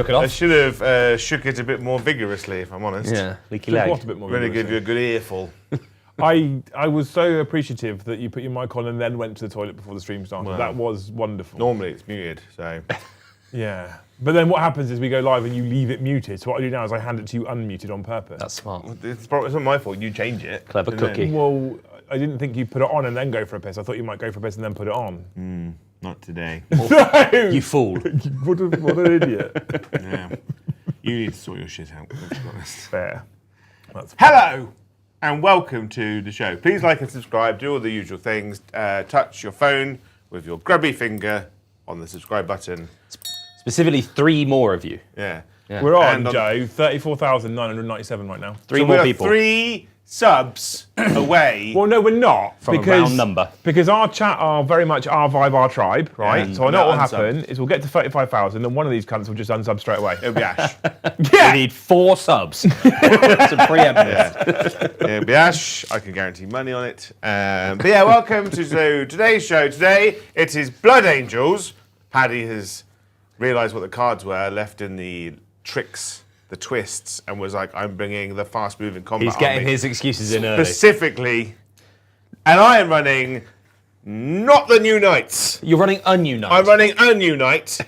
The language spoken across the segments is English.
Took it off. I should have shook it a bit more vigorously, if I'm honest. Yeah, leaky What leg. a bit more Really vigorously. give you a good earful. I was so appreciative that you put your mic on and then went to the toilet before the stream started. Wow. That was wonderful. Normally it's muted, so. Yeah. But then what happens is we go live and you leave it muted. So what I do now is I hand it to you unmuted on purpose. That's smart. It's not my fault. You change it. Clever and then- cookie. Well, I didn't think you'd put it on and then go for a piss. I thought you might go for a piss and then put it on. Not today. No! You fool. what an idiot. Yeah. You need to sort your shit out, let's be honest. Fair. That's Hello and welcome to the show. Please like and subscribe, do all the usual things. Touch your phone with your grubby finger on the subscribe button. Specifically, 3 more of you. Yeah. Yeah. We're on, And on- Joe, 34,997 right now. 3 So more we are people. 3 subs away. Well, no, we're not. From a round number. Because our chat are very much our vibe, our tribe, right? Yeah. So I know what will Not happen is we'll get to 35,000 and one of these cunts will just unsub straight away. It'll be Ash. We need 4 subs to preempt this. It'll be Ash. I can guarantee money on it. But yeah, welcome to today's show. Today it is Blood Angels. Paddy has realised what the cards were, left in the tricks, the twists, and was like, I'm bringing the fast-moving combat He's getting army. his excuses in early. Specifically, and I am running not the new knights. You're running Ununite. I'm running a new knight,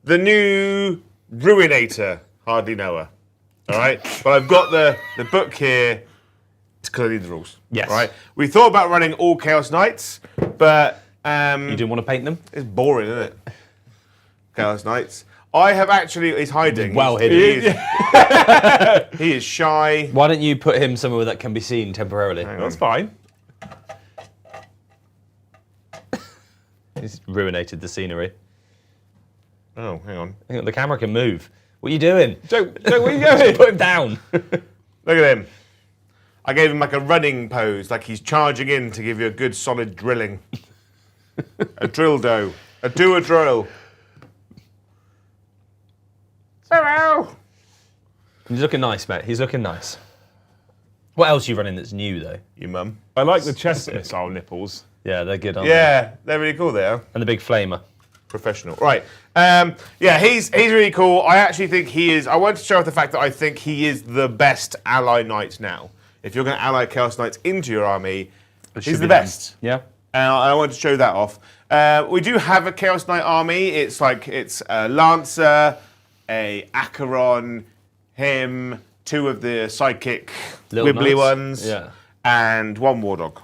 the new Ruinator. Hardly know her. All right, but I've got the book here to clearly the rules. Yes. All right. We thought about running all Chaos Knights, but You didn't want to paint them? it's boring, isn't it? Chaos Knights. I have actually. He's hiding. Well He hidden. is, he is shy. Why don't you put him somewhere that can be seen temporarily? Hang on. That's fine. He's ruinated the scenery. Oh, hang on. Hang on, the camera can move. What are you doing? Joe, where are you going? Put him down. Look at him. I gave him like a running pose, like he's charging in to give you a good solid drilling. A drill dough. A drill. Hello. He's looking nice, mate. He's looking nice. What else are you running that's new, though? You mum. I like the chest missile nipples. Yeah, they're good, aren't they? Yeah, they're really cool. They are And the big flamer. professional. Right. Yeah, he's really cool. I actually think he is. I want to show off the fact that I think he is the best ally knight now. If you're going to ally Chaos Knights into your army, he's should the be best. Yeah. And I want to show that off. We do have a Chaos Knight army. It's a Lancer, a Acheron, him, 2 of the sidekick Little wibbly knights. ones, Yeah. and 1 War Dog.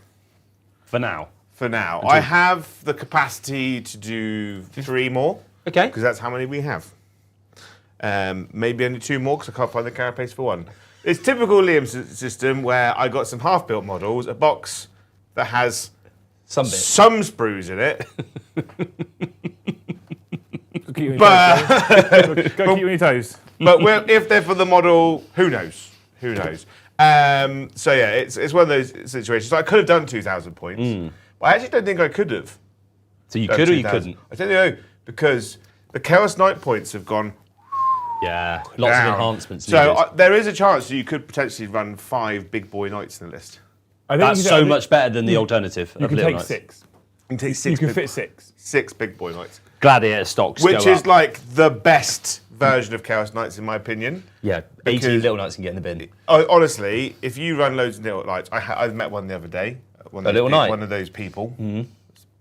For now. For now, I have the capacity to do 3 more Okay. because that's how many we have. Maybe only 2 more because I can't find the carapace for 1. It's typical Liam system where I got some half-built models, a box that has Some bit. some sprues in it. Go keep you on your But toes. Go keep you on your toes. if they're for the model, who knows? Who knows? So yeah, it's one of those situations. So I could have done 2,000 points, but I actually don't think I could have. So you done could or you 2,000. couldn't? I don't know because the Chaos Knight points have gone Yeah. Lots down. of enhancements So needed. there is a chance that you could potentially run 5 big boy knights in the list. I think That's you so can- much better than the alternative You of can Little take Knights. 6. You can take You 6. can big, fit 6. 6 big boy knights, Gladiator stocks which go is up. like the best version of Chaos Knights in my opinion. Yeah, 18 because- Little Knights can get in the bin. Honestly, if you run loads of little knights, I've met one the other day. One of little knight? One of those people.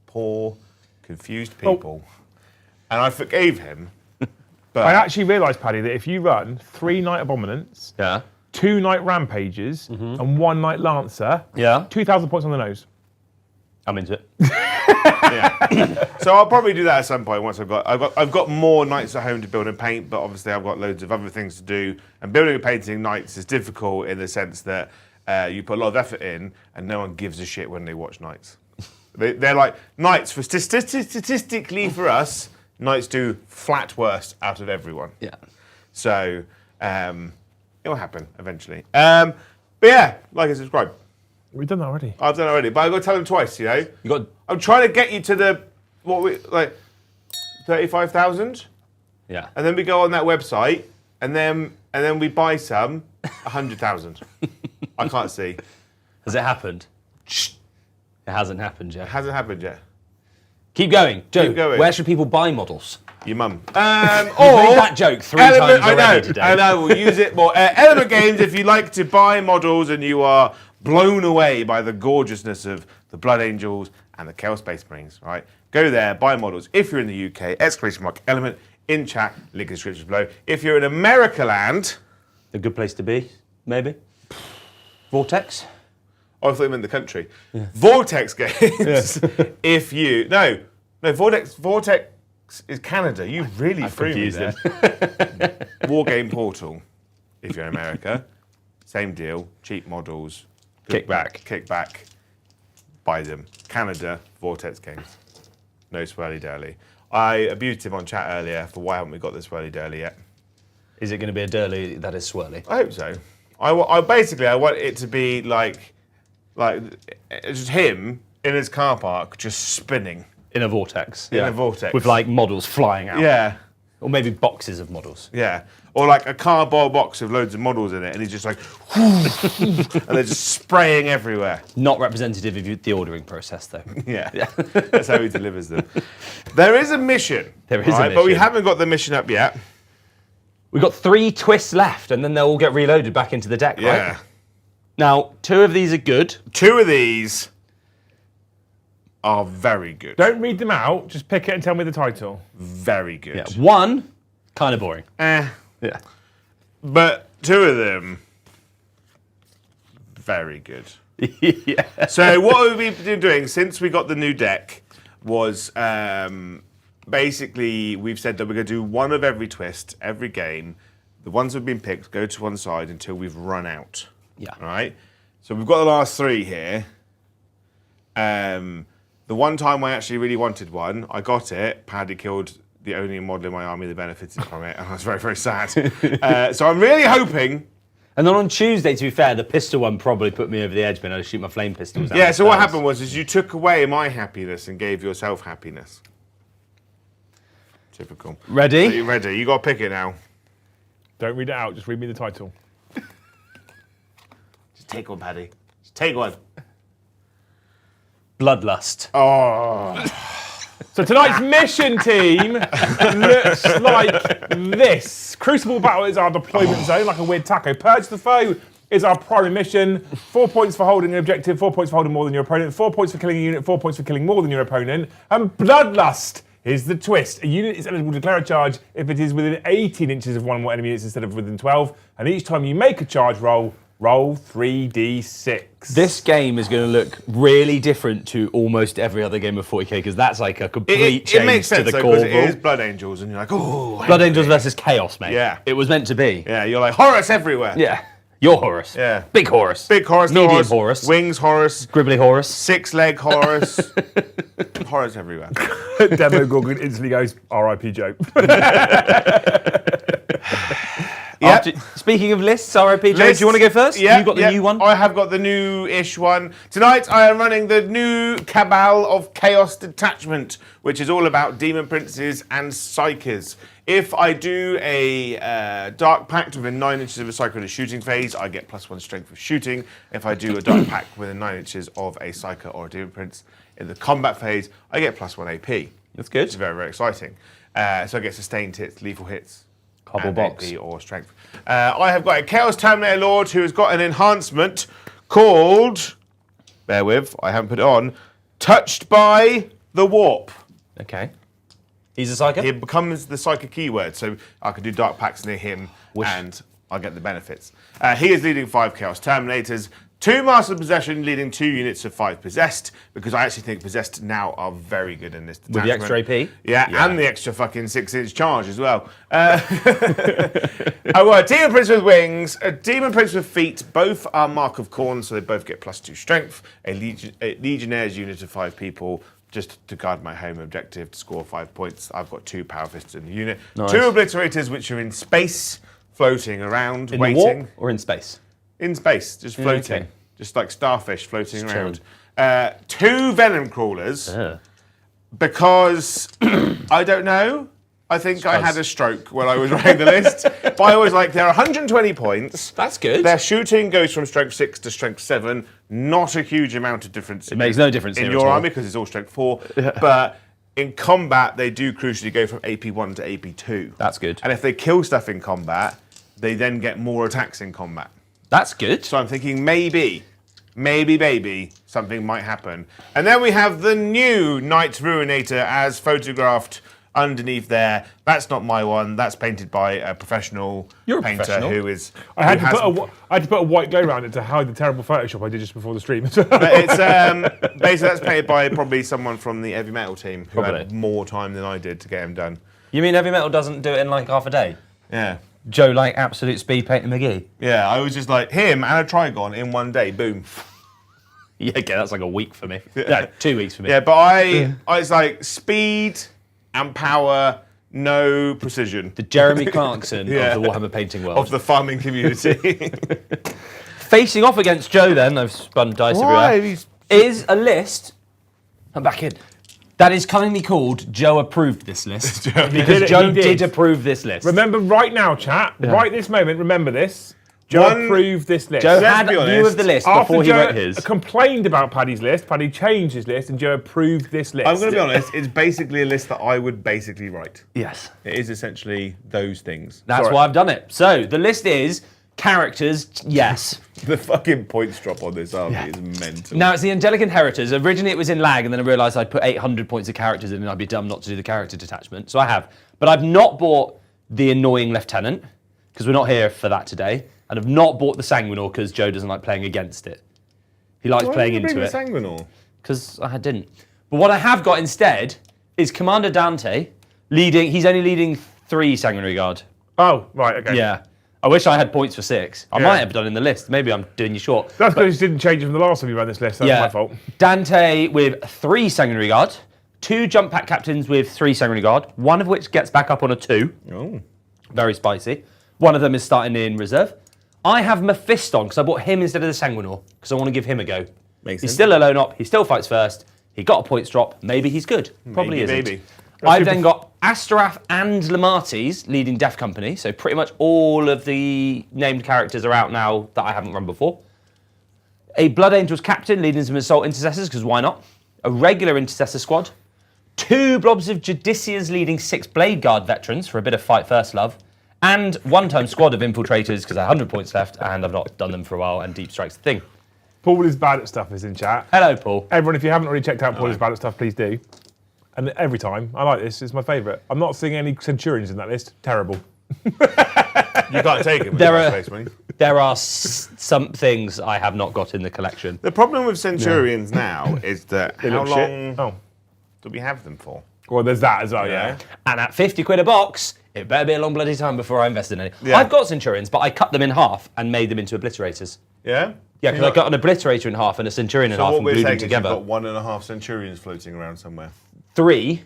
Poor, confused people. And I forgave him. But I actually realised, Paddy, that if you run 3 Knight Abominants, Yeah. 2 Knight Rampages, and 1 Knight Lancer, Yeah. 2,000 points on the nose. I'm into it. yeah. So I'll probably do that at some point once I've got more knights at home to build and paint, but obviously I've got loads of other things to do. And building and painting knights is difficult in the sense that you put a lot of effort in, and no one gives a shit when they watch knights. They're like knights for statistically for us. Knights do flat worst out of everyone. Yeah. So it will happen eventually. But yeah, like and subscribe. We've done that already. I've done it already, but I've got to tell them twice. You know, You got. I'm trying to get you to the 35,000, Yeah. and then we go on that website, and then we buy some 100,000. I can't see. Has it happened? It hasn't happened yet. Hasn't happened yet. Keep going. Joe, Keep going. where should people buy models? Your mum. You've made that joke 3 times already today. I know, we'll use it more. Element Games, if you like to buy models and you are blown away by the gorgeousness of the Blood Angels and the Chaos Space Marines, right? Go there, buy models. If you're in the UK, !Element in chat, link in the description below. If you're in America land... A good place to be, maybe. Vortex? Oh, I thought you meant the country. Yeah. Vortex Games, if you... No, Vortex is Canada. You really threw me there. War Game Portal, if you're in America. Same deal, cheap models. Kickback. Buy them. Canada, Vortex Games. No swirly-durly. I abused him on chat earlier for why haven't we got the swirly-durly yet. Is it going to be a durly that is swirly? I hope so. I want it to be like just him in his car park just spinning. In a vortex. In a vortex. With like models flying out. Yeah. Or maybe boxes of models. Yeah. Or like a cardboard box with loads of models in it and he's just like, and they're just spraying everywhere. Not representative of the ordering process though. Yeah. That's how he delivers them. There is a mission. There is a mission. But we haven't got the mission up yet. We've got 3 twists left and then they'll all get reloaded back into the deck, Yeah. right? Now, 2 of these are good. 2 of these are very good. Don't read them out. Just pick it and tell me the title. Very good. Yeah. 1, kind of boring. Yeah. But 2 of them, very good. Yeah. So what we've been doing since we got the new deck was basically we've said that we're going to do 1 of every twist, every game. The ones that have been picked go to one side until we've run out. Yeah. All right? So we've got the last 3 here. The one time I actually really wanted one, I got it. Paddy killed the only model in my army that benefited from it, and I was very, very sad. So I'm really hoping... And then on Tuesday, to be fair, the pistol one probably put me over the edge, being able to shoot my flame pistols out. Yeah, so what happened was is you took away my happiness and gave yourself happiness. Typical. Ready? Are you ready? You got to pick it now. don't read it out. Just read me the title. Just take one, Paddy. Just take one. Bloodlust. Oh. So tonight's mission team looks like this. Crucible battle is our deployment zone, like a weird taco. Purge the foe is our primary mission. 4 points for holding an objective, 4 points for holding more than your opponent, 4 points for killing a unit, 4 points for killing more than your opponent. And Bloodlust is the twist. A unit is eligible to declare a charge if it is within 18 inches of one or more enemy units instead of within 12. And each time you make a charge roll 3d6. This game is going to look really different to almost every other game of 40k because that's like a complete change it makes sense, to the though, core because it rule. is Blood Angels, and you're like, oh. Blood Angels versus Chaos, mate. Yeah. It was meant to be. Yeah, you're like, Horus everywhere. Yeah. You're Horus. Yeah. Big Horus. Big Horus. Medium Horus. Wings Horus. Gribbly Horus. 6-leg Horus. Horus everywhere. Demo Gorgon instantly goes, R.I.P. Joe. Yep. Speaking of lists, RIP, Joe, do you want to go first? Yeah, you got the new one? I have got the new-ish one. Tonight I am running the new Cabal of Chaos Detachment, which is all about Demon Princes and Psykers. If I do a Dark Pact within 9 inches of a Psyker in a shooting phase, I get +1 strength for shooting. If I do a Dark Pact within 9 inches of a Psyker or a Demon Prince in the combat phase, I get +1 AP. That's good. It's very, very exciting. So I get sustained hits, lethal hits, Couple box. AP or strength. I have got a Chaos Terminator Lord who has got an enhancement called, bear with, I haven't put it on, Touched by the Warp. Okay. He's a Psyker? He becomes the Psyker keyword, so I can do Dark Pacts near him and I'll get the benefits. He is leading 5 Chaos Terminators, 2 Master Possession, leading 2 units of 5 Possessed, because I actually think Possessed now are very good in this detachment. With the extra AP? Yeah, and the extra fucking 6-inch charge as well. I've got a Demon Prince with wings, a Demon Prince with feet, both are Mark of Khorne, so they both get +2 strength, a Legionnaires unit of 5 people, just to guard my home objective to score 5 points. I've got 2 Power Fists in the unit. Nice. 2 Obliterators, which are in space, floating around, In waiting. the warp or in space? In space, just floating. Okay. Just like starfish floating Just around. 2 Venom Crawlers, because, I don't know, I think I had a stroke when I was writing the list. But I was like, they're 120 points. That's good. Their shooting goes from strength 6 to strength 7. Not a huge amount of difference. It makes no difference in here your at all. army because it's all strength 4. But in combat, they do crucially go from AP1 to AP2. That's good. And if they kill stuff in combat, they then get more attacks in combat. That's good. So I'm thinking maybe, something might happen. And then we have the new Knight Ruinator as photographed underneath there. That's not my one. That's painted by a professional painter who is. I had to put a white glow around it to hide the terrible Photoshop I did just before the stream. But it's basically that's painted by probably someone from the heavy metal team who Probably. had more time than I did to get him done. You mean Heavy Metal doesn't do it in like half a day? Yeah. Joe, like absolute speed painting McGee. Yeah, I was just like him and a Trigon in one day. Boom. Yeah, okay, that's like a week for me. No, 2 weeks for me. Yeah, but I was like speed and power, no precision. The Jeremy Clarkson Yeah. of the Warhammer painting world. Of the farming community. Facing off against Joe, then I've spun dice everywhere. Is a list. I'm back in. That is cunningly called Joe approved this list because Joe did approve this list. Remember right now, chat. Right this moment. Remember this. Joe approved this list. Joe Let's had be a view honest, of the list After before he Joe wrote his. complained about Paddy's list, Paddy changed his list, and Joe approved this list. I'm going to be honest, it's basically a list that I would basically write. Yes. It is essentially those things. That's why I've done it. So the list is characters, yes. The fucking points drop on this army is mental. Now it's the Angelic Inheritors. Originally it was in lag, and then I realised I'd put 800 points of characters in and I'd be dumb not to do the character detachment. So I have. But I've not bought the Annoying Lieutenant, because we're not here for that today. And I've not bought the Sanguinor because Joe doesn't like playing against it. He likes playing into it. Sanguinor? Because I didn't. But what I have got instead is Commander Dante leading. He's only leading 3 Sanguinary Guard. Oh, right, okay. Yeah. I wish I had points for 6. I might have done in the list. Maybe I'm doing you short. That's because you didn't change it from the last time you ran this list. That's my fault. Dante with 3 Sanguinary Guard, 2 jump pack captains with 3 Sanguinary Guard, one of which gets back up on a 2. Oh. Very spicy. One of them is starting in reserve. I have Mephiston because I bought him instead of the Sanguinor because I want to give him a go. Makes He's sense. still a lone op. He still fights first. He got a points drop. Maybe he's good. Probably isn't. Maybe. I've then got Astarath and Lamates leading Death Company. So pretty much all of the named characters are out now that I haven't run before. A Blood Angels captain leading some Assault Intercessors because why not? A regular Intercessor squad. 2 blobs of Judicias leading 6 Blade Guard veterans for a bit of fight first love. And 1-time squad of infiltrators because I have 100 points left and I've not done them for a while and Deep Strike's the thing. Paul is bad at stuff is in chat. Hello, Paul. Everyone, if you haven't already checked out Paul is bad at stuff, please do. And every time, I like this, it's my favourite. I'm not seeing any Centurions in that list. Terrible. You can't take it. There are some things I have not got in the collection. The problem with Centurions now is that how look long shit. do we have them for? Well, there's that as well, yeah. And at 50 quid a box, it better be a long bloody time before I invest in any. Yeah. I've got Centurions, but I cut them in half and made them into Obliterators. Yeah? Yeah, because I got an Obliterator in half and a Centurion in half and glued them together. You've got 1.5 Centurions floating around somewhere. 3?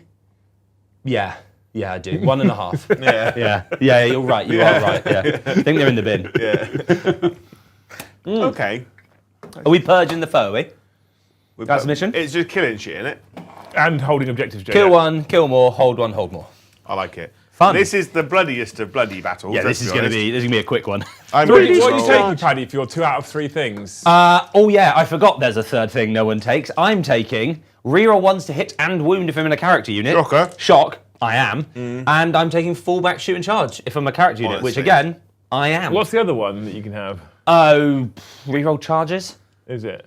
Yeah. Yeah, I do. 1.5. Yeah. Yeah, you're right. You are right. Yeah. I think they're in the bin. Yeah. Okay. Are we purging the foe, are we? That's the mission? It's just killing shit, isn't it? And holding objectives, Joe. Kill one, kill more, hold one, hold more. I like it. Fun. This is the bloodiest of bloody battles. Yeah, this is going to be a quick one. I'm What pretty are you sure- taking, Paddy, for your 2 out of 3 things? Oh yeah, I forgot there's a third thing no one takes. I'm taking reroll 1s to hit and wound if I'm in a character unit. Shocker. Shock, I am. And I'm taking fullback shoot and charge if I'm a character unit, which Honestly. again, I am. What's the other one that you can have? Oh, reroll charges? Is it?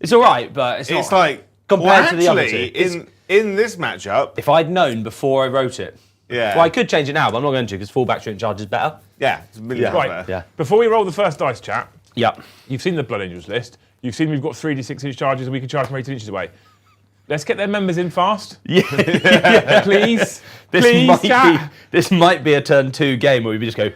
It's alright, but it's not. It's like compared to the other actually, two. in this matchup, If I'd known before I wrote it. yeah, Well, I could change it now, but I'm not going to because fullback shoot and charge is better. yeah, it's a million Yeah. times Right. better. Yeah. Before we roll the first dice, chat, Yep. you've seen the Blood Angels list. You've seen we've got 3d6 inch charges and we can charge from 18 inches away. Let's get their members in fast. Yeah. Please. This Please, might chat. this might be a turn 2 game where we just go.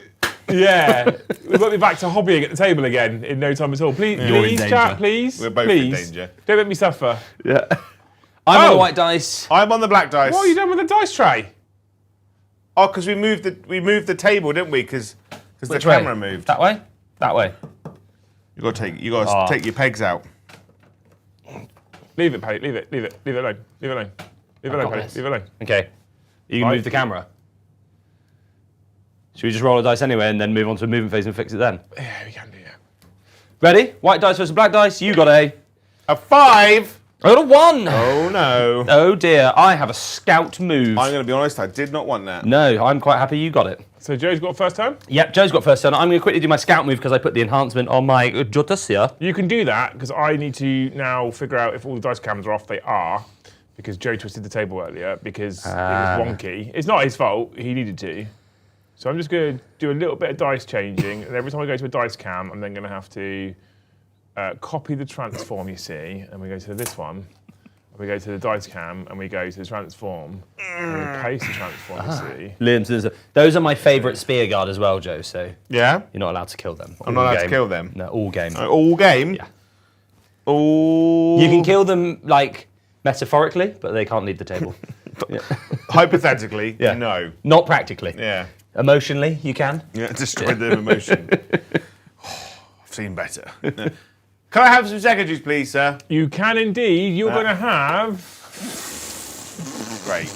Yeah. We won't be back to hobbying at the table again in no time at all. Please, You're in please danger. chat, please. We're both in please. danger. Don't make me suffer. Yeah. I'm on Oh. the white dice. I'm on the black dice. What have you done with the dice tray? Oh, because we moved the table, didn't we? Because the Which way? camera moved. That way? That way. You got to take your pegs out. Leave it, Paddy. Leave it alone. Leave it alone. Leave it alone, got Paddy. this. Leave it alone. Okay. You can Right. move the camera. Should we just roll a dice anyway and then move on to a movement phase and fix it then? Yeah, we can do that. Ready? White dice versus black dice. You got a 5. I got a 1. Oh no. Oh dear, I have a scout move. I'm going to be honest, I did not want that. No, I'm quite happy you got it. So Joe's got first turn? Yep, Joe's got first turn. I'm going to quickly do my scout move because I put the enhancement on my Jotasia. You can do that because I need to now figure out if all the dice cams are off. They are, because Joe twisted the table earlier because it was wonky. It's not his fault, he needed to. So I'm just going to do a little bit of dice changing, and every time I go to a dice cam, I'm then going to have to copy the transform, you see, and we go to this one. We go to the dice cam and we go to the transform and we paste the transform, you see. Liam's, those are my favourite spear guard as well, Joe, so Yeah? you're not allowed to kill them. I'm not allowed to kill them? No, all game. All game? Yeah. All... You can kill them, like, metaphorically, but they can't leave the table. Hypothetically, Yeah. no. Not practically. Yeah. Emotionally, you can. Yeah, destroy their emotion. I've seen better. Can I have some secondaries, please, sir? You can indeed. You're going to have... Great.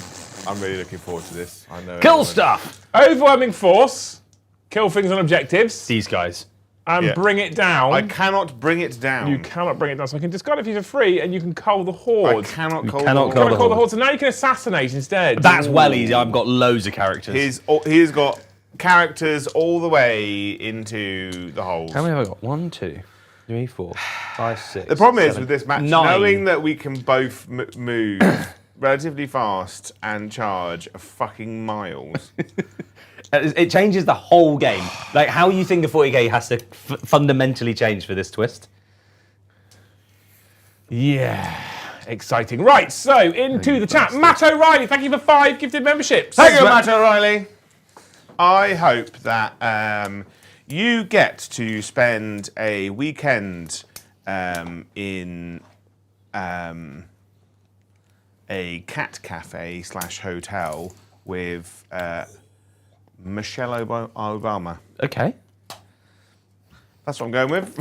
I'm really looking forward to this. I know. Kill stuff! Overwhelming force, kill things on objectives, These guys. and Yeah. bring it down. I cannot bring it down. You cannot bring it down, so I can discard it if you're free, and you can cull the I horde. cannot call cannot the cull You the can cull the horde. horde, so now you can assassinate instead. That's well easy. I've got loads of characters. He's got characters all the way into the holes. How many have I got? 1, 2, 3, 4, 5, 6. The problem is 7, with this match, 9. knowing that we can both move relatively fast and charge fucking miles. It changes the whole game. Like, how you think a 40k has to fundamentally change for this twist. Yeah, exciting. Right, so into the chat. Matt O'Reilly, thank you for 5 gifted memberships. Thank you, Matt O'Reilly. I hope that you get to spend a weekend in a cat cafe / hotel with Michelle Obama. Okay. That's what I'm going with.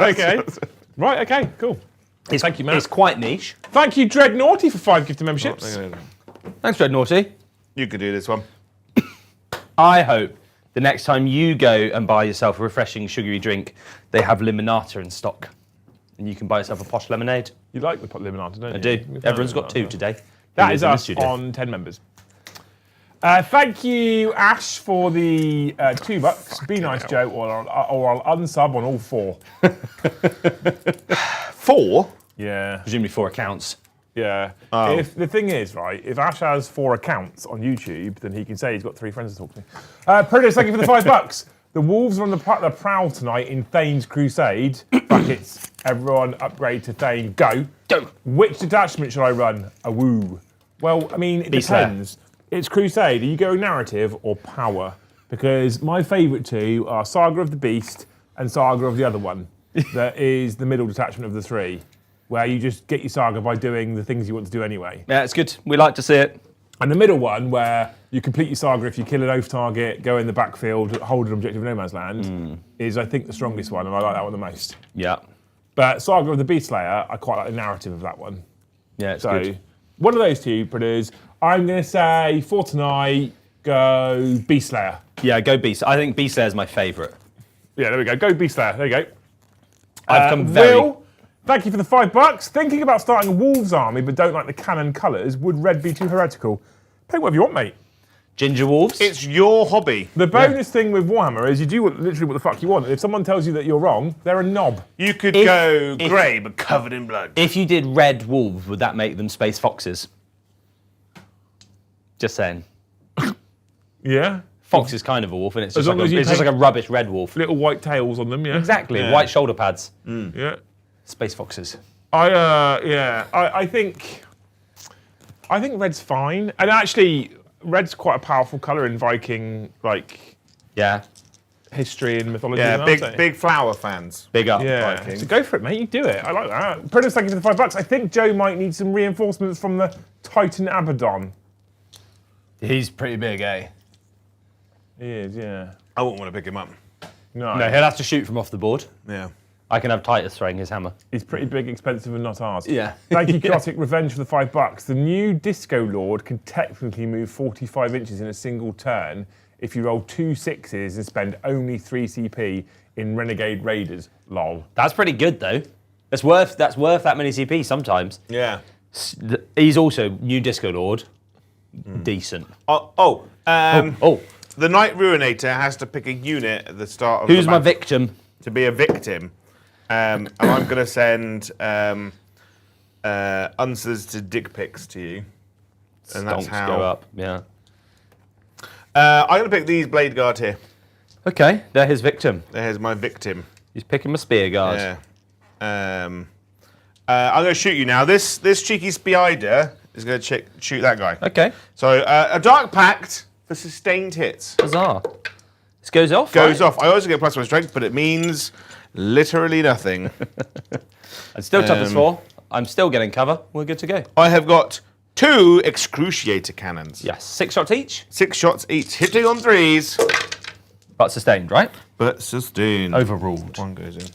Okay. Right, okay, cool. Thank you, Matt. It's quite niche. Thank you, Dread Naughty, for 5 gifted memberships. Thanks, Dread Naughty. You could do this one. I hope the next time you go and buy yourself a refreshing sugary drink, they have limonata in stock. And you can buy yourself a posh lemonade. You like the limonata, don't you? I do. Everyone's got 2 today. That is in the us studio. on 10 members. Thank you, Ash, for the $2. Be nice, Joe, or I'll unsub on all 4. 4? Yeah, Presumably 4 accounts. yeah. Oh. If the thing is, right, if Ash has 4 accounts on YouTube, then he can say he's got 3 friends to talk to. Prentice, thank you for the $5. The Wolves are on the prowl tonight in Thane's Crusade. Brackets. Everyone upgrade to Thane. Go. Go. Which detachment should I run? A woo. Well, I mean, it Beast Slayer. depends. It's Crusade. Are you going narrative or power? Because my favourite 2 are Saga of the Beast and Saga of the other one. That is the middle detachment of the 3, where you just get your Saga by doing the things you want to do anyway. Yeah, it's good. We like to see it. And the middle one, where you complete your Saga if you kill an oath target, go in the backfield, hold an objective in no man's land, is, I think, the strongest one, and I like that one the most. Yeah. But Saga of the Beast Slayer, I quite like the narrative of that one. Yeah, it's So, good. one of those 2, Predators. I'm going to say, for tonight, go Beast Slayer. Yeah, go Beast. I think Beast Slayer is my favourite. Yeah, there we go. Go Beast Slayer. There you go. I've come very... Will, thank you for the $5. Thinking about starting a Wolves army, but don't like the canon colours. Would red be too heretical? Pick whatever you want, mate. Ginger Wolves. It's your hobby. The bonus thing with Warhammer is you do literally what the fuck you want. If someone tells you that you're wrong, they're a knob. You could go grey but covered in blood. If you did red wolves, would that make them space foxes? Just saying. Yeah. Fox is kind of a wolf, and it's just, long like as a, you it's just take- like a rubbish red wolf. Little white tails on them, yeah. Exactly. Yeah. White shoulder pads. Yeah. Space foxes. I think red's fine. And actually, red's quite a powerful colour in Viking, like, Yeah. history and mythology. Yeah, aren't they? big flower fans. Big up. Yeah, Viking. so go for it, mate. You do it. I like that. Prentice, thank you for the $5. I think Joe might need some reinforcements from the Titan Abaddon. He's pretty big, eh? He is, yeah. I wouldn't want to pick him up. No, No, he'll have to shoot from off the board. Yeah. I can have Titus throwing his hammer. he's pretty big, expensive, and not ours. Yeah. Thank you, Chaotic Revenge, for the $5. The new Disco Lord can technically move 45 inches in a single turn if you roll 2 6s and spend only 3 CP in Renegade Raiders. Lol. That's pretty good, though. That's worth that many CP sometimes. Yeah. He's also new Disco Lord. Decent. Oh. Oh. The Knight Ruinator has to pick a unit at the start of Who's the my match victim? to be a victim. And I'm going to send unsolicited dick pics to you. And that's Stonks how. go up. Yeah. I'm going to pick these Blade Guard here. Okay, they're his victim. There's my victim. He's picking my spear guard. Yeah. I'm going to shoot you now. This cheeky spider is going to shoot that guy. Okay. So a Dark Pact for sustained hits. Bizarre. This goes off. Goes right? off. I also get +1 strength, but it means literally nothing. It's still toughness 4. I'm still getting cover. We're good to go. I have got 2 Excruciator cannons. Yes, 6 shots each, 6 shots each, hitting on 3s, but sustained, right? but sustained. Overruled. One goes in.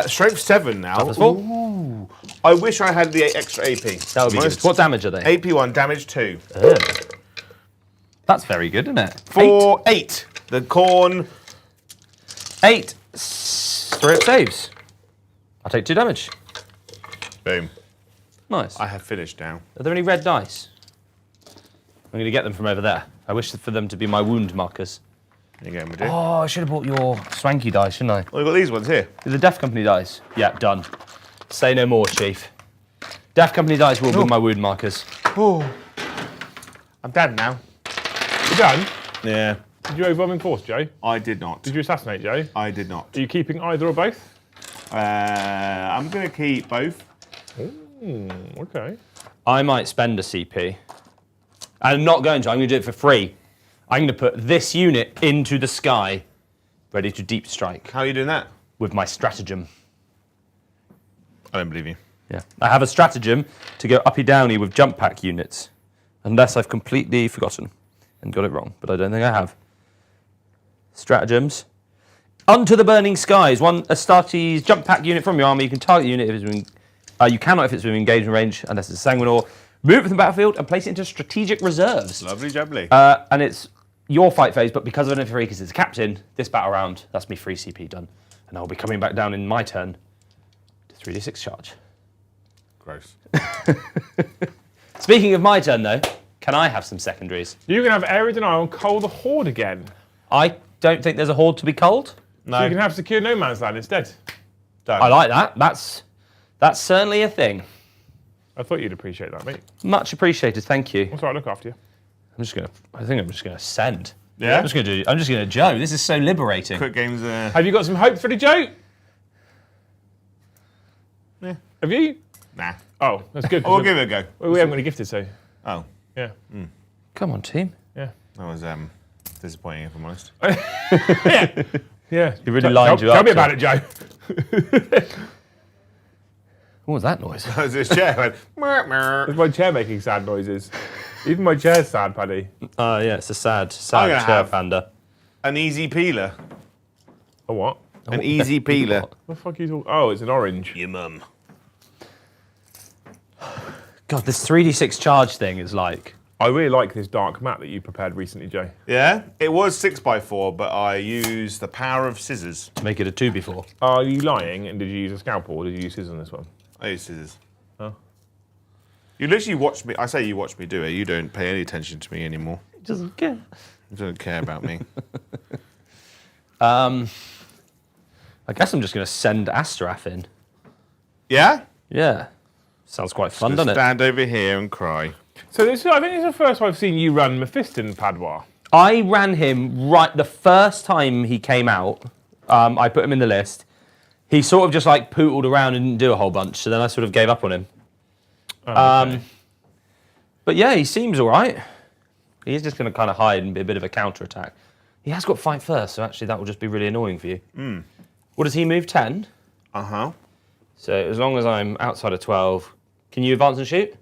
Strength 7 now. Toughness 4. Ooh. I wish I had the extra AP. That would be good. What damage are they? AP1, damage 2. That's very good, isn't it? For 8. The corn. 8. 3 up saves. I'll take 2 damage. Boom. Nice. I have finished now. Are there any red dice? I'm going to get them from over there. I wish for them to be my wound markers. You get me, do. Oh, I should have bought your swanky dice, shouldn't I? Well, I've got these ones here. The Death Company dice. Yeah, done. Say no more, Chief. Death Company dice will be my wound markers. Oh. I'm dead now. You done? Yeah. Did you overwhelming force, Joe? I did not. Did you assassinate, Joe? I did not. Are you keeping either or both? I'm going to keep both. Okay. I might spend a CP. I'm not going to. I'm going to do it for free. I'm going to put this unit into the sky, ready to deep strike How are you doing that? with my stratagem. I don't believe you. Yeah. I have a stratagem to go uppy-downy with jump pack units, unless I've completely forgotten and got it wrong, but I don't think I have. Stratagems. Unto the burning skies. One Astartes jump pack unit from your army. You can target the unit if it's within, you cannot if it's within engagement range, unless it's a Sanguinor. Move it from the battlefield and place it into strategic reserves. Lovely jubbly. And it's your fight phase, but because of an infantry, because it's a captain, this battle round, that's me 3 CP done. And I'll be coming back down in my turn to 3d6 charge. Gross. Speaking of my turn, though, can I have some secondaries? You can have Arid and I on Coal the Horde again. I don't think there's a horde to be culled. No. So you can have Secure No Man's Land instead. Done. I like that. That's certainly a thing. I thought you'd appreciate that, mate. Much appreciated, thank you. That's all right, look after you. I think I'm just gonna send. Yeah? I'm just gonna Joe. This is so liberating. Quick games. Have you got some hope for the Joe? Yeah. Have you? Nah. Oh, that's good. Oh, we'll give it a go. Well, we haven't got a gifted, so Oh. yeah. Come on, team. Yeah. That was disappointing, if I'm honest. Yeah. He really lined you up. Tell me so- about it, Joe. What was that noise? That was his chair. Went, "Mer, mer." It's my chair making sad noises. Even my chair's sad, Paddy. Oh yeah, it's a sad I'm gonna chair have- panda. An easy peeler. A what? An easy peeler. What the fuck are you talking? Oh, it's an orange. Your mum. God, this 3d6 charge thing is like. I really like this dark map that you prepared recently, Joe. Yeah? It was 6x4, but I used the power of scissors. To make it a 2 before. Are you lying? And did you use a scalpel or did you use scissors on this one? I used scissors. Oh. You literally watched me. I say you watched me do it. You don't pay any attention to me anymore. It doesn't care. You don't care about me. I guess I'm just going to send Astaroth in. Yeah? Yeah. Sounds quite fun, Just doesn't it? stand over here and cry. So I think it's the first time I've seen you run Mephiston Padua. I ran him right the first time he came out. I put him in the list. He sort of just like pootled around and didn't do a whole bunch, so then I sort of gave up on him. Oh, okay. But yeah, he seems all right. He's just going to kind of hide and be a bit of a counter-attack. He has got fight first, so actually that will just be really annoying for you. What does he move? 10? Uh-huh. So as long as I'm outside of 12, can you advance and shoot?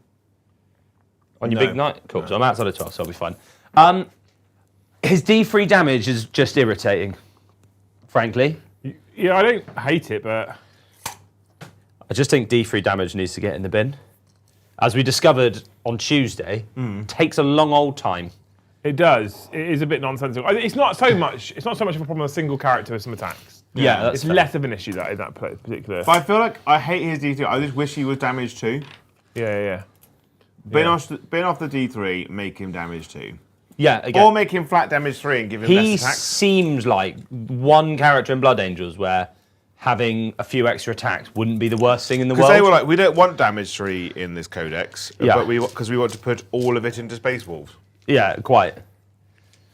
On your No. big knight? Cool, so I'm outside of 12, so I'll be fine. His D3 damage is just irritating, frankly. Yeah, I don't hate it, but I just think D3 damage needs to get in the bin. As we discovered on Tuesday, takes a long old time. it does. It is a bit nonsensical. It's not so much of a problem with a single character with some attacks. Yeah, that's It's fair. less of an issue that in that particular. But I feel like I hate his D3. I just wish he was damage 2. Yeah. Bin off the D3, make him damage 2. Yeah, again. Or make him flat damage 3 and give him He less attacks. seems like one character in Blood Angels where having a few extra attacks wouldn't be the worst thing in the world. Because they were like, we don't want damage 3 in this codex, Yeah. but because we want to put all of it into Space Wolves. Yeah, quite.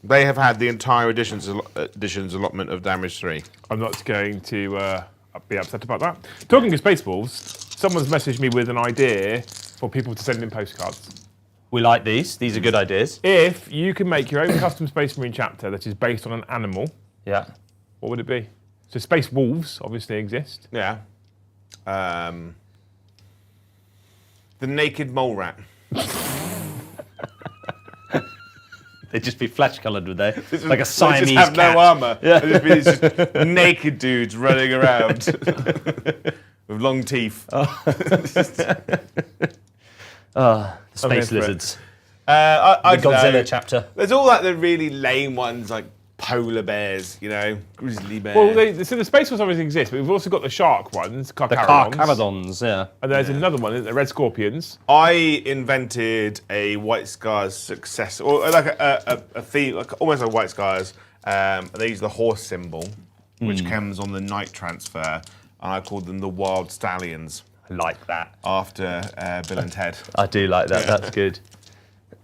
They have had the entire edition's allotment of damage 3. I'm not going to be upset about that. Talking of Space Wolves, someone's messaged me with an idea for people to send in postcards. We like these. These are good ideas. If you can make your own custom Space Marine chapter that is based on an animal, Yeah. what would it be? So Space Wolves obviously exist. Yeah. The naked mole rat. They'd just be flesh coloured, would they? Like a They Siamese just have cat. no armour. They'd just be these just naked dudes running around with long teeth. The space for it. lizards. I The don't know. Godzilla chapter. There's all like the really lame ones like polar bears, grizzly bears. Well, so the Space Wolves obviously exist, but we've also got the shark ones, The Carcharodons. Carcharodons, yeah. And there's another one, the Red Scorpions. I invented a White Scars successor, or like a theme, like almost like White Scars. They use the horse symbol, which comes on the Knight transfer, and I called them the Wild Stallions I like that. after Bill and Ted. I do like that. That's good.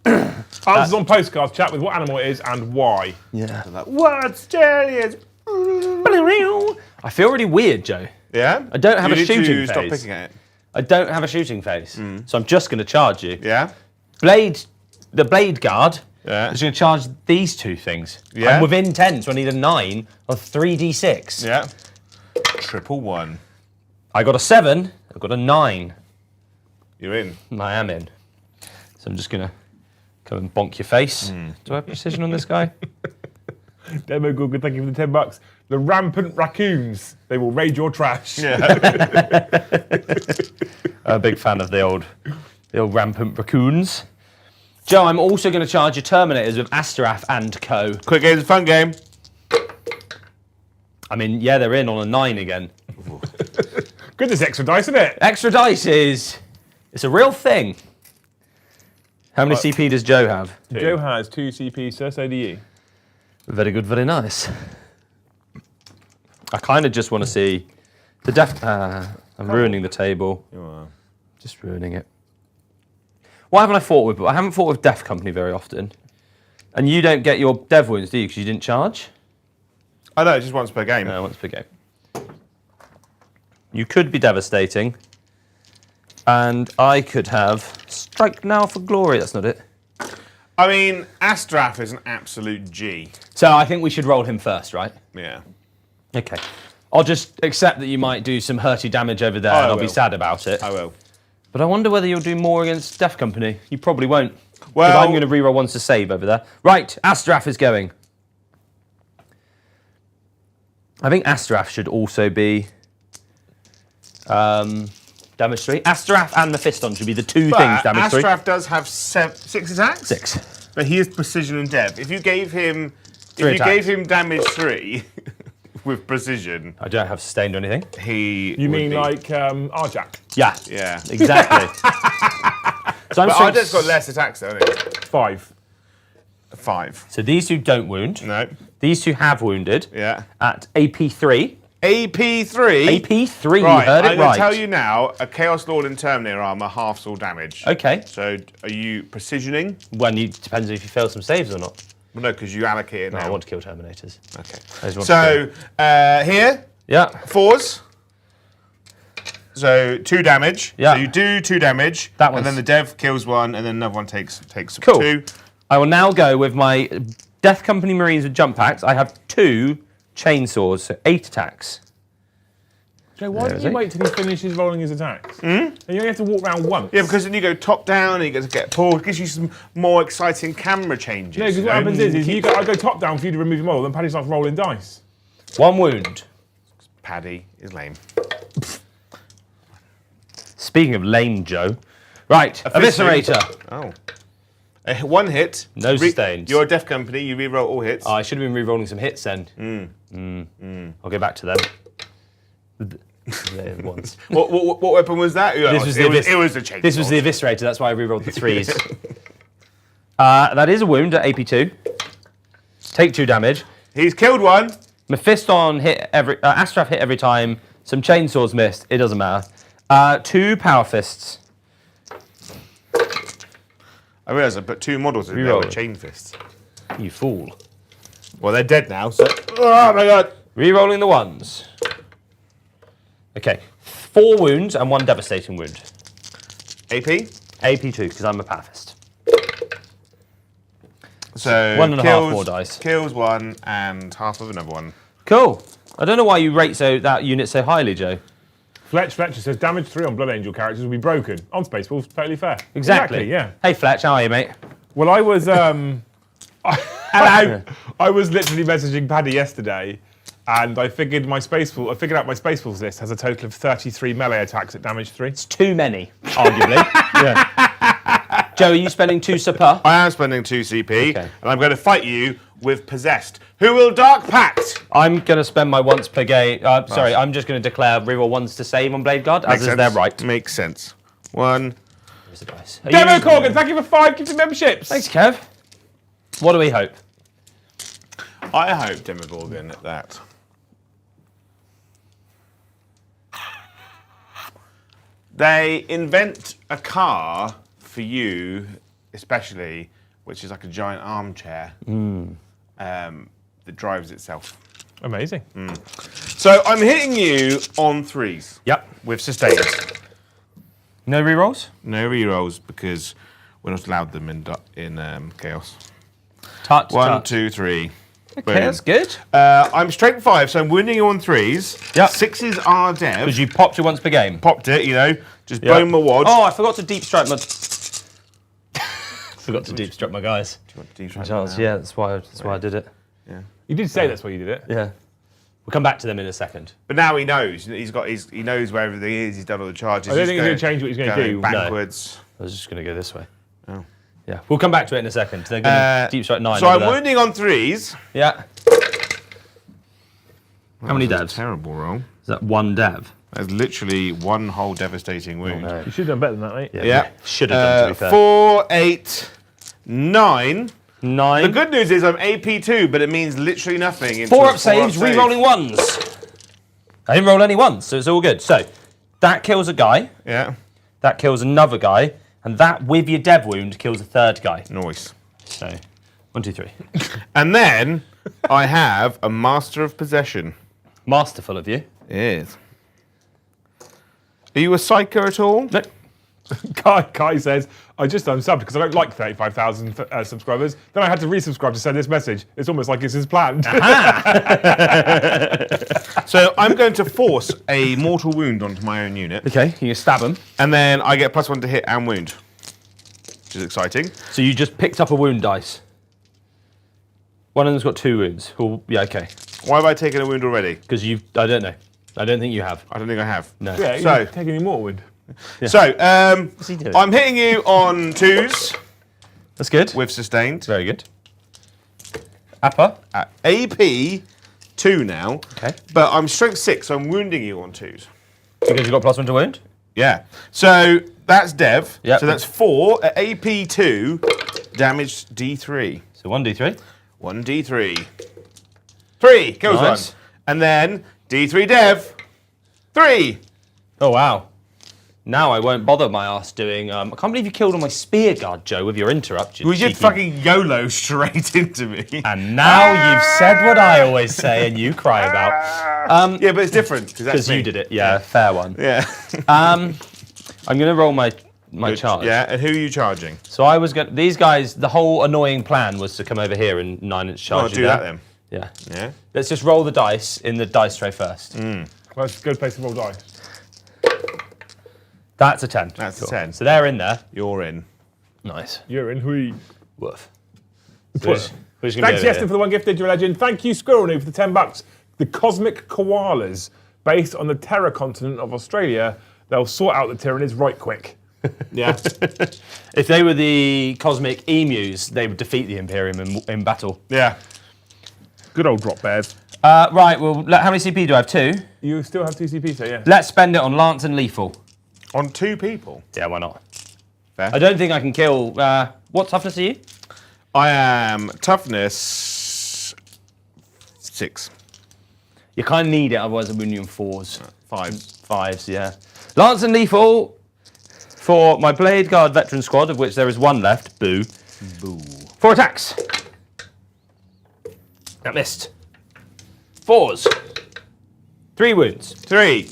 Answers on postcards, chat with what animal it is and why. Yeah. Like, Wild Stallions. I feel really weird, Joe. Yeah. I don't have you a need shooting to Stop phase. picking at it. I don't have a shooting phase, so I'm just going to charge you. Yeah. The blade guard Yeah. is going to charge these two things. Yeah. I'm within 10, so I need a 9 or 3d6. Yeah. 111. I got a 7, I've got a 9. You're in. I am in. So I'm just going to come and bonk your face. Do I have precision on this guy? Demo Google, thank you for the $10. The rampant raccoons. They will raid your trash. Yeah. I'm a big fan of the old rampant raccoons. Joe, I'm also going to charge your Terminators with Asterath and co. Quick game's a fun game. I mean, yeah, they're in on a 9 again. Goodness, extra dice, isn't it? Extra dice it's a real thing. How many CP does Joe have? Joe has 2 CP, sir, so do you. Very good, very nice. I kind of just want to see the I'm ruining the table. You are. Just ruining it. What haven't I fought with? I haven't fought with Death Company very often. And you don't get your dev wounds, do you? Because you didn't charge? I know, it's just once per game. No, once per game. You could be devastating. And I could have Strike Now for Glory. That's not it. I mean, Astrath is an absolute G. So I think we should roll him first, right? Yeah. Okay. I'll just accept that you might do some hurty damage over there, and I'll be will. sad about it. I will. But I wonder whether you'll do more against Death Company. You probably won't. Because Well- I'm going to reroll once to save over there. Right, Astrath is going. I think Astrath should also be damage 3. Astrath and Mephiston should be the two things damage 3. Astrath does have 6 attacks. 6. But he is precision and dev. If you gave him, attacks. damage 3 with precision, I don't have sustained or anything. he. You would mean be- like Arjak? Yeah, Yeah. exactly. So I'm But saying- Arjak's got less attacks, though, hasn't he? 5. 5. So these two don't wound. No. These two have wounded Yeah. at AP3. AP3. AP3, Right, you heard it I'm going right. to tell you now, a Chaos Lord and Terminator armor halves all damage. Okay. So are you precisioning? When you depends if you fail some saves or not. Well, no, because you allocate it No, now. I want to kill Terminators. Okay. I just want to So here, yeah. 4s. So 2 damage. Yeah. So you do 2 damage. That and one's- then the dev kills 1, and then another one takes Cool. 2. I will now go with my Death Company Marines with jump packs. I have 2 chainsaws, so 8 attacks. Joe, why There don't is you it. wait till he finishes rolling his attacks? And you only have to walk around once. Yeah, because then you go top down and you get to get pulled. It gives you some more exciting camera changes. No, because you what know? happens is I go top down for you to remove them all, then Paddy starts rolling dice. 1 wound. Paddy is lame. Speaking of lame, Joe. Right, Eviscerator. Oh. One hit. No sustained. You're a deaf company. You re-roll all hits. Oh, I should have been re-rolling some hits then. I'll go back to them. Once. What weapon was that? This was it was the chainsaw. This was the eviscerator. That's why I re-rolled the 3s. That is a wound at AP2. Take 2 damage. He's killed one. Mephiston hit Astraf hit every time. Some chainsaws missed. It doesn't matter. 2 power fists. I realised I put 2 models in there Re-roll with it. chain fists. You fool. Well, they're dead now, so... Oh, my God. Re-rolling the 1s. Okay. 4 wounds and 1 devastating wound. AP? AP2, because I'm a pathist. So 1.5 more dice. Kills 1 and half of another one. Cool. I don't know why you rate that unit so highly, Joe. Fletcher says damage 3 on Blood Angel characters will be broken. On Spaceballs, totally fair. Exactly. Yeah. Hey, Fletch, how are you, mate? Well, I was I was literally messaging Paddy yesterday, and I figured out my Spaceballs list has a total of 33 melee attacks at damage 3. It's too many, arguably. Yeah. Joe, are you spending 2 super? I am spending 2 CP, Okay. and I'm going to fight you with Possessed. Who will Dark Pact? I'm going to spend my once per game. Sorry, I'm just going to declare reroll 1s to save on Blade Guard, as is their right. Makes sense. 1. Where's the dice? Demo Corgan, thank you for 5 gifted memberships. Thanks, Kev. What do we hope? I hope Demogorgon at that. They invent a car for you, especially, which is like a giant armchair that drives itself. Amazing. So I'm hitting you on 3s. Yep. With sustained. No rerolls? No rerolls because we're not allowed them in Chaos. Touch. 1, 2, 3. Okay, that's good. I'm strength 5, so I'm wounding you on 3s. Yep. 6s are dev. Because you popped your once per game. Popped it, just bone my wad. Oh, I forgot to deep strike my... forgot to deep strike my guys. Do you want to deep strike Charles, now? yeah, that's why I did it. Yeah. You did say that's why you did it. Yeah. We'll come back to them in a second. But now he knows. He knows where everything is. He's done all the charges. I don't think he's going to change what he's going to do. Backwards. I was just going to go this way. Oh. Yeah, we'll come back to it in a second. They're going to deep strike 9. So over I'm there. wounding on 3s. Yeah. How many That's devs? a terrible roll. Is that 1 dev? That's literally 1 whole devastating wound. no. You should have done better than that, mate. Yeah. Should have done, to be fair. 4, 8, 9. 9. The good news is I'm AP2, but it means literally nothing. 4 up saves, re-rolling 1s. I didn't roll any 1s, so it's all good. So, that kills a guy, Yeah. that kills another guy, and that, with your dev wound, kills a 3rd guy. Noise. So, 1, 2, 3. And then I have a Master of Possession. Masterful of you. Yes. Are you a psycho at all? No. Kai says, I just unsubbed because I don't like 35,000 subscribers. Then I had to resubscribe to send this message. It's almost like it's as planned. So I'm going to force a mortal wound onto my own unit. Okay, you stab him. And then I get +1 to hit and wound. Which is exciting. So you just picked up a wound dice. One of them's got 2 wounds. Well, yeah, okay. Why have I taken a wound already? Because I don't know. I don't think you have. I don't think I have. No. Yeah, you So- take any more wound. So, he doing? I'm hitting you on 2s That's good. with sustained. Very good. Upper. At AP 2 now. Okay. But I'm strength 6, so I'm wounding you on 2s. Because you got +1 to wound. Yeah. So that's dev. Yep. So that's 4 at AP 2, damage D3. So 1d3. 1d3. 3 kills Nice. 1. And then D3 dev. 3. Oh, wow. Now I won't bother my ass doing... I can't believe you killed on my spear guard, Joe, with your interrupt. You We did cheeky- fucking YOLO straight into me. And now you've said what I always say and you cry about. Yeah, but it's different. Because you did it. Yeah, fair one. Yeah. I'm going to roll my charge. Yeah, and who are you charging? So I was going... These guys, the whole annoying plan was to come over here and 9-inch charge I'll you do there. that then. Yeah. Yeah. Let's just roll the dice in the dice tray first. Well, that's a good place to roll dice. That's a 10. That's a 10. So they're in there. You're in. Nice. You're in. Hui. Woof. Thanks, Thanks, Yeston, for the 1 gifted, you're a legend. Thank you, Squirrel Noob, for the $10. The cosmic koalas, based on the terror continent of Australia, they'll sort out the tyranids right quick. Yeah. If they were the cosmic emus, they would defeat the Imperium in battle. Yeah. Good old drop bears. Right, well, how many CP do I have? 2? You still have 2 CP, so yeah. Let's spend it on Lance and Lethal. On 2 people. Yeah, why not? Fair. I don't think I can kill... what toughness are you? I am toughness 6. You kind of need it, otherwise I'm winning on 4s. 5s. 5s, yeah. Lance and Lethal for my Blade Guard veteran squad, of which there is 1 left. Boo. Boo. 4 attacks. That missed. 4s. 3 wounds. 3.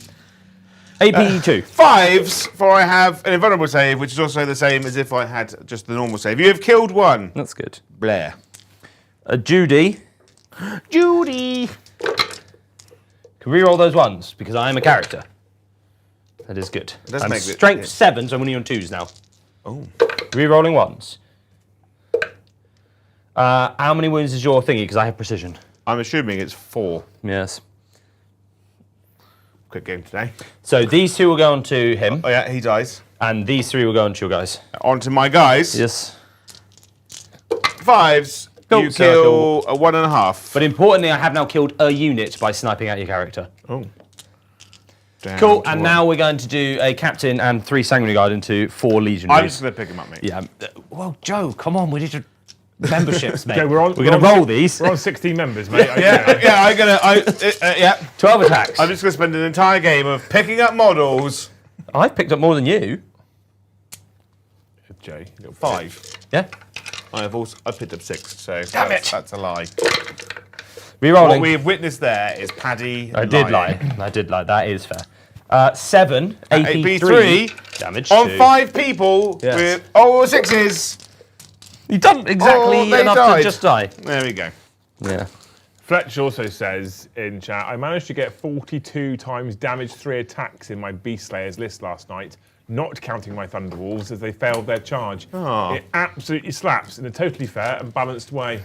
AP 2. 5s, for I have an invulnerable save, which is also the same as if I had just the normal save. You have killed 1. That's good. Blair. Judy. Judy. Can reroll those 1s, because I am a character. That is good. does I'm make it- strength yeah. 7, so I'm winning on 2s now. Oh. Rerolling 1s. How many wounds is your thingy? Because I have precision. I'm assuming it's 4. Yes. Quick game today. So these 2 will go on to him, Oh yeah, he dies. and these 3 will go on to your guys. On to my guys. Yes. 5s. Cool, You so I kill a 1.5. But importantly, I have now killed a unit by sniping at your character. Oh. Down Cool, to and 1. now we're going to do a captain and 3 sanguinary guard into 4 legionaries. I'm just going to pick him up, mate. Yeah. Well, Joe, come on, we need to memberships, mate. Okay, we're going to roll these. We're on 16 members, mate. Yeah. 12 attacks. I'm just going to spend an entire game of picking up models. I've picked up more than you. Jay. 5. Yeah. I picked up 6, so Damn it. that's a lie. Rerolling. What we have witnessed there is Paddy. I did lie. I did lie. That is fair. 7, AP 3. Damage On 2. 5 people Yes. with 6s. You've done exactly they enough died. to just die. There we go. Yeah. Fletch also says in chat, I managed to get 42 times damage 3 attacks in my Beast Slayers list last night, not counting my Thunderwolves as they failed their charge. Aw. It absolutely slaps in a totally fair and balanced way.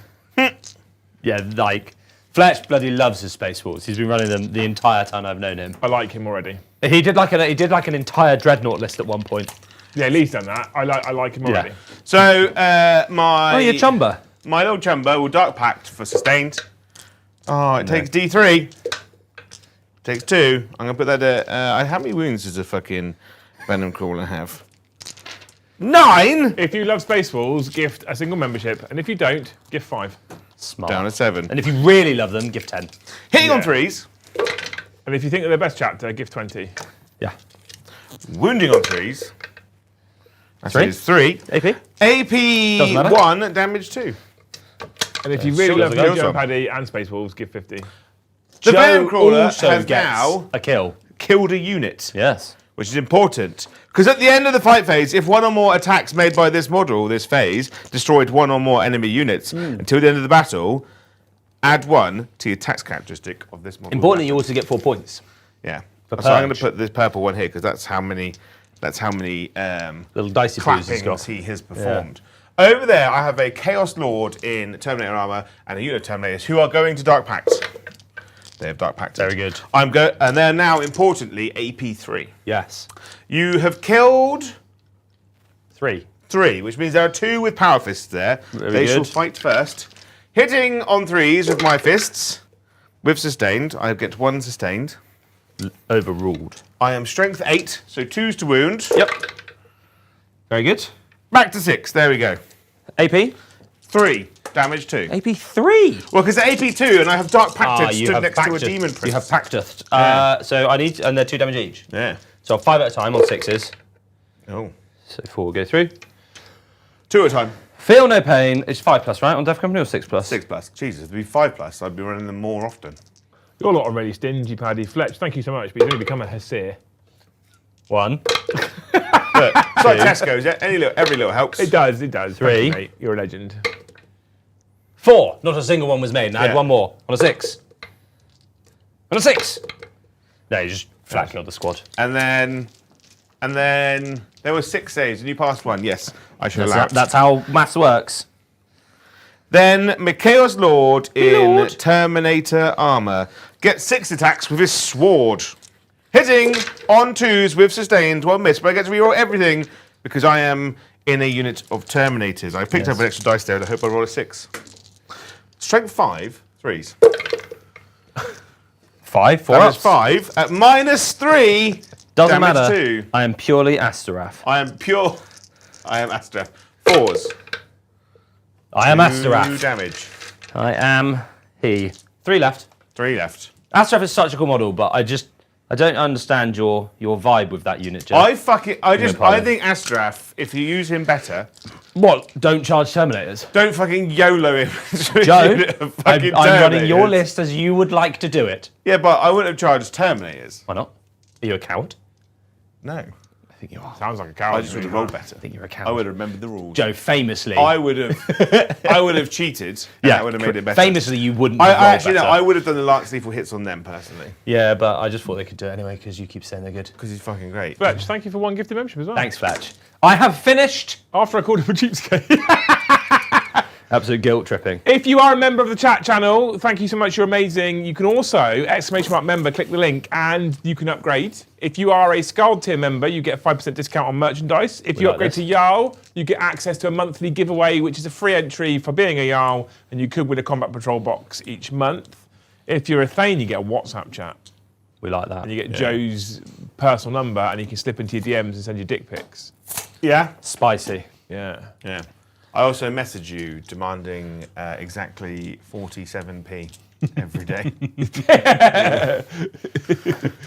Yeah, like, Fletch bloody loves his Space Wolves. He's been running them the entire time I've known him. I like him already. He did like an entire Dreadnought list at one point. Yeah, Lee's done that. I like him already. So my Oh, you're Chumba. my little Chumba will Dark Pact for sustained. Oh, it takes D3. Takes 2. I'm gonna put that at. How many wounds does a fucking Venom Crawler have? 9. If you love Space Wolves, gift a single membership, and if you don't, gift 5. Smart. Down to 7. And if you really love them, give 10. Hitting on Yeah. 3s. And if you think they're their best chapter, gift 20. Yeah. Wounding on 3s. That 3? is 3. AP? AP Doesn't matter. 1, damage 2. And if you really Sure love doesn't go. Joe and Paddy and Space Wolves, give 50. The Venom Joe Crawler also has gets now a kill. killed a unit, Yes. which is important. Because at the end of the fight phase, if one or more attacks made by this model, this phase, destroyed 1 or more enemy units until the end of the battle, add 1 to the attacks characteristic of this model. Importantly, you also get 4 points. Yeah. For So I'm going to purge. put this purple one here because that's how many Little dicey boos he's clappings got. he has performed. Over there, I have a Chaos Lord in Terminator armor and a unit of Terminators who are going to Dark Pact. They have Dark Pact. Very good. And they're now importantly AP3. Yes. You have killed 3. 3, which means there are 2 with power fists there. Very They shall good. fight first. Hitting on 3s with my fists. With sustained, I get 1 sustained. Overruled. I am strength 8, so 2s to wound. Yep. Very good. Back to 6. There we go. AP? 3 damage 2. AP 3. Well, because AP 2, and I have Dark Pacted you stood have next to a Pactus. demon prince. You have Pactus. Yeah. So I need, and they're 2 damage each. Yeah. So 5 at a time on 6s. Oh. So 4 will go through. 2 at a time. Feel no pain. It's 5+ right on Death Company or 6+? 6 plus. Jesus, it'd be 5 plus. I'd be running them more often. You're not already stingy, Paddy. Fletch, thank you so much, but you've only become a Hesir. 1. Look, it's like Tesco's. Yeah? Every little helps. It does, it does. 3. Thank you, mate. You're a legend. 4. Not a single one was made. And I had Yeah. 1 more on a 6. On a 6. No, you just flat killed the squad. And then there were 6 saves, and you passed 1. Yes, I should allow it. That's how maths works. Then Chaos Lord in Lord. Terminator armor gets 6 attacks with his sword. Hitting on 2s with sustained, 1 miss, but I get to reroll everything because I am in a unit of Terminators. I picked up an extra dice there and I hope I roll a 6. Strength 5, 3s. 5, 4 That ups. is 5 at -3. Doesn't damage matter. 2. I am purely Asterath. I am Asterath. 4s. I am 2 Asterath. damage. I am he. 3 left. 3 left. Asterath is such a cool model, but I don't understand your vibe with that unit, Joe. I think Asterath, if you use him better, What? Don't charge Terminators? don't fucking YOLO him. Joe, Fucking I'm running your Terminators. list as you would like to do it. Yeah, but I wouldn't have charged Terminators. Why not? Are you a coward? No. I think you are. Sounds like a coward. I just would have rolled better. I think you're a I coward. would have remembered the rules. Joe, famously. I would have cheated. And that would have made it better. Famously, you wouldn't I have rolled actually no. better. I would have done the Lance lethal hits on them personally Yeah, but I just thought they could do it anyway because you keep saying they're good. because he's fucking great. Fletch, thank you for 1 gifted membership as well. Thanks, Fletch. I have finished. After I called him a cheapskate. Absolute guilt tripping. If you are a member of the chat channel, thank you so much. You're amazing. You can also, !member, click the link and you can upgrade. If you are a Scald tier member, you get a 5% discount on merchandise. If you like upgrade this. to Jarl, you get access to a monthly giveaway, which is a free entry for being a Jarl, and you could win a Combat Patrol box each month. If you're a Thane, you get a WhatsApp chat. We like that. And you get Joe's personal number, and you can slip into your DMs and send you dick pics. Yeah. Spicy. Yeah. Yeah. I also message you demanding exactly 47p every day. And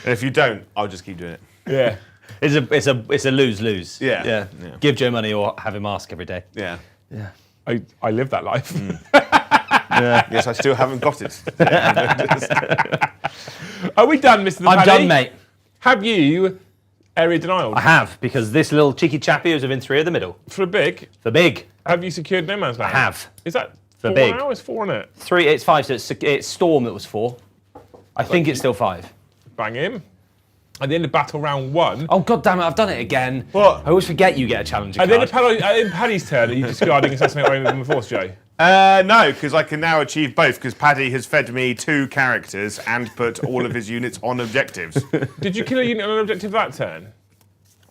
if you don't, I'll just keep doing it. Yeah. It's a lose-lose. Yeah. Yeah. Yeah. Give Joe money or have him ask every day. Yeah. Yeah. I live that life. Yes, I still haven't got it. Are we done, Mr. the I'm Paddy? done, mate. Have you area denial? I have, because this little cheeky chappy is within 3 of the middle. For big, For big. have you secured No Man's Land? I have. Is that For 4 big. now? It's 4 on it. 3, it's 5, so it's Storm that was 4. I think it's still 5. Bang him. At the end of battle round 1. Oh, god damn it, I've done it again. What? I always forget you get a challenger At the end card. of Paddy's turn, are you discarding Assassinate Roman with the Force, Joe? No, because I can now achieve both, because Paddy has fed me 2 characters and put all of his units on objectives. Did you kill a unit on an objective that turn?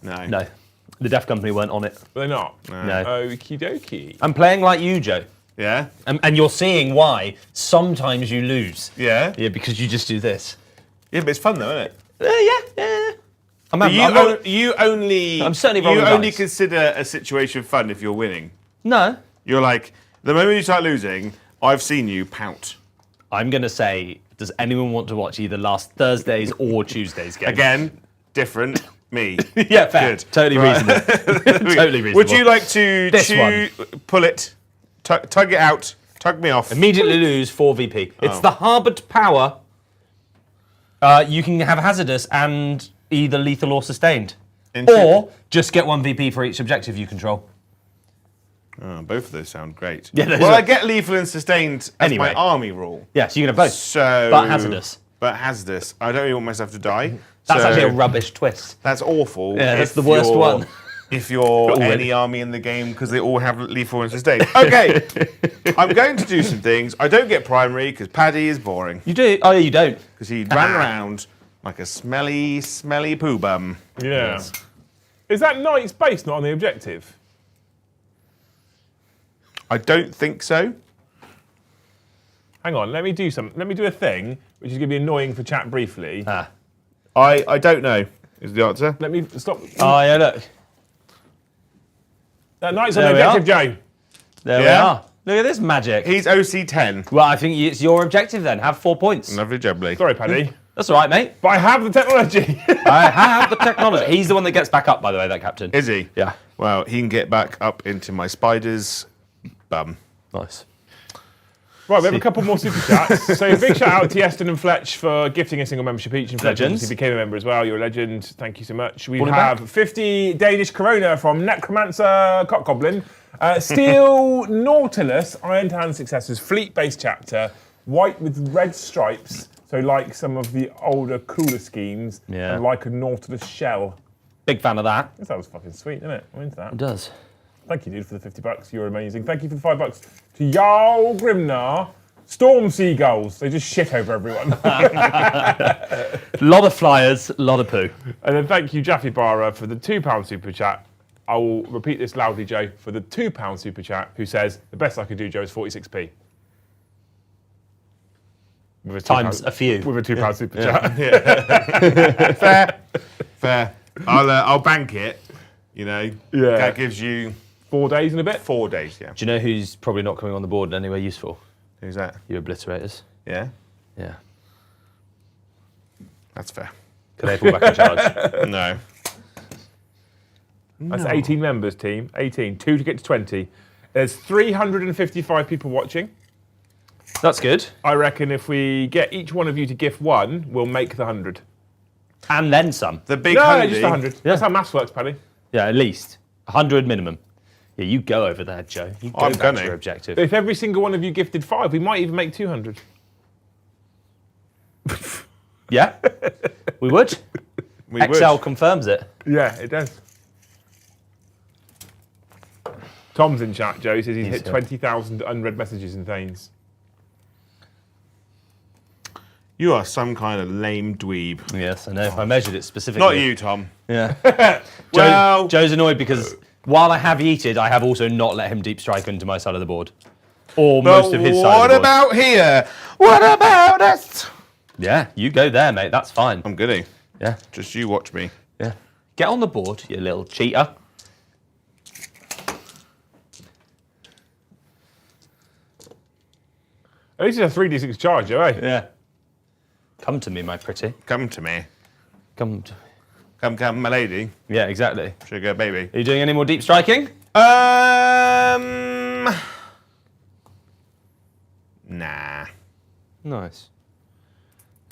No. No. The Death Company weren't on it. They're not. No. Okie dokie. I'm playing like you, Joe. Yeah? And you're seeing why sometimes you lose. Yeah? Yeah, because you just do this. Yeah, but it's fun though, isn't it? Yeah. You only I'm certainly rolling you only dice. consider a situation fun if you're winning. No. You're like, the moment you start losing, I've seen you pout. I'm going to say, does anyone want to watch either last Thursday's or Tuesday's game? Again, different, me. Yeah, fair. Good. Totally reasonable. Totally reasonable. Would you like to This pull it, tug it out, tug me off? Immediately lose 4 VP. It's the Harbored Power. You can have Hazardous and either lethal or sustained. Or just get 1 VP for each objective you control. Oh, both of those sound great. Yeah, those well, are- I get lethal and sustained as Anyway. my army rule. Yeah, so you can have both. So, But Hazardous. But hazardous. I don't really want myself to die. That's so actually a rubbish twist. That's awful. Yeah, that's if the worst you're- one. If you're Already. any army in the game, because they all have lethal and sustained. Okay, I'm going to do some things. I don't get primary because Paddy is boring. You do? Oh, yeah, you don't. Because he ran around like a smelly, smelly poo bum. Yeah. Is that Knight's base not on the objective? I don't think so. Hang on, let me do something. Let me do a thing, which is going to be annoying for chat briefly. I don't know, is the answer. Let me stop. Oh, yeah, look. That Knight's on There the we are. objective, Joe. There we Yeah? are. Look at this magic. He's OC 10. Well, I think it's your objective then. Have 4 points. Lovely jubbly. Sorry, Paddy. That's all right, mate. But I have the technology. I have the technology. He's the one that gets back up, by the way, that captain. Is he? Yeah. Well, he can get back up into my spider's bum. Nice. Right, we have a couple more super chats. So a big shout out to Yeston and Fletch for gifting a single membership each. And Fletch Legends. obviously became a member as well. You're a legend. Thank you so much. We Morning have back. 50 Danish Corona from Necromancer Cockgoblin. Steel Nautilus, Irontown Successors, fleet-based chapter, white with red stripes. So like some of the older, cooler schemes. Yeah. And like a Nautilus shell. Big fan of that. That sounds fucking sweet, isn't it? I'm into that. It does. Thank you, dude, for the $50. You're amazing. Thank you for the $5 to Jarl Grimnar. Storm Seagulls. They just shit over everyone. Lot of flyers, lot of poo. And then thank you, Jaffe Barra, for the £2 super chat. I will repeat this loudly, Joe, for the £2 super chat, who says the best I could do, Joe, is 46p. With a Times £2 a few. With a £2 super chat. Fair. I'll bank it. You know, Yeah. that gives you 4 days and a bit. 4 days. Yeah. Do you know who's probably not coming on the board in any way useful? Who's that? You obliterators. Yeah. Yeah. That's fair. Can they fall back in charge? No. That's 18 members, team. 18. 2 to get to 20. There's 355 people watching. That's good. I reckon if we get each one of you to gift one, we'll make the 100. And then some. The big No, hundy. just 100. That's how maths works, Paddy. Yeah, at least. 100 minimum. Yeah, you go over there, Joe. You go I'm back gonna. to your objective. If every single one of you gifted 5, we might even make 200. Yeah? We would? We Excel would. confirms it. Yeah, it does. Tom's in chat, Joe. He says he's hit here. 20,000 unread messages in Thanes. You are some kind of lame dweeb. Yes, I know. I measured it specifically. Not you, Tom. Yeah. Well, Joe's annoyed because while I have yeeted, I have also not let him deep strike into my side of the board. Or but most of his side what of the board. about here? What about us? Yeah, you go there, mate. That's fine. I'm goody. Yeah, Just you watch me. yeah. Get on the board, you little cheater. At least it's a 3d6 charge, Joe, eh? Yeah. Come to me, my pretty. Come to me. Come to... Come, my lady. Yeah, exactly. Sugar baby. Are you doing any more deep striking? Nah. Nice.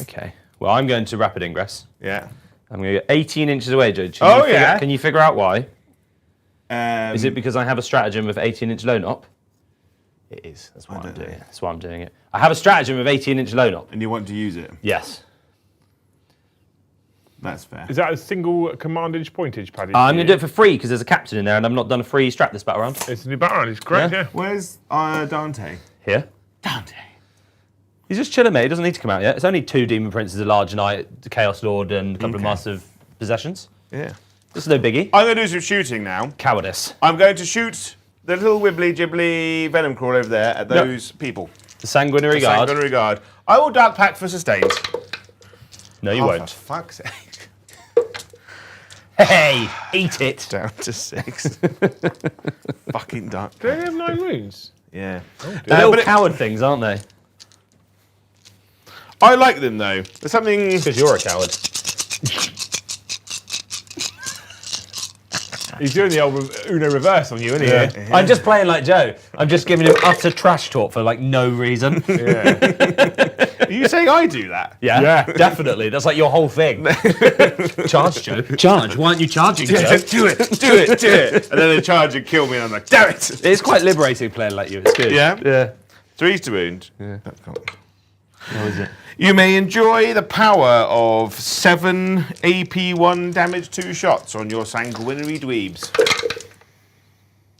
Okay. Well, I'm going to rapid ingress. Yeah. I'm going to go 18 inches away, Joe. Oh, yeah. Can you figure out why? Is Is it because I have a stratagem of 18-inch low knop? It is. That's why I'm don't doing know. it. That's why I'm doing it. I have a stratagem of 18-inch low knop. And you want to use it? Yes. That's fair. Is that a single commandage pointage, Paddy? I'm going to do it for free because there's a captain in there and I've not done a free strat this battle round. It's a new battle round, it's correct, Yeah. yeah. Where's Dante? Here. Dante. He's just chilling, mate. He doesn't need to come out yet. It's only 2 Demon Princes, a Large Knight, the Chaos Lord, and a couple of Okay. Massive Possessions. Yeah. This is no biggie. I'm going to do some shooting now. Cowardice. I'm going to shoot the little wibbly jibbly venom crawl over there at those people. The Sanguinary Guard. Sanguinary Guard. I will dark pack for sustained. No, you Oh, won't. For fuck's sake. Hey, eat it. Down to 6. Fucking dark. Do they have 9 wounds? Yeah. The little but coward things, aren't they? I like them though. There's something. Because you're a coward. He's doing the old Uno reverse on you, isn't he? Yeah. I'm just playing like Joe. I'm just giving him utter trash talk for like no reason. Are you saying I do that? Yeah, definitely. That's like your whole thing. Charge, Joe. Charge. Why aren't you charging, Joe? Do it. And then they charge and kill me, and I'm like, damn it. It's quite liberating playing like you. It's good. Yeah? Yeah. 3 to wound. Yeah. Oh, How is it? you may enjoy the power of 7 AP1 damage 2 shots on your sanguinary dweebs.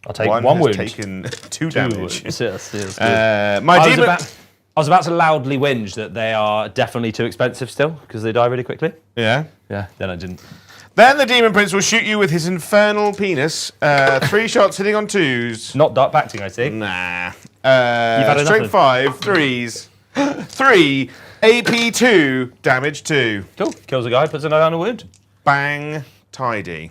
I'll take One one has wound. taken 2 Two damage. wounds. Yes, yes, good. My I was, demon. I was about to loudly whinge that they are definitely too expensive still because they die really quickly. Yeah. Yeah, then I didn't. Then the demon prince will shoot you with his infernal penis. 3 shots hitting on 2s. Not dark bacting, I see. Nah. had enough Strength of- 5, 3s. 3 AP2 damage 2. Cool. Kills a guy, puts another down a wound. Bang, tidy.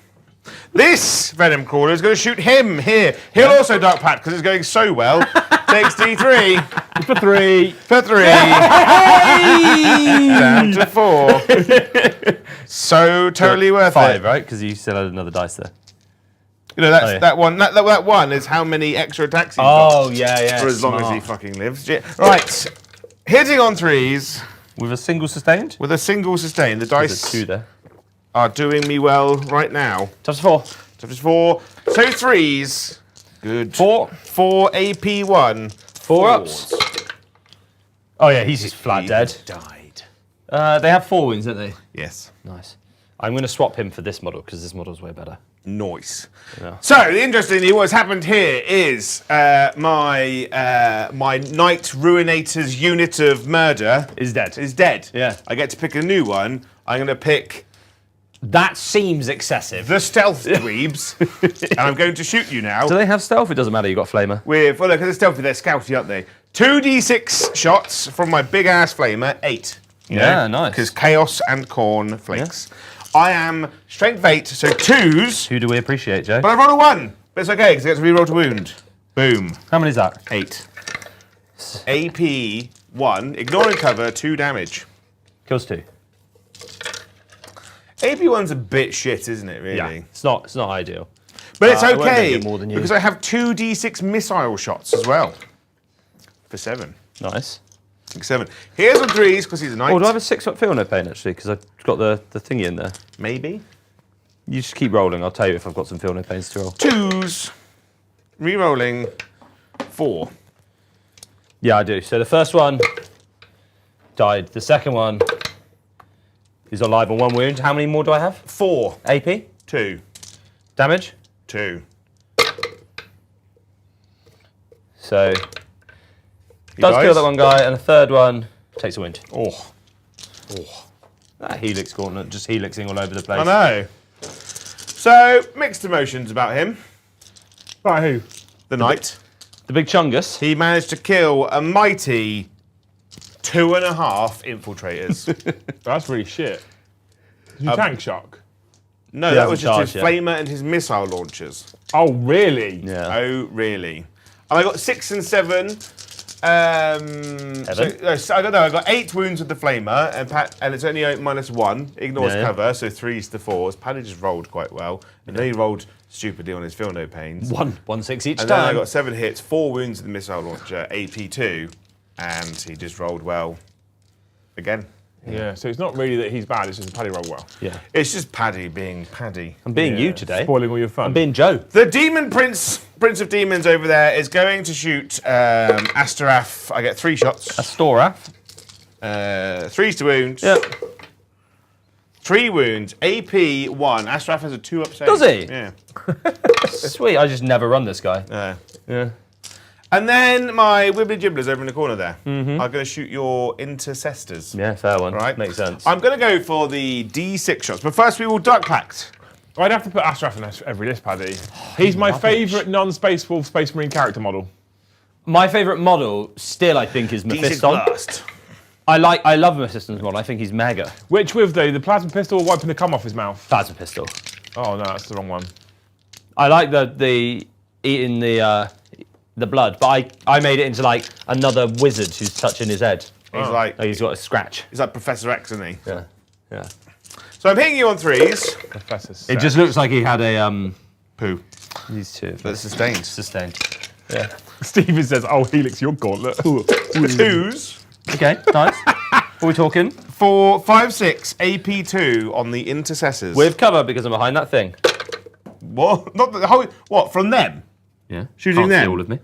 This venom crawler is going to shoot him here. He'll also dark pack because it's going so well. Takes D3 For 3. for 3. Down to 4. So totally worth 5, it. right? Because you still had another dice there. You know, that's, Oh, yeah. that one. That one is how many extra attacks he's got Oh, yeah. for as long as he smart. fucking lives. Right, hitting on 3s With a single sustained? with a single sustain. The There's dice 2 there. are doing me well right now. Tough 4. So just 4. So 3s. Good. 4. 4 AP1. 4 ups. Oh, yeah, he's just flat dead. Died. They have 4 wounds, don't they? Yes. Nice. I'm going to swap him for this model because this model's way better. Nice. Yeah. So, interestingly, what's happened here is my Knight Ruinator's unit of murder Is dead. is dead. Yeah. I get to pick a new one. I'm going to pick That seems excessive. The stealth dweebs. And I'm going to shoot you now. Do they have stealth? It doesn't matter, you've got flamer. Well, look, they're stealthy, they're scouty, aren't they? 2d6 shots from my big ass flamer, 8. Yeah, nice. Because chaos and corn flakes. I am strength 8, so 2s. Who do we appreciate, Joe? But I rolled a 1. But it's okay, because I get to reroll to wound. Boom. How many is that? 8. AP 1, ignoring cover, 2 damage. Kills 2. AP 1's a bit shit, isn't it, really? Yeah, it's not ideal. But it's I won't okay, get more than you. because I have 2d6 missile shots as well. For 7. Nice. 6, 7. Here's on 3s, because he's a knight. Oh, do I have a 6-foot feel no pain, actually? Because I've got the thingy in there. Maybe. You just keep rolling. I'll tell you if I've got some feel no pains to roll. 2s. Rerolling 4. Yeah, I do. So the first one died. The second one is alive on 1 wound. How many more do I have? 4. AP? 2. Damage? 2. So He does dies. kill that one guy, and the third one takes a wind. Oh. That Helix gauntlet just helixing all over the place. I know. So, mixed emotions about him. By who? The knight. The big chungus. He managed to kill a mighty 2.5 infiltrators. That's really shit. Did you tank shock? No, He that hasn't was just his charged yet. flamer and his missile launchers. Oh, really? Yeah. Oh, really? And I got 6 and 7. So, I don't know. I got 8 wounds with the flamer, and it's only -1. Ignores Yeah. cover, so 3s to 4s. Paddy just rolled quite well, and then he rolled stupidly on his feel no pains. 1/6 each And then I time. got 7 hits, 4 wounds with the missile launcher, AP2, and he just rolled well again. Yeah, so it's not really that he's bad, it's just Paddy rolled well. Yeah. It's just Paddy being Paddy. I'm being Yeah, you today. Spoiling all your fun. I'm being Joe. The Demon Prince of Demons over there is going to shoot Asterath. I get 3 shots. Astora. 3s to wound. Yep. 3 wounds. AP 1. Asterath has a 2 up save. Does he? Yeah. Sweet. I just never run this guy. Yeah. And then my wibbly gibblers over in the corner there are going to shoot your intercessors. Yeah, fair one. Right? Makes sense. I'm going to go for the D6 shots, but first we will Dark Pact. I'd have to put Asterath in every list, Paddy. He's my favourite non-Space Wolf Space Marine character model. My favourite model still, I think, is D6 Mephiston. blast. I love Mephiston's model. I think he's mega. Which with, though? The plasma pistol or wiping the cum off his mouth? Plasma pistol. Oh, no, that's the wrong one. I like the eating the blood, but I made it into like another wizard who's touching his head. He's Like he's got a scratch. he's like Professor X, isn't he? Yeah. Yeah. So I'm hitting you on 3s. Professor It just looks like he had a Poo. these two. That's sustained. Sustained. Yeah. Steven says, "Oh, Helix, your gauntlet." 2s. Okay, nice. What are we talking? 4, 5, 6, AP2 on the intercessors. With cover because I'm behind that thing. what? Not the whole. What from them? Yeah. Shooting Can't see them? all of me.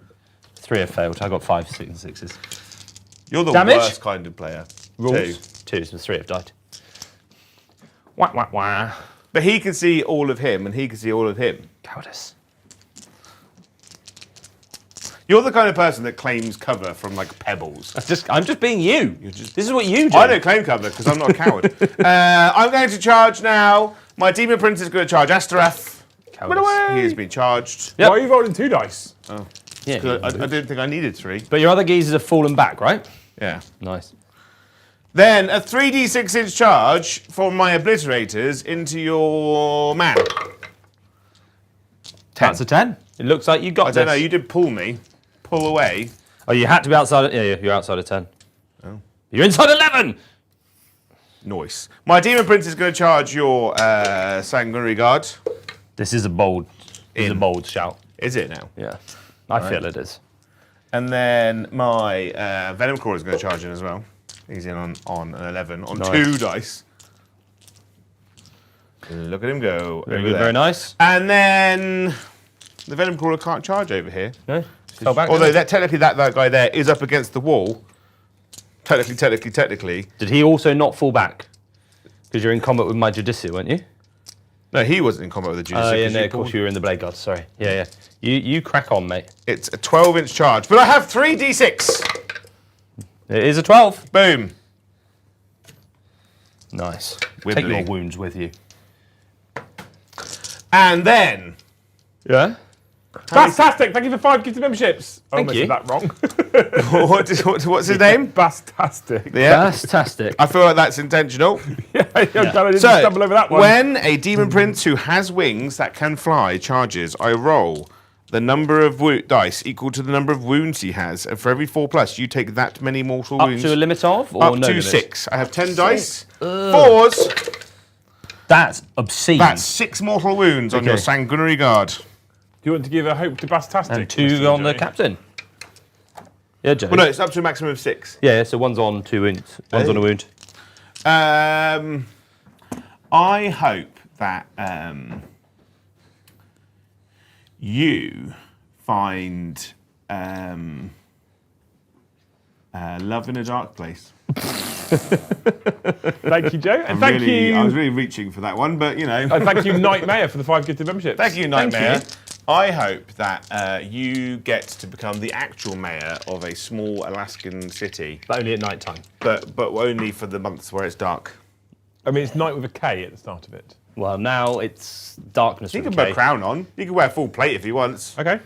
3 have failed. I got 5, 6, and 6s. You're the Damage? worst kind of player. Rules. 2s and 3 have died. Wah, wah, wah. But he can see all of him, and he can see all of him. Cowardice. You're the kind of person that claims cover from like pebbles. I'm just being you. This is what you do. I don't claim cover because I'm not a coward. I'm going to charge now. My Demon Prince is going to charge Asterath. Cowardice. He has been charged. Yep. Why are you rolling 2 dice? Yeah. 'Cause I didn't think I needed 3. But your other geezers have fallen back, right? Yeah. Nice. Then a 3d6 charge from my obliterators into your man. 10. That's a 10. It looks like you got I this. don't know. You did pull me. Pull away. Oh, you had to be outside. Yeah, you're outside of 10. Oh. You're inside 11. Nice. My Demon Prince is going to charge your Sanguinary Guard. This is a bold. This is a bold shout. Is it now? Yeah, I feel it is. And then my Venom Crawler is going to charge in as well. He's in on an 11 on Nice. 2 dice. Look at him go. Very over good, there. very nice. And then the Venom Crawler can't charge over here. No, fell back. Although technically that guy there is up against the wall. Technically. Did he also not fall back? Because you're in combat with my Judicia, weren't you? No, he wasn't in combat with the Judas. Oh, yeah, no, of course you were in the Blade Guard. Sorry. Yeah. You crack on, mate. It's a 12-inch charge, but I have 3d6. It is a 12. Boom. Nice. Wibbly. Take your wounds with you. And then... Yeah. Fantastic! Thank you for 5 gifted memberships. Thank you. I said that wrong. what's his name? Bastastic. Yeah. Fantastic. I feel like that's intentional. Yeah, I didn't So, stumble over that one. when a demon prince who has wings that can fly charges, I roll the number of dice equal to the number of wounds he has, and for every 4+, you take that many mortal Up wounds. to a limit of? Or Up no to limit? 6. I have 10 dice. 4s. That's obscene. That's 6 mortal wounds on your sanguinary guard. Do you want to give a hope to Bastastic? and 2 Mr. on the Joey? captain. Yeah, Joe. Well, no, it's up to a maximum of 6. Yeah, so one's on 2 wounds. One's on a wound. I hope that you find love in a dark place. Thank you, Joe. And thank you. I was really reaching for that one, but you know. And thank you, Nightmare, for the 5 gifted memberships. Thank you, Nightmare. Thank I hope that you get to become the actual mayor of a small Alaskan city, But only at night time. but only for the months where it's dark. I mean, it's Night with a K at the start of it. Well, now it's darkness You with can a put a K. crown on. You can wear full plate if he wants. Okay.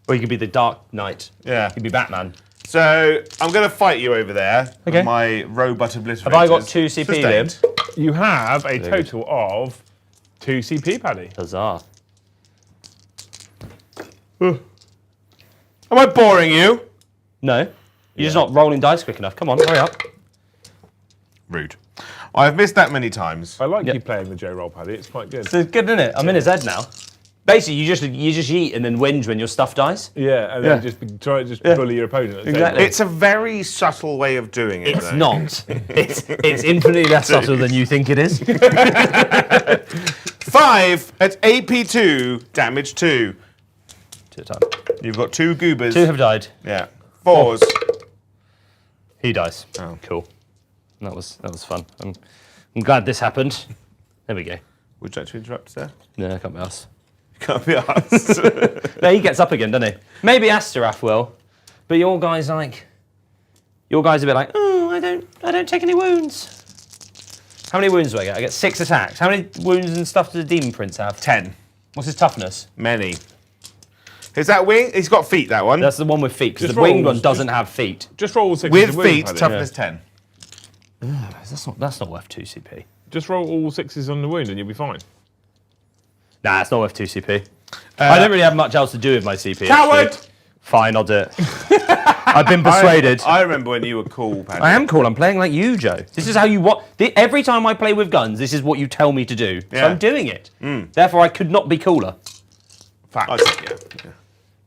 Or you could be the Dark Knight. Yeah. You could be Batman. So I'm going to fight you over there. Okay. With my robot obliterators. Have I got 2 CP, Liam? Sustained. You have a total of 2 CP, Paddy. Huzzah. Am I boring you? No. You're just not rolling dice quick enough. Come on, hurry up. Rude. I've missed that many times. I like Yep. you playing the Joe roll, Paddy. It's quite good. It's good, isn't it? I'm in his head now. Basically, you just eat and then whinge when your stuff dies. Yeah, and then just try to bully your opponent. At the Exactly. table. It's a very subtle way of doing it. It's though. not. It's infinitely less subtle than you think it is. 5 at AP2, damage 2. 2 at a time. You've got 2 goobers. 2 have died. Yeah. 4s. He dies. Oh. Cool. That was fun. I'm glad this happened. There we go. Would you like to interrupt, sir? No, I can't be asked. Can't be asked. No, he gets up again, doesn't he? Maybe Asterath will, but your guys a bit like, oh, I don't take any wounds. How many wounds do I get? I get 6 attacks. How many wounds and stuff does the Demon Prince have? 10. What's his toughness? Many. Is that wing? He's got feet, that one. That's the one with feet, because Just the winged rolls. one doesn't have feet. Just roll all 6 With wounds, feet, Paddy. toughness 10. That's not worth 2 CP. Just roll all 6s on the wound and you'll be fine. Nah, it's not worth 2 CP. I don't really have much else to do with my CP. Coward! actually. Fine, I'll do it. I've been persuaded. I remember when you were cool, Paddy. I am cool. I'm playing like you, Joe. This is how you want. Every time I play with guns, this is what you tell me to do. So Yeah. I'm doing it. Therefore, I could not be cooler. Fact. Yeah.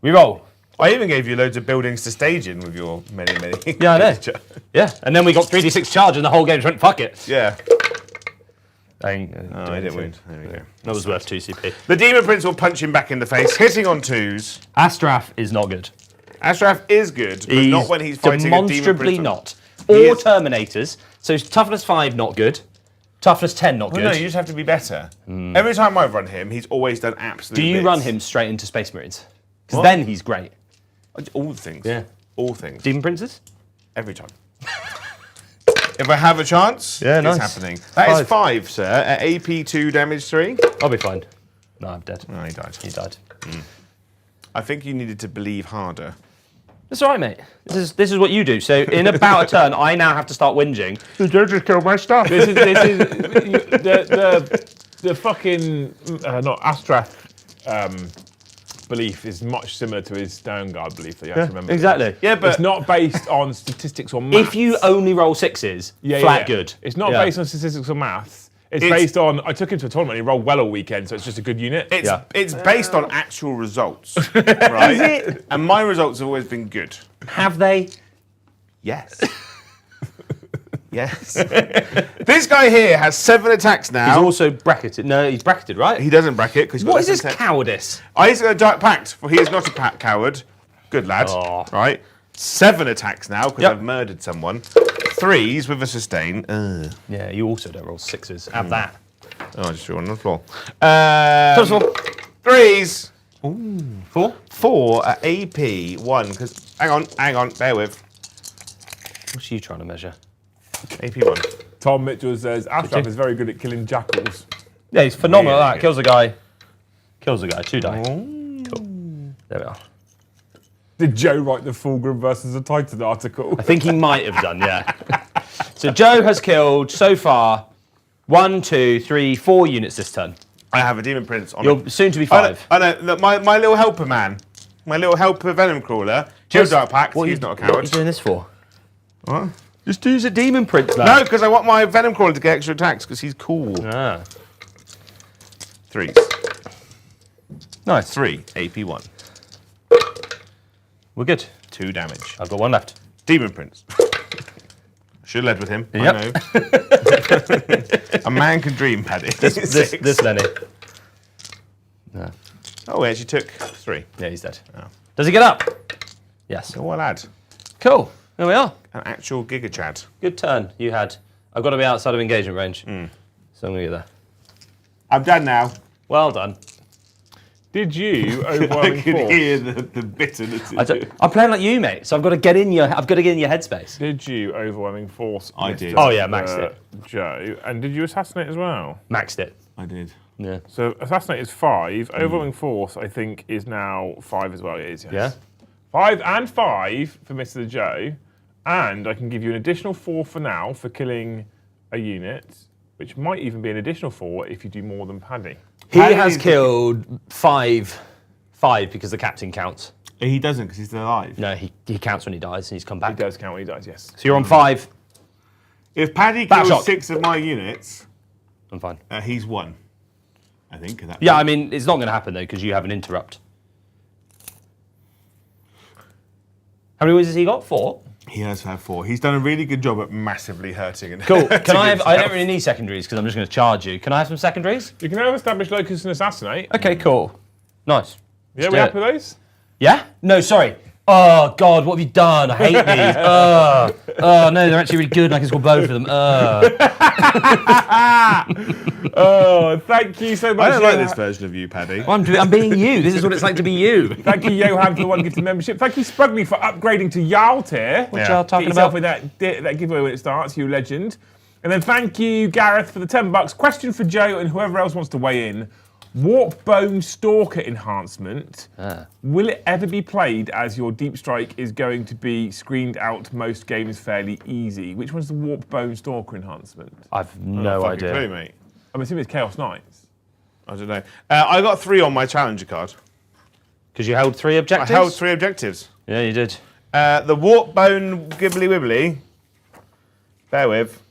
We roll. I even gave you loads of buildings to stage in with your many. Yeah, I know. Yeah. And then we got 3d6 charge and the whole game just went, fuck it. Yeah. I I didn't win. There we go. That was worth 2 CP. The Demon Prince will punch him back in the face, hitting on 2s. Asterath is not good. Ashraf is good, but not when he's fighting a Demon demonstrably Prince. not. He Or is- Terminators. So toughness 5, not good. Toughness 10, not Well, good. no, you just have to be better. Every time I've run him, he's always done absolute Do you bits. run him straight into Space Marines? Because What? then he's great. All things. Yeah. All things. Demon Princes? Every time. If I have a chance, Yeah, it's nice. happening. That is 5. 5, sir, at AP2 damage 3. I'll be fine. No, I'm dead. Oh, he died. He died. I think you needed to believe harder. That's all right, mate. This is what you do. So in about a turn, I now have to start whinging. You just killed my stuff. This is the fucking not Astrath belief is much similar to his Downguard belief that you have to remember. Exactly. Yeah, but It's not based on statistics or maths. If you only roll 6s, flat good. It's not Yeah. based on statistics or maths. It's It's- based on. I took him to a tournament. He rolled well all weekend, so it's just a good unit. it's based on actual results, right? And my results have always been good. Have they? Yes. Yes. This guy here has 7 attacks now. He's also bracketed. No, he's bracketed, right? He doesn't bracket because he's got What is less his than 10. cowardice? He's got a dark pact, for he is not a coward. Good lad. Oh. Right. 7 attacks now because Yep. I've murdered someone. 3s with a sustain. Yeah, you also don't roll 6s. Have that. Oh, I just threw one on the floor. First of all, 3s. 4. 4 at AP 1. Because hang on, bear with. What's you trying to measure? AP 1. Tom Mitchell says Astrath is very good at killing jackals. Yeah, he's phenomenal at Really that. Kills a guy. Kills the guy, 2 die. Cool. There we are. Did Joe write the Fulgrim versus the Titan article? I think he might have done, yeah. So Joe has killed, so far, 1, 2, 3, 4 units this turn. I have a Demon Prince on You're soon to be 5. I know. Look, my little helper man. My little helper Venom Crawler. Shield Dark Pact. He's not a What are coward. you doing this for? What? Just use a Demon Prince, man. No, because I want my Venom Crawler to get extra attacks because he's cool. Ah. 3. Nice. 3. AP1. We're good. 2 damage. I've got 1 left. Demon Prince. Should have led with him. Yep. I know. A man can dream, Paddy. This Lenny. No. Oh, he actually took 3. Yeah, he's dead. Oh. Does he get up? Yes. Oh, well, lad. Cool. There we are. An actual Giga Chad. Good turn you had. I've got to be outside of engagement range. So I'm going to get there. I'm done now. Well done. Did you I overwhelming could force? hear the bitterness. I'm playing like you, mate. So I've got to get in your headspace. Did you overwhelming force? I Mr. did. Oh, yeah, maxed it. Joe, and did you assassinate as well? Maxed it. I did. Yeah. So assassinate is 5. Overwhelming force, I think, is now 5 as well. It is. Yes. Yeah. 5 and 5 for Mr. Joe, and I can give you an additional 4 for now for killing a unit, which might even be an additional 4 if you do more than Paddy. He Paddy has is- killed 5 because the captain counts. He doesn't because he's still alive. No, he counts when he dies and he's come He back. does count when he dies. Yes. So you're on 5. If Paddy Battle kills shock. 6 of my units, I'm fine. he's 1. I think. At that Yeah, point. I mean, it's not going to happen though because you have an interrupt. How many wins has he got? 4? He has had 4. He's done a really good job at massively hurting. And Cool. Can hurting I have? I himself. don't really need secondaries because I'm just going to charge you. Can I have some secondaries? You can now establish locus and assassinate. Okay, cool. Nice. Yeah, Let's we do happy it. with those? Yeah? No, sorry. Oh God, what have you done? I hate these. Oh no, they're actually really good and I can score both of them. Oh, thank you so much. I don't like Johan. this version of you, Paddy. I'm being you. This is what it's like to be you. Thank you, Johan, for the 1 gifted membership. Thank you, Sprugly, for upgrading to Jarl tier. What Yeah. y'all Get talking yourself about? with that giveaway when it starts, you legend. And then thank you, Gareth, for the $10. Question for Joe and whoever else wants to weigh in. Warp Bone Stalker enhancement. Will it ever be played as your Deep Strike is going to be screened out most games fairly easy? Which one's the Warp Bone Stalker enhancement? I've no Fucking idea. clue, mate. I'm assuming it's Chaos Knights. I don't know. I got 3 on my challenger card. Because you held 3 I objectives? held 3 objectives. Yeah, you did. The Warp Bone Gibbly Wibbly. Bear with.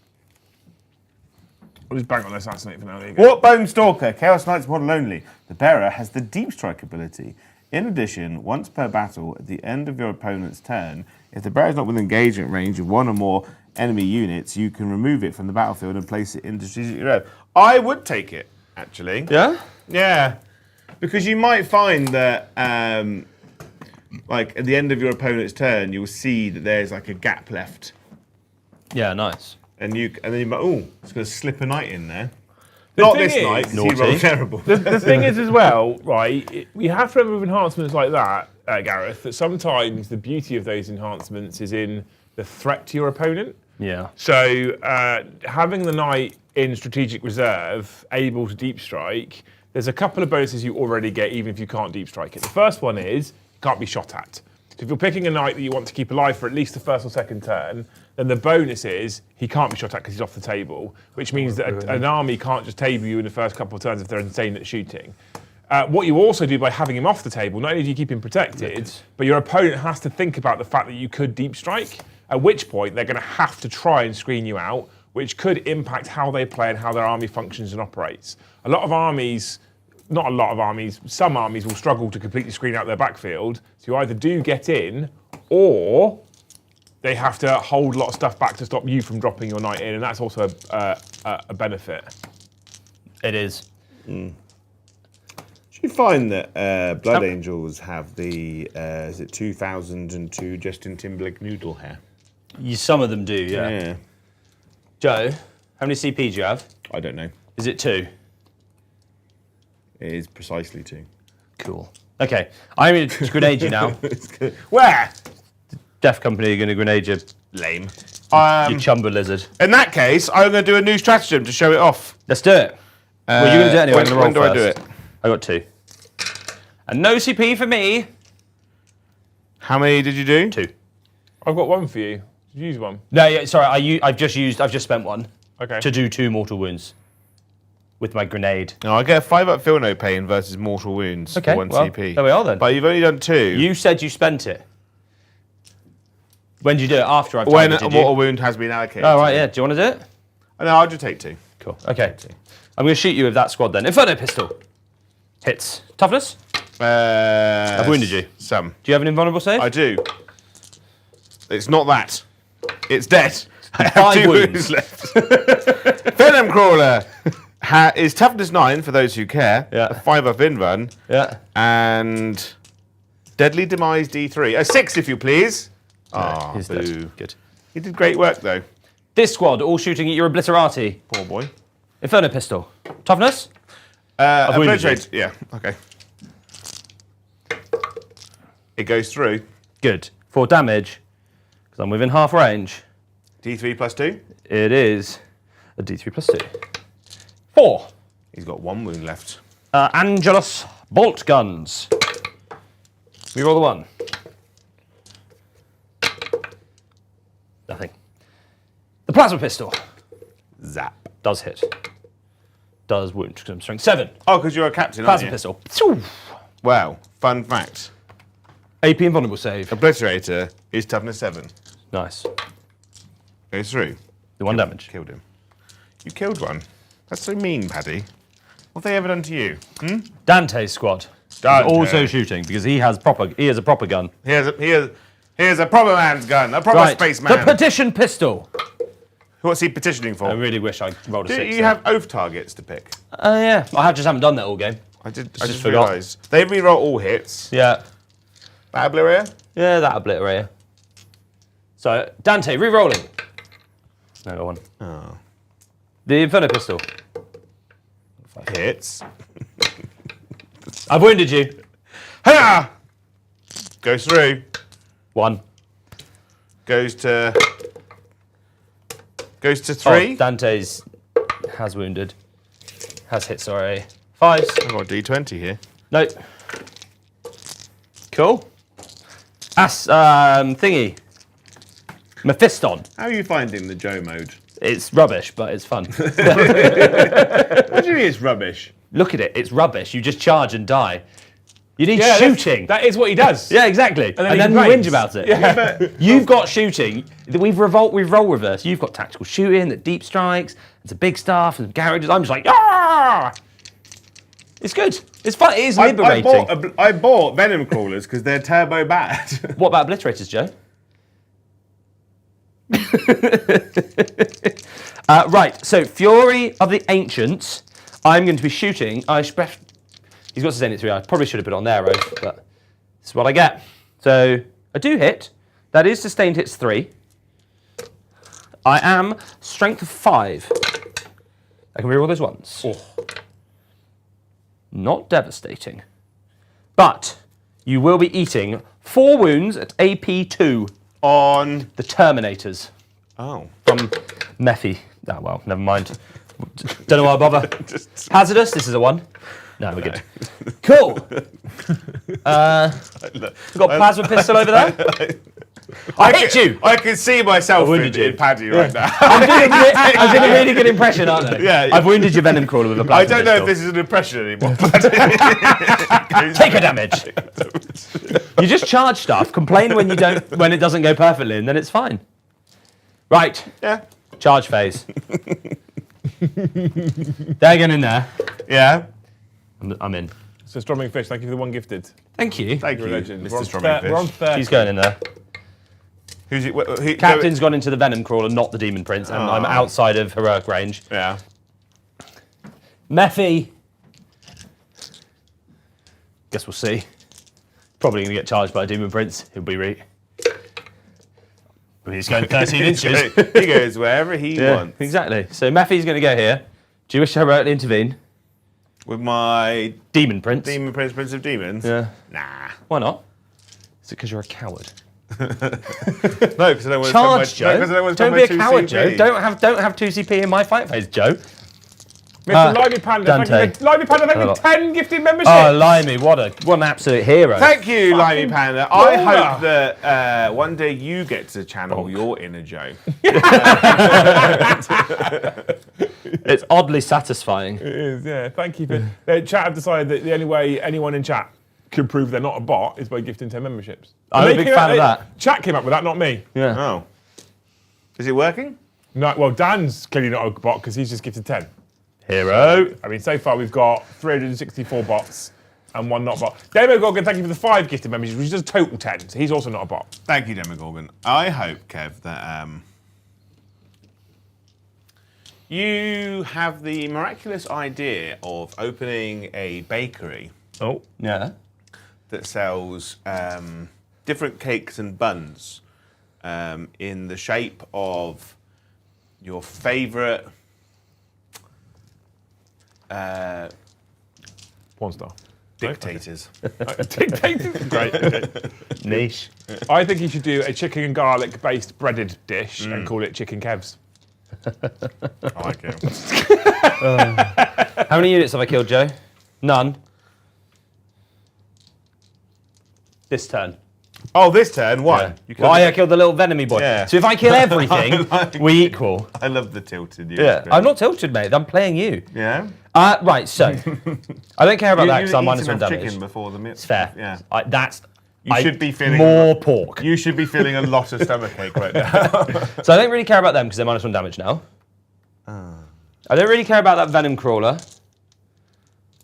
I'll just bang on assassinate for now. There you go. Warp Bone Stalker, Chaos Knight's model only. The bearer has the Deep Strike ability. In addition, once per battle, at the end of your opponent's turn, if the bearer is not within engagement range of 1 or more enemy units, you can remove it from the battlefield and place it into strategic reserve. I would take it, actually. Yeah? Yeah. Because you might find that, like, at the end of your opponent's turn, you'll see that there's, like, a gap left. Yeah, nice. And then you might, oh, it's going to slip a knight in there. Not thing this is- knight, 'cause he Naughty. rolled terrible. The thing is as well, right, we have to remember with enhancements like that, Gareth, that sometimes the beauty of those enhancements is in the threat to your opponent. Yeah. So having the knight in strategic reserve, able to deep strike, there's a couple of bonuses you already get even if you can't deep strike it. The first one is, can't be shot at. So if you're picking a knight that you want to keep alive for at least the first or second turn, then the bonus is he can't be shot at because he's off the table, which means that an army can't just table you in the first couple of turns if they're insane at shooting. What you also do by having him off the table, not only do you keep him protected, but your opponent has to think about the fact that you could deep strike, at which point they're going to have to try and screen you out, which could impact how they play and how their army functions and operates. A lot of armies, not a lot of armies, some armies will struggle to completely screen out their backfield, so you either do get in, or they have to hold a lot of stuff back to stop you from dropping your knight in, and that's also a benefit. It is. Do you find that Blood Angels have the, is it 2002 Justin Timberlake noodle hair? Some of them do, yeah. Joe, how many CP do you have? I don't know. Is it 2? It is precisely 2. Cool. Okay, I'm going to grenade you now. Where? Death Company are going to grenade you. Lame. You chumba lizard. In that case, I'm going to do a new stratagem to show it off. Let's do it. Well, you're going to do it anyway. When do I do it? I got 2. And no CP for me. How many did you do? 2. I've got one for you. Did you use one? No, yeah, sorry. I've just spent 1 Okay. to do 2 mortal wounds with my grenade. No, I get a 5 up feel no pain versus mortal wounds Okay, for 1 well, CP. there we are then. But you've only done 2. You said you spent it. When did you do it? After I've when timed a it, did you? mortal wound has been allocated. Oh, right, yeah. Do you want to do it? No, I'll just take 2. Cool. Okay. I'm going to shoot you with that squad then. Inferno pistol. Hits. Toughness? I've wounded you. Some. Do you have an invulnerable save? I do. It's not that. It's dead. I have 5 2 wounds. wounds left. Venom Crawler is toughness 9 for those who care. Yeah. A 5 up in run. Yeah. And deadly demise D3. A 6 if you please. Ah, He's boo. dead. Good. You did great work though. This squad, all shooting at your obliterati. Poor boy. Inferno pistol. Toughness? wounded you. Obliterate. Yeah. Okay. It goes through. Good. 4 damage. Because I'm within half range. D3 plus 2. It is a D3 plus 2. 4. He's got 1 wound left. Angelus bolt guns. We roll the 1. Nothing. The plasma pistol. Zap. Does hit. Does wound, because I'm strength 7. Oh, because you're a captain, aren't Plasma you? pistol. Wow. Fun fact. AP invulnerable save. Obliterator is toughness 7. Nice. Goes through. The 1 damage. Killed him. You killed one. That's so mean, Paddy. What have they ever done to you? Dante's squad. Dante. Is also shooting because he has a proper gun. Here's a proper man's gun. A proper spaceman. The petition pistol. What's he petitioning for? I really wish I rolled a Do 6. you there. have oath targets to pick? Yeah. I just haven't done that all game. I just forgot. realised. They reroll all hits. Yeah. That obliterator? Yeah, that obliterator. So, Dante, re-rolling. No, got 1. Oh. The Inferno pistol. Hits. I've wounded you. Ha! Goes through. 1. Goes to 3. Oh, Dante's has wounded. Has hit, sorry. 5s. I've got a D20 here. No. Cool. Thingy. Mephiston. How are you finding the Joe mode? It's rubbish, but it's fun. What do you mean it's rubbish? Look at it. It's rubbish. You just charge and die. You need Yeah, shooting. That is what he does. Yeah, exactly. And he then you complains. whinge about it. Yeah. You've got shooting. We've role reverse. You've got tactical shooting, the deep strikes, and some big stuff, and garages. I'm just like, ah! It's good. It's fun. It is liberating. I bought Venom Crawlers because they're turbo bad. What about obliterators, Joe? Right. So, Fury of the Ancients. I'm going to be shooting. He's got Zenith 3. I probably should have put it on there, Rose, but this is what I get. So, I do hit. That is sustained hits 3. I am strength of 5. I can reroll those ones. Oh. Not devastating. But you will be eating 4 wounds at AP 2. On. The Terminators. Oh. From Mephi. Oh, well, never mind. Don't know why I bother. Hazardous, this is a 1. No, we're good. Cool. We've got plasma pistol over there. I hit you. I can see myself wounded you. in Paddy right now. I'm doing a really good impression, aren't I? Yeah. I've wounded your Venom Crawler with a I plasma don't know if pistol. this is an impression anymore. Take a damage. You just charge stuff, complain when it doesn't go perfectly, and then it's fine. Right. Yeah. Charge phase. They're going in there. Yeah. I'm in. So Strumming Fish, thank you for the 1 gifted. Thank you. Thank you, You're a legend. Mr. Strumming We're on Fish. 30. She's going in there. Who's it? Captain's gone into the Venom Crawler, not the Demon Prince, and I'm outside of heroic range. Yeah. Mephi. Guess we'll see. Probably going to get charged by a Demon Prince. He'll be he's going 13 inches. He goes wherever he wants. Exactly. So Mephi's going to go here. Do you wish to heroically intervene? With my Demon Prince. Demon Prince, Prince of Demons? Yeah. Nah. Why not? Is it because you're a coward? No, because I don't want Charge, Joe. to Don't be a coward, Joe. Don't have 2 CP in my fight phase, Joe. Mr. Limey Panda, Dante. Limey Panda, thank you for 10 gifted memberships. Oh, Limey, what an absolute hero. Thank you, Limey Panda. I baller. hope that one day you get to channel your inner Joe. It's oddly satisfying. It is, yeah. Thank you for. Chat have decided that the only way anyone in chat can prove they're not a bot is by gifting 10 memberships. I'm a big fan of that. Chat came up with that, not me. Yeah. Oh. Is it working? No, well, Dan's clearly not a bot because he's just gifted 10. Hero. I mean, so far we've got 364 bots and 1 not bot. Demogorgon, thank you for the 5 gifted memberships, which is a total 10. So he's also not a bot. Thank you, Demogorgon. I hope, Kev, that you have the miraculous idea of opening a bakery Oh. Yeah. that sells different cakes and buns in the shape of your favourite One star. dictators. Dictators? Great. Okay. Niche. I think you should do a chicken and garlic based breaded dish and call it Chicken Kevs. I like it. How many units have I killed, Joe? None. This turn. Oh, this turn, one. Yeah. You Well, I killed the little venomy boy. Yeah. So if I kill everything, we equal. I love the tilted. Yeah. I'm not tilted, mate. I'm playing you. Yeah. Right, so I don't care about that because I'm minus -1 damage. chicken before the meal. It's fair. Yeah. You should be feeling more pork. You should be feeling a lot of stomachache right now. So I don't really care about them because they're -1 damage now. I don't really care about that venom crawler.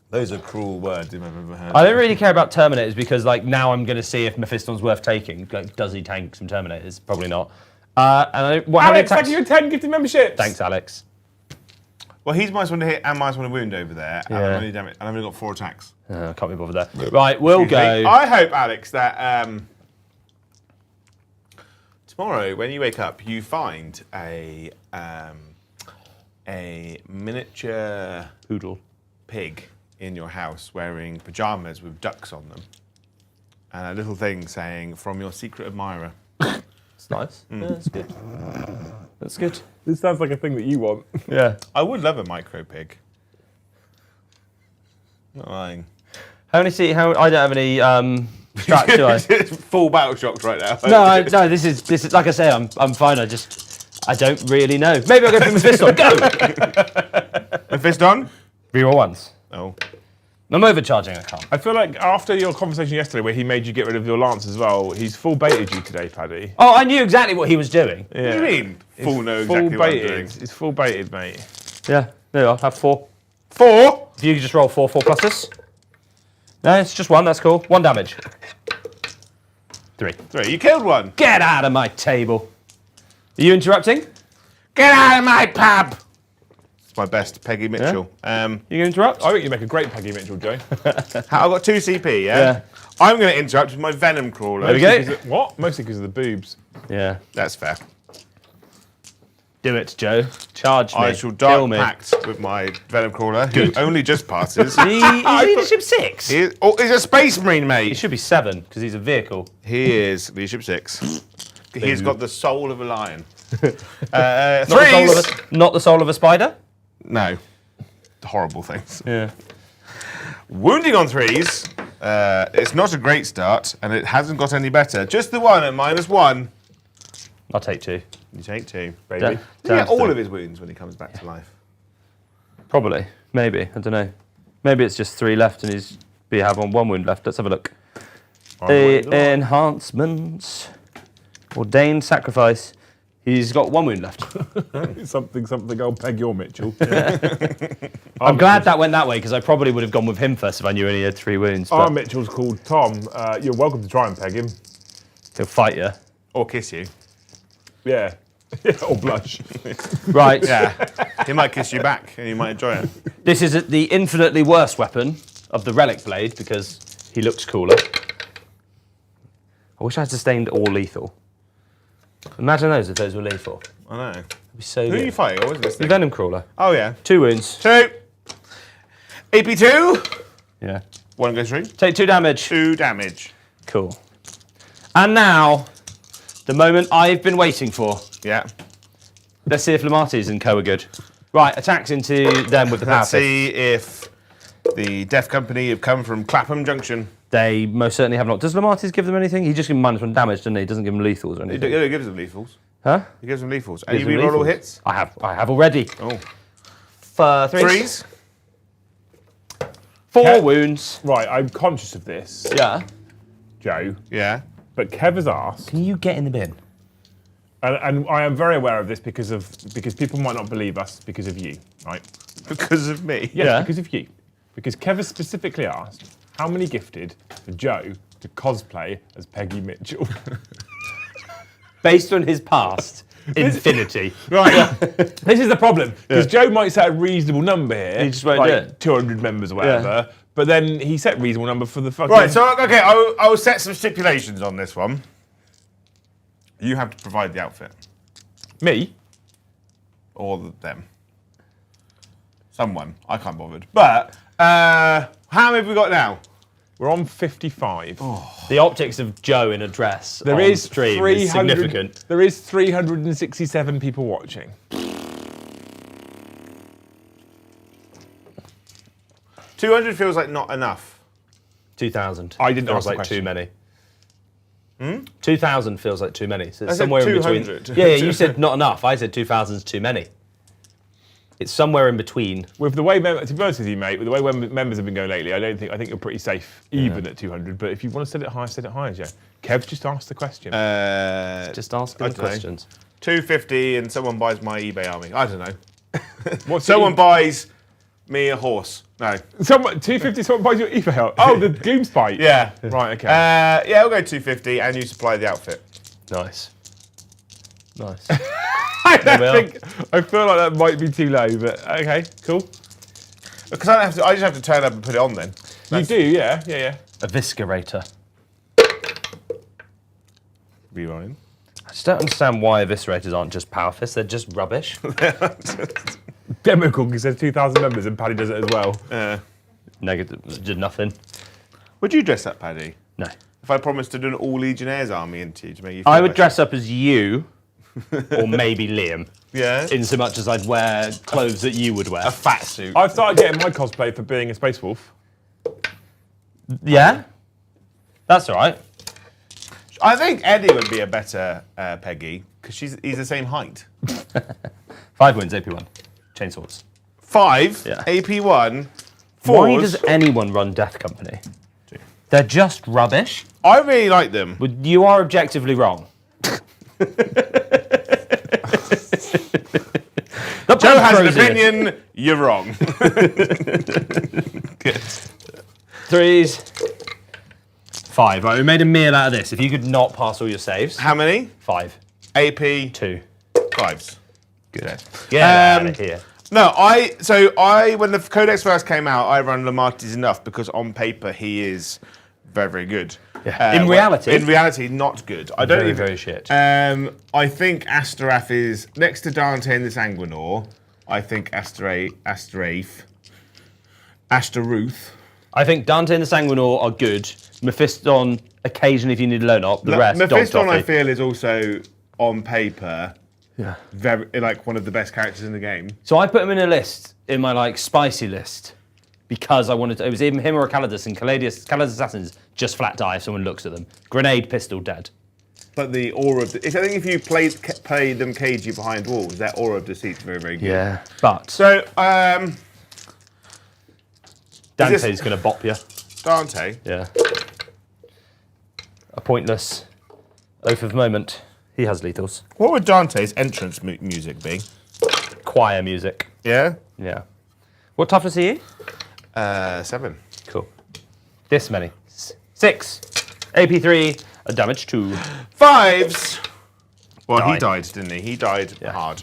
Those are cruel words if I've ever heard. I don't really care about Terminators because, like, now I'm going to see if Mephiston's worth taking. Like, does he tank some Terminators? Probably not. How many Alex, attacks? thank you for 10 gifted memberships. Thanks, Alex. Well, he's -1 to hit and -1 to wound over there, and Yeah. I'm only damage, and I've only got 4 attacks. Can't be bothered there. Right, we'll go. I hope, Alex, that tomorrow when you wake up, you find a miniature Poodle. pig in your house wearing pajamas with ducks on them, and a little thing saying "From your secret admirer." It's nice. Yeah, that's good. That's good. This sounds like a thing that you want. Yeah. I would love a micro pig. Not lying. I don't have any strats, do I? Full battle shocked right now. No, this is like I say, I'm fine. I don't really know. Maybe I'll go for Mephiston. Go! The fist on? Reroll once. Oh. I'm overcharging, I can't. I feel like after your conversation yesterday where he made you get rid of your lance as well, he's full baited you today, Paddy. Oh, I knew exactly what he was doing. Yeah. What do you mean? Full know Full exactly what I'm baited. doing. It's full baited, mate. Yeah, there you are. Have 4. 4? If you could just roll 4 pluses. No, it's just 1, that's cool. 1 damage. 3. 3. You killed one. Get out of my table. Are you interrupting? Get out of my pub. It's my best, Peggy Mitchell. You going to interrupt? I think you make a great Peggy Mitchell, Joe. I've got 2 CP, yeah? Yeah. I'm going to interrupt with my venom crawler. There we go. What? Mostly because of the boobs. Yeah. That's fair. Do it, Joe. Charge me. I shall Kill dark me. pact with my venom crawler, who only just passes. He's leadership 6. He's a space marine, He mate. should be 7 because he's a vehicle. He is leadership 6. He's got the soul of a lion. Threes. Not the soul of a spider. No. Horrible things. Yeah. Wounding on 3s. It's not a great start, and it hasn't got any better. Just the 1 at -1. I'll take 2. You take 2, baby. Down- You down get to all 3. of his wounds when he comes back to life. Probably. Maybe. I don't know. Maybe it's just 3 left and we have one wound left. Let's have a look. The enhancements. Ordained sacrifice. He's got 1 wound left. something, I'll peg your Mitchell. I'm glad that went that way because I probably would have gone with him first if I knew he had 3 wounds. Our But Mitchell's called Tom. You're welcome to try and peg him. he'll fight you. Or kiss you. Yeah. Or blush. Right. Yeah. He might kiss you back, and you might enjoy it. This is the infinitely worse weapon of the relic blade because he looks cooler. I wish I had sustained or lethal. Imagine those if those were lethal. I know. It'd be so Who are good. you fighting? What was this The thing? venom crawler. Oh, yeah. 2 wounds. 2. AP2. Yeah. 1 goes through. Take 2 damage. 2 damage. Cool. And now, the moment I've been waiting for. Yeah. Let's see if Lamatis and Co are good. Right, attacks into them with the power Let's fist. see if the Death Company have come from Clapham Junction. They most certainly have not. Does Lamartis give them anything? He just gives them -1 damage, doesn't he? He doesn't give them lethals or anything. He gives them lethals. Huh? He gives them lethals. And Gives you them reroll all lethals. hits? I have already. Oh. For Threes? 4 Kev- wounds. Right, I'm conscious of this, Yeah. Joe, Yeah. but Kev has asked, Can you get in the bin? and I am very aware of this because people might not believe us because of you, right? Because of me. Yes, Yeah. because of you. Because Kev has specifically asked, how many gifted for Joe to cosplay as Peggy Mitchell? Based on his past, infinity. Right. This is the problem, because Joe might set a reasonable number here. He just won't like do it. 200 members or whatever. But then he set reasonable number for the fucking... Right, so, okay, I will set some stipulations on this one. You have to provide the outfit. Me? Or them. Someone. I can't bothered. But, how many have we got now? We're on 55. The optics of Joe in a dress There on is stream is 300 significant. There is 367 people watching. 200 feels like not enough. 2,000. I didn't feels ask the like question. too many. 2,000 feels like too many. So it's I said somewhere in between. 200. Yeah, you said not enough. I said 2,000 is too many. It's somewhere in between. With the way, to be honest with you, mate, with the way members have been going lately, I think you're pretty safe, even at 200. But if you want to set it higher, Joe. Kev just asked the question. Just asking I the don't know. questions. 250 and someone buys my eBay army. I don't know. What's Someone your buys me a horse. No. 250, someone buys your eBay out. Oh, the Gloom Spike. Yeah. Right, okay. Yeah, we'll go 250 and you supply the outfit. Nice. Nice. I we feel like that might be too low, but okay, cool. Because I just have to turn up and put it on then. You do, yeah. Eviscerator. Rerolling. I just don't understand why eviscerators aren't just power fists. They're just rubbish. Democog says 2,000 members and Paddy does it as well. Negative. Did nothing. Would you dress up, Paddy? No. If I promised to do an all Legionnaires army into you to make you feel I would better? dress up as you, or maybe Liam, Yeah. in so much as I'd wear clothes that you would wear. A fat suit. I've started getting my cosplay for being a Space Wolf. Yeah? That's all right. I think Eddie would be a better Peggy because he's the same height. 5 wins, AP1. Chainswords. 5, Yeah. AP1, 4s. Why does anyone run Death Company? They're just rubbish. I really like them. But you are objectively wrong. Joe has an opinion, you're wrong. Threes. 5. Right, we made a meal out of this. If you could not pass all your saves. How many? 5. AP 2. 5s. Good. Get out of here. No, when the Codex first came out, I run Lamartis enough because on paper he is very, very good. Yeah. In reality, not good. I don't very, even, very shit. I think Asterath is next to Dante and the Sanguinor. I think Astaruth. I think Dante and the Sanguinor are good. Mephiston, occasionally if you need a loan up. The rest, Mephiston, dog I toffee. feel, is also on paper Yeah. very like one of the best characters in the game. So I put him in a list, in my spicy list, because I wanted to, it was even him or a Calidus, and Calidus Assassins just flat die if someone looks at them. Grenade, pistol, dead. But the aura of I think if you play them cagey behind walls, their aura of deceit is very, very good. Yeah. But So, Dante's going to bop you. Dante. Yeah. A pointless oath of moment. He has lethals. What would Dante's entrance music be? Choir music. Yeah? Yeah. What toughness are you? 7. Cool. This many. 6. AP3. A damage 2. 5s! Well, he Died. died, didn't he? He died Yeah. hard.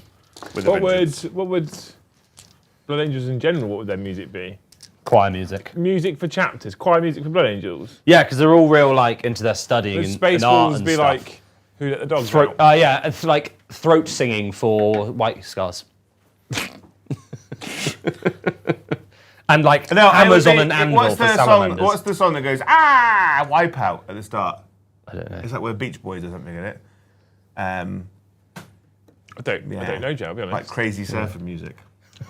With a What vengeance. would Blood Angels in general, what would their music be? Choir music. Music for chapters, choir music for Blood Angels. Yeah, because they're all real into their studying Would and, Space art Wolves and be stuff. like Who Let the Dogs Out? Yeah, it's like throat singing for White Scars. And hammers on an anvil for salamanders. What's the song that goes, Wipeout at the start? I don't know. It's like we're Beach Boys or something in it. I don't know, Joe, I'll be honest. Like crazy surfer music.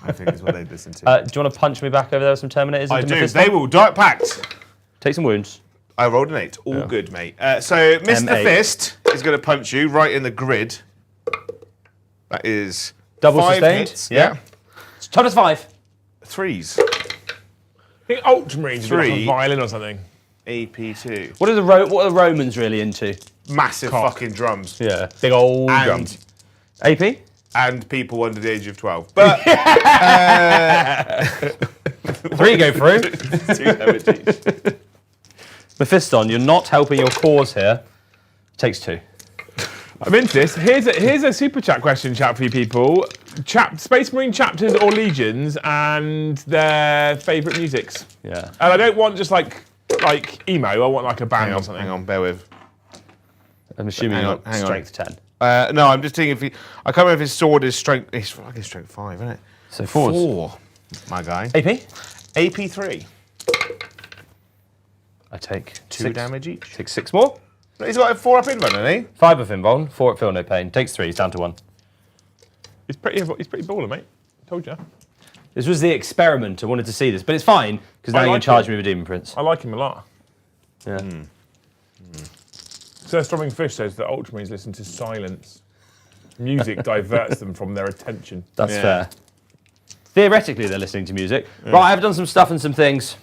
I think is what they listen to. Do you want to punch me back over there with some Terminators? I into do. Mephisto? They will. Dark Pact. Take some wounds. I rolled an 8. All good, mate. So Mr. M8. Fist is going to punch you right in the grid. That is Double 5 sustained. hits. Yeah. Total 5. 3s. I think ultramarines would be like a 3. violin or something. AP2. What are the Romans really into? Massive Cock. fucking drums. Yeah. Big old And, drums. AP? and people under the age of 12. But 3 go through. 2 damage each. Mephiston, you're not helping your cause here. Takes 2. I'm into this. Here's a super chat question, chat for you people. Space Marine chapters or legions and their favourite musics. Yeah. And I don't want just like emo. I want like a band or something. Hang on, bear with. I'm assuming Hang you're on, hang on. strength 10. No, I'm just thinking if he. I can't remember if his sword is strength. It's fucking strength 5, isn't it? So 4s. 4, my guy. AP? AP3. I take 2 6. damage each. Take 6 more. He's got a 4 up in run, hasn't he? 5 of invuln, 4 at feel no pain. Takes 3, he's down to 1. He's pretty baller, mate. Told you. This was the experiment. I wanted to see this, but it's fine because now you can like charge it. me with Demon Prince. I like him a lot. Yeah. Sir Storming Fish says that ultramarines listen to silence. Music diverts them from their attention. That's Yeah. fair. Theoretically, they're listening to music. Right, I've done some stuff and some things.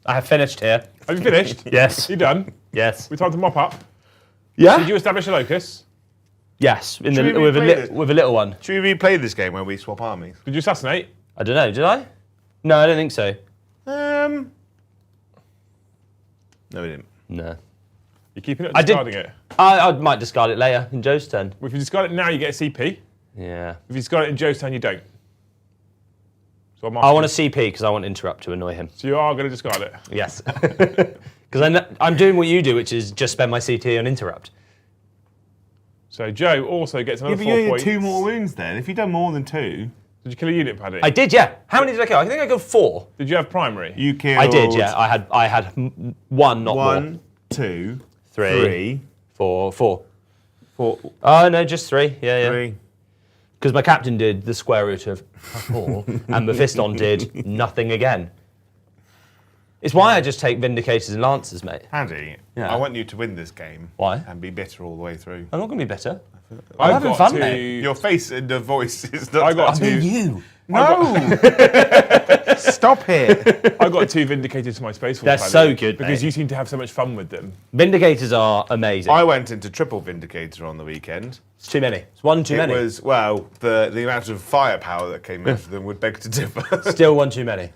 I have finished here. Have you finished? Yes. You done? Yes. We time to mop up. Yeah. Did you establish a locus? Yes. In Should the, we with, replay this? with a little one. Should we replay this game where we swap armies? Did you assassinate? I don't know. Did I? No, I don't think so. No, we didn't. No. You're keeping it or I did- discarding it? I might discard it later in Joe's turn. Well, if you discard it now, you get a CP. Yeah. If you discard it in Joe's turn, you don't. So I'm I want a asking- CP because I want interrupt to annoy him. So you are going to discard it. Yes. Because I'm doing what you do, which is just spend my CT on interrupt. So Joe also gets another but 4 you only points. had 2 more wounds then. If you'd done more than 2, Did you kill a unit, Paddy? I did, yeah. How many did I kill? I think I killed 4. Did you have primary? you killed. I did, yeah. I had 1, not more. 1, 2, 3, 3, 4. 4, Oh no, just 3. Yeah, yeah. 3. Because my captain did the square root of 4, and Mephiston did nothing again. It's why I just take Vindicators and Lancers, mate. Paddy, Yeah. I want you to win this game. Why? And be bitter all the way through. I'm not going to be better. I'm having fun, mate. Your face and the voice is not. I got I mean two. you. No! Stop it! I got 2 Vindicators to my Space Force. They're Paddy, so good, because mate. you seem to have so much fun with them. Vindicators are amazing. I went into triple Vindicator on the weekend. It's too many. It's 1 too It many. was, well, the amount of firepower that came out of them would beg to differ. Still 1 too many.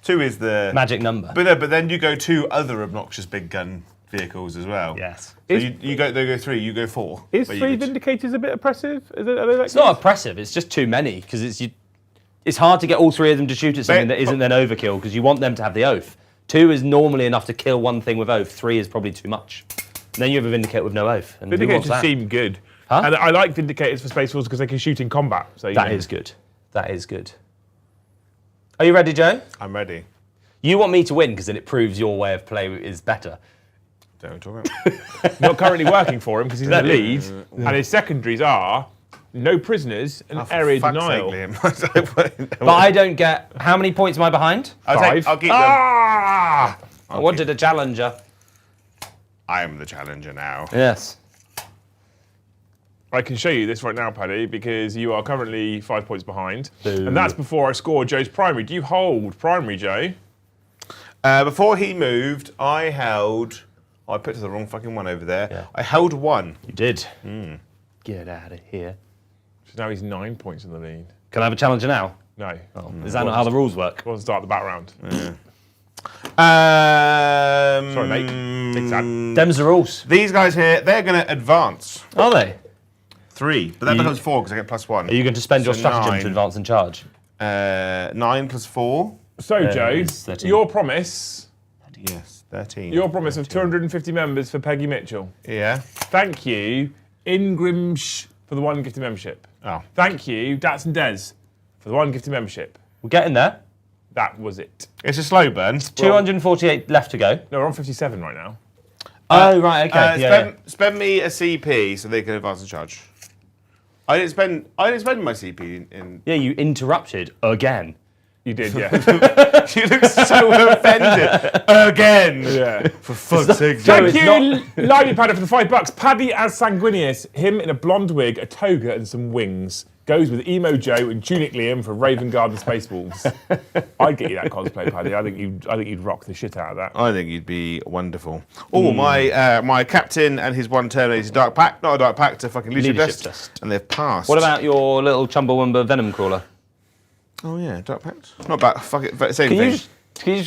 2 is the... Magic number. But no, but then you go 2 other obnoxious big gun vehicles as well. Yes. So they go 3, you go 4. Is But 3 you could- Vindicators a bit oppressive? Are they that It's not oppressive. It's just too many because it's hard to get all 3 of them to shoot at something that isn't then overkill because you want them to have the oath. 2 is normally enough to kill one thing with oath. 3 is probably too much. And then you have a Vindicator with no oath. And who wants Vindicators that? seem good. Huh? And I like Vindicators for Space Force because they can shoot in combat. So That is good. That is good. Are you ready, Joe? I'm ready. You want me to win because then it proves your way of play is better. Don't talk about not currently working for him because he's in the lead. And his secondaries are no prisoners and Area Denial. But I don't get... How many points am I behind? I'll keep them. Ah! I wanted a challenger. I am the challenger now. Yes. I can show you this right now, Paddy, because you are currently 5 points behind. Boo. And that's before I score Joe's primary. Do you hold primary, Joe? Before he moved, I held... Oh, I picked the wrong fucking one over there. Yeah. I held 1. You did. Get out of here. So now he's 9 points in the lead. Can I have a challenger now? No. Oh, is that not how the rules work? We'll start the bat round. Sorry, mate. Big sad. Them's the rules. These guys here, they're going to advance. Are they? 3, but that becomes 4 because I get +1. Are you going to spend your So stratagem 9. to advance and charge? 9 plus 4. So, Joe, it's 13. your promise Yes, 13. of 250 members for Peggy Mitchell. Yeah. Thank you, Ingrimsh, for the 1 gifted membership. Oh. Thank you, Dats and Des, for the 1 gifted membership. We're getting there. That was it. It's a slow burn. 248 left to go. No, we're on 57 right now. Oh, right, okay. Spend me a CP so they can advance and charge. I didn't spend my CP in. Yeah, you interrupted again. You did, yeah. You look so offended again. Yeah. For fuck's sake, Thank Joe. you, Lively Paddy, for the $5. Paddy as Sanguinius, him in a blonde wig, a toga, and some wings. Goes with Emo Joe and Tunic Liam for Raven Guard and Space Wolves. I'd get you that cosplay, Paddy. I think you'd rock the shit out of that. I think you'd be wonderful. Oh, my captain and his one terminated dark pack. Not a dark pack, it's a fucking leadership test. And they've passed. What about your little Chumbawamba Venom Crawler? Oh yeah, dark packs. Not bad. Fuck it. Same thing. Can you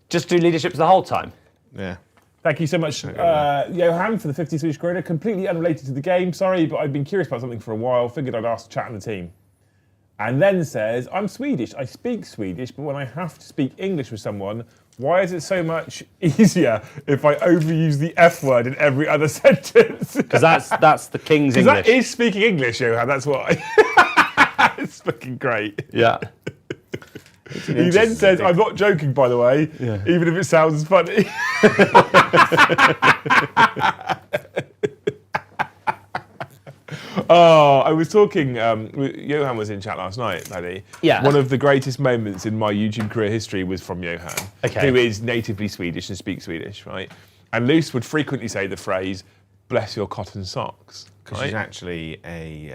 just do leaderships the whole time? Yeah. Thank you so much, Johan, for the 50 Swedish krona. Completely unrelated to the game, sorry, but I've been curious about something for a while. Figured I'd ask to chat on the team. And then says, I'm Swedish. I speak Swedish, but when I have to speak English with someone, why is it so much easier if I overuse the F word in every other sentence? Because that's the king's English. That is speaking English, Johan. That's why. It's fucking great. Yeah. He then says, I'm not joking, by the way, even if it sounds funny. Oh, I was talking, Johan was in chat last night, Paddy. Yeah. One of the greatest moments in my YouTube career history was from Johan, who is natively Swedish and speaks Swedish, right? And Luce would frequently say the phrase, bless your cotton socks. Because she's actually a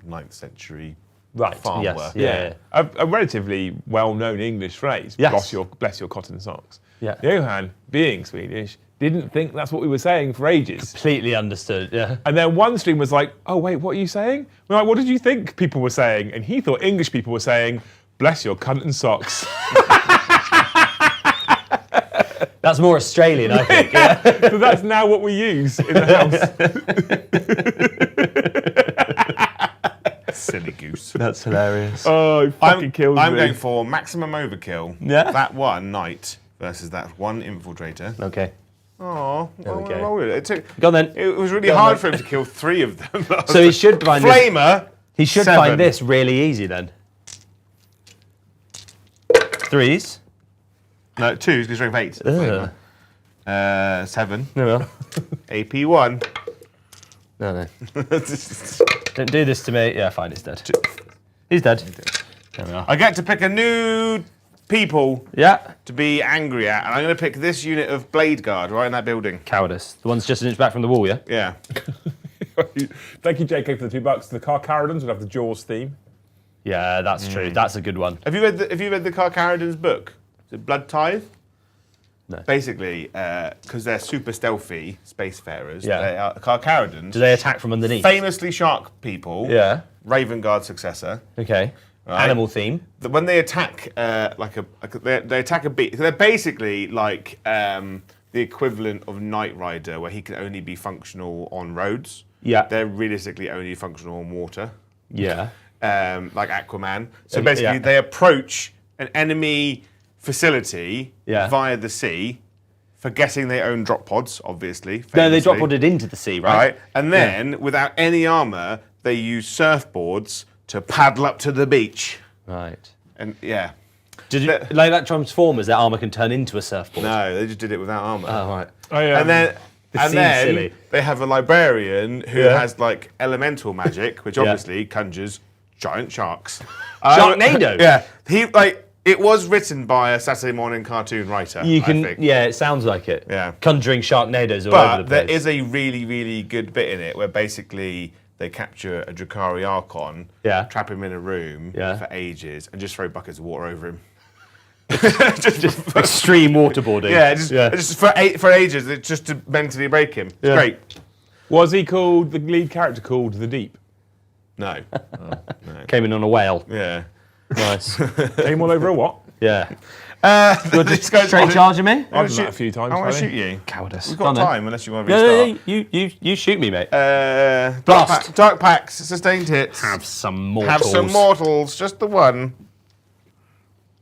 9th century farm yes, worker. yeah. A relatively well-known English phrase, Yes. bless your cotton socks. Yeah. Johan, being Swedish, didn't think that's what we were saying for ages. Completely understood, yeah. And then one stream was like, oh wait, what are you saying? We're like, what did you think people were saying? And he thought English people were saying, bless your cunt and socks. That's more Australian, I think. Yeah. So that's now what we use in the house. Silly goose. That's hilarious. Oh, it fucking kills me. I'm going for maximum overkill. Yeah. That one knight versus that one infiltrator. Okay. Oh, There we go. it took. Go on then. It was really hard for him to kill 3 of them. So he should find this. Flamer. He should 7. find this really easy then. 3s. No, 2 because strength 8. Flamer. 7. No, well. AP 1. No. Don't do this to me. Yeah, fine, he's dead. He's dead. There we are. I get to pick a new people Yeah. to be angry at, and I'm going to pick this unit of Blade Guard right in that building. Cowardice. The one's just an inch back from the wall, yeah? Yeah. Thank you, JK, for the $2. The Carcaradons would have the Jaws theme. Yeah, that's true. That's a good one. Have you read the Carcaradon's book? Is it Blood Tithe? No. Basically, because they're super stealthy spacefarers, Yeah. they are Carcaradons. Do they attack from underneath? Famously shark people. Yeah. Raven Guard successor. Okay. Right. Animal theme. When they attack, they attack a beast. They're basically like the equivalent of Knight Rider, where he can only be functional on roads. Yeah. They're realistically only functional on water, Yeah. like Aquaman. So basically, Yeah. they approach an enemy facility via the sea, forgetting they own drop pods, obviously. No, they drop famously. podded into the sea, right? Right, and then without any armor, they use surfboards to paddle up to the beach. Right. And yeah. Did you, like that Transformers, their armour can turn into a surfboard? No, they just did it without armor. Oh, right. And then, seems silly. they have a librarian who has like elemental magic, which Yeah. obviously conjures giant sharks. Sharknado? Yeah, it was written by a Saturday morning cartoon writer. You can, I think. yeah, it sounds like it. Yeah. Conjuring Sharknadoes all over But the place. there is a really, really good bit in it where basically they capture a Drakari Archon, trap him in a room for ages, and just throw buckets of water over him. just extreme waterboarding. Yeah, just for ages, it's just to mentally break him. It's great. Was he called, the lead character called The Deep? No. Came in on a whale. Yeah. Nice. Came all over a what? Yeah. You're just straight charging me? I've done that a few times. I want to Paddy. shoot you. Cowardice. We've Go on got then. time, unless you want to No, restart. you shoot me, mate. Blast. Dark packs, sustained hits. Have some mortals. Have some mortals, just the one.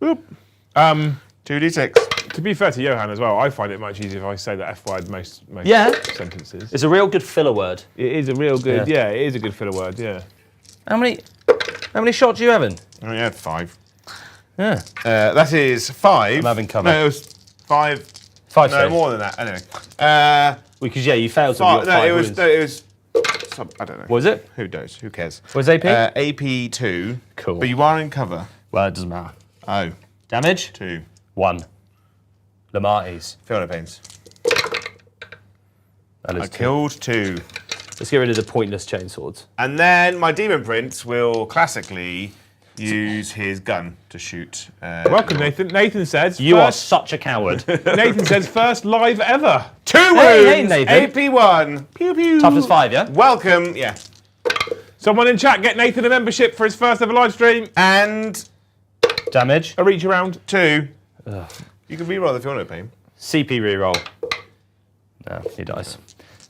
Boop. 2d6. To be fair to Johan as well, I find it much easier if I say the F word most sentences. It's a real good filler word. It is a real good, it is a good filler word, yeah. How many shots are you having? I only had 5. Yeah. That is 5. I'm having cover. No, it was 5. 5 No, saves. more than that. Anyway. Because you failed to Five, have 5 it was wounds. no, it was I don't know. What was it? Who knows? Who cares? What's AP? AP 2. Cool. But you are in cover. Well, it doesn't matter. Oh, Damage? 2. 1. Lamarties. Feel no pains. That is I 2. killed 2. Let's get rid of the pointless chainswords. And then my Demon Prince will classically use his gun to shoot. Welcome, Nathan. Nathan says You are first, such a coward. Nathan says first live ever. 2 Hey, wounds. Nathan. AP1. Pew pew. Toughness 5, yeah? Welcome. Yeah. Someone in chat get Nathan a membership for his first ever live stream. And Damage? A reach around. 2. You can reroll the Feel No Pain. CP reroll. No, he dies.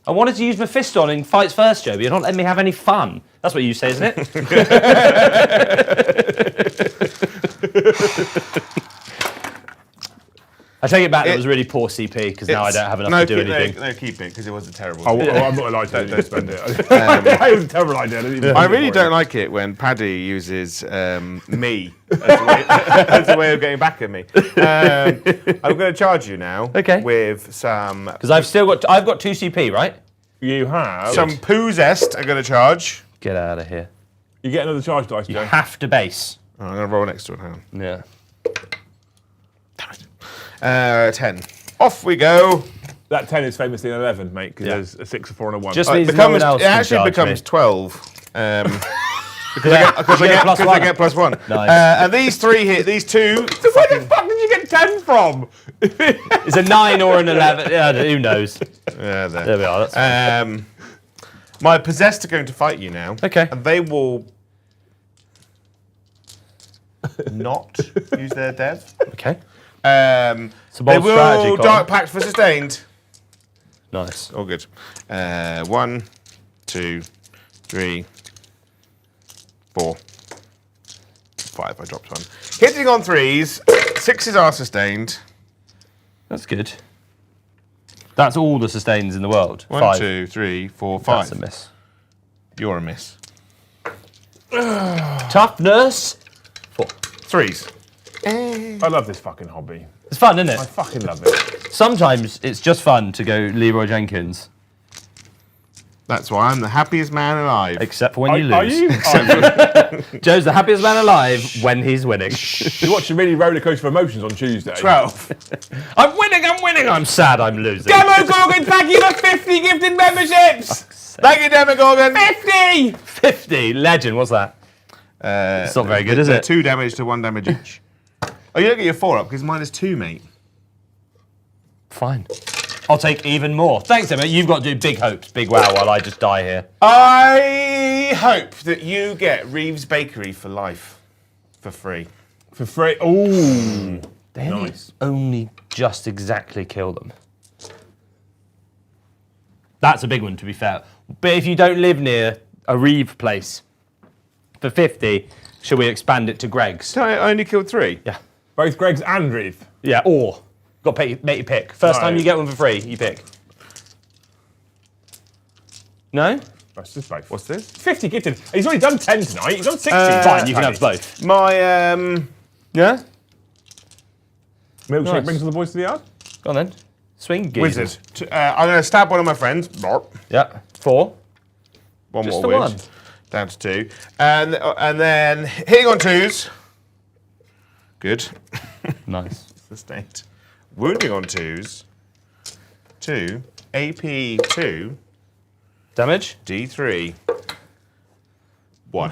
I wanted to use Mephiston in fights first, Joe, but you're not letting me have any fun. That's what you say, isn't it? I take it back, that was really poor CP, because now I don't have enough to do anything. No, keep it, because it was a terrible. Oh, I'm not allowed to don't spend it. It was a terrible idea. I really don't like it when Paddy uses me as a way of getting back at me. I'm going to charge you now. Okay. With some. Because I've got 2 CP, right? You have. Some poo zest. I'm going to charge. Get out of here. You get another charge dice, You Joe. have to base. Oh, I'm going to roll next to it. Hang on. Yeah. 10. Off we go. That 10 is famously an 11, mate, because Yeah. there's a 6, a 4, and a 1. Just It means no one else it can actually charge becomes me. 12. Because Yeah, I get plus 1. Nice. And these 3 here, these 2. Where the fuck did you get 10 from? It's a 9 or an 11. Yeah, who knows? Yeah, there. There we are. That's fine. My possessed are going to fight you now. Okay. And they will not use their dev. Okay. They bold will strategy, Colin. Dark Pact for sustained. Nice. All good. 1, 2, 3, 4, 5. I dropped 1. Hitting on 3s. 6s are sustained. That's good. That's all the sustains in the world. 1, 5. 2, 3, 4, 5. That's a miss. You're a miss. Toughness. 4. 3s. I love this fucking hobby. It's fun, isn't I it? fucking love it. Sometimes it's just fun to go Leroy Jenkins, That's why I'm the happiest man alive. except for when you lose. Are you? Are you? Joe's the happiest man alive when he's winning. You watched a really roller coaster of emotions on Tuesday. 12. I'm winning, I'm sad, I'm losing. Demogorgon, thank you for 50 gifted memberships! Thank you, Demogorgon. 50! 50, legend, what's that? It's not very good, is they're it? 2 damage to 1 damage each. Oh, you don't get your 4 up because mine is 2, mate. Fine. I'll take even more. Thanks, Emma. You've got to do big hopes, big wow, while I just die here. I hope that you get Reeves Bakery for life. For free. For free. Ooh. They Nice. only just exactly kill them. That's a big one, to be fair. But if you don't live near a Reeve place, for 50, shall we expand it to Greg's? I only killed 3. Yeah. Both Greg's and Reeve. Yeah, or got to make you pick. First time Right. you get one for free, you pick. No? That's just both. What's this? 50 gifted. He's already done 10 tonight. He's done 60. Fine, you can have both. My, Yeah? Milkshake Nice. brings all the boys to the yard. Go on then. Swing geezers. wizard. I'm going to stab one of my friends. Yeah. 4. One Just more the wound. one. Down to 2. And then hitting on 2s. Good. Nice. Sustained. Wounding on 2s. 2. AP 2. Damage? D3. 1.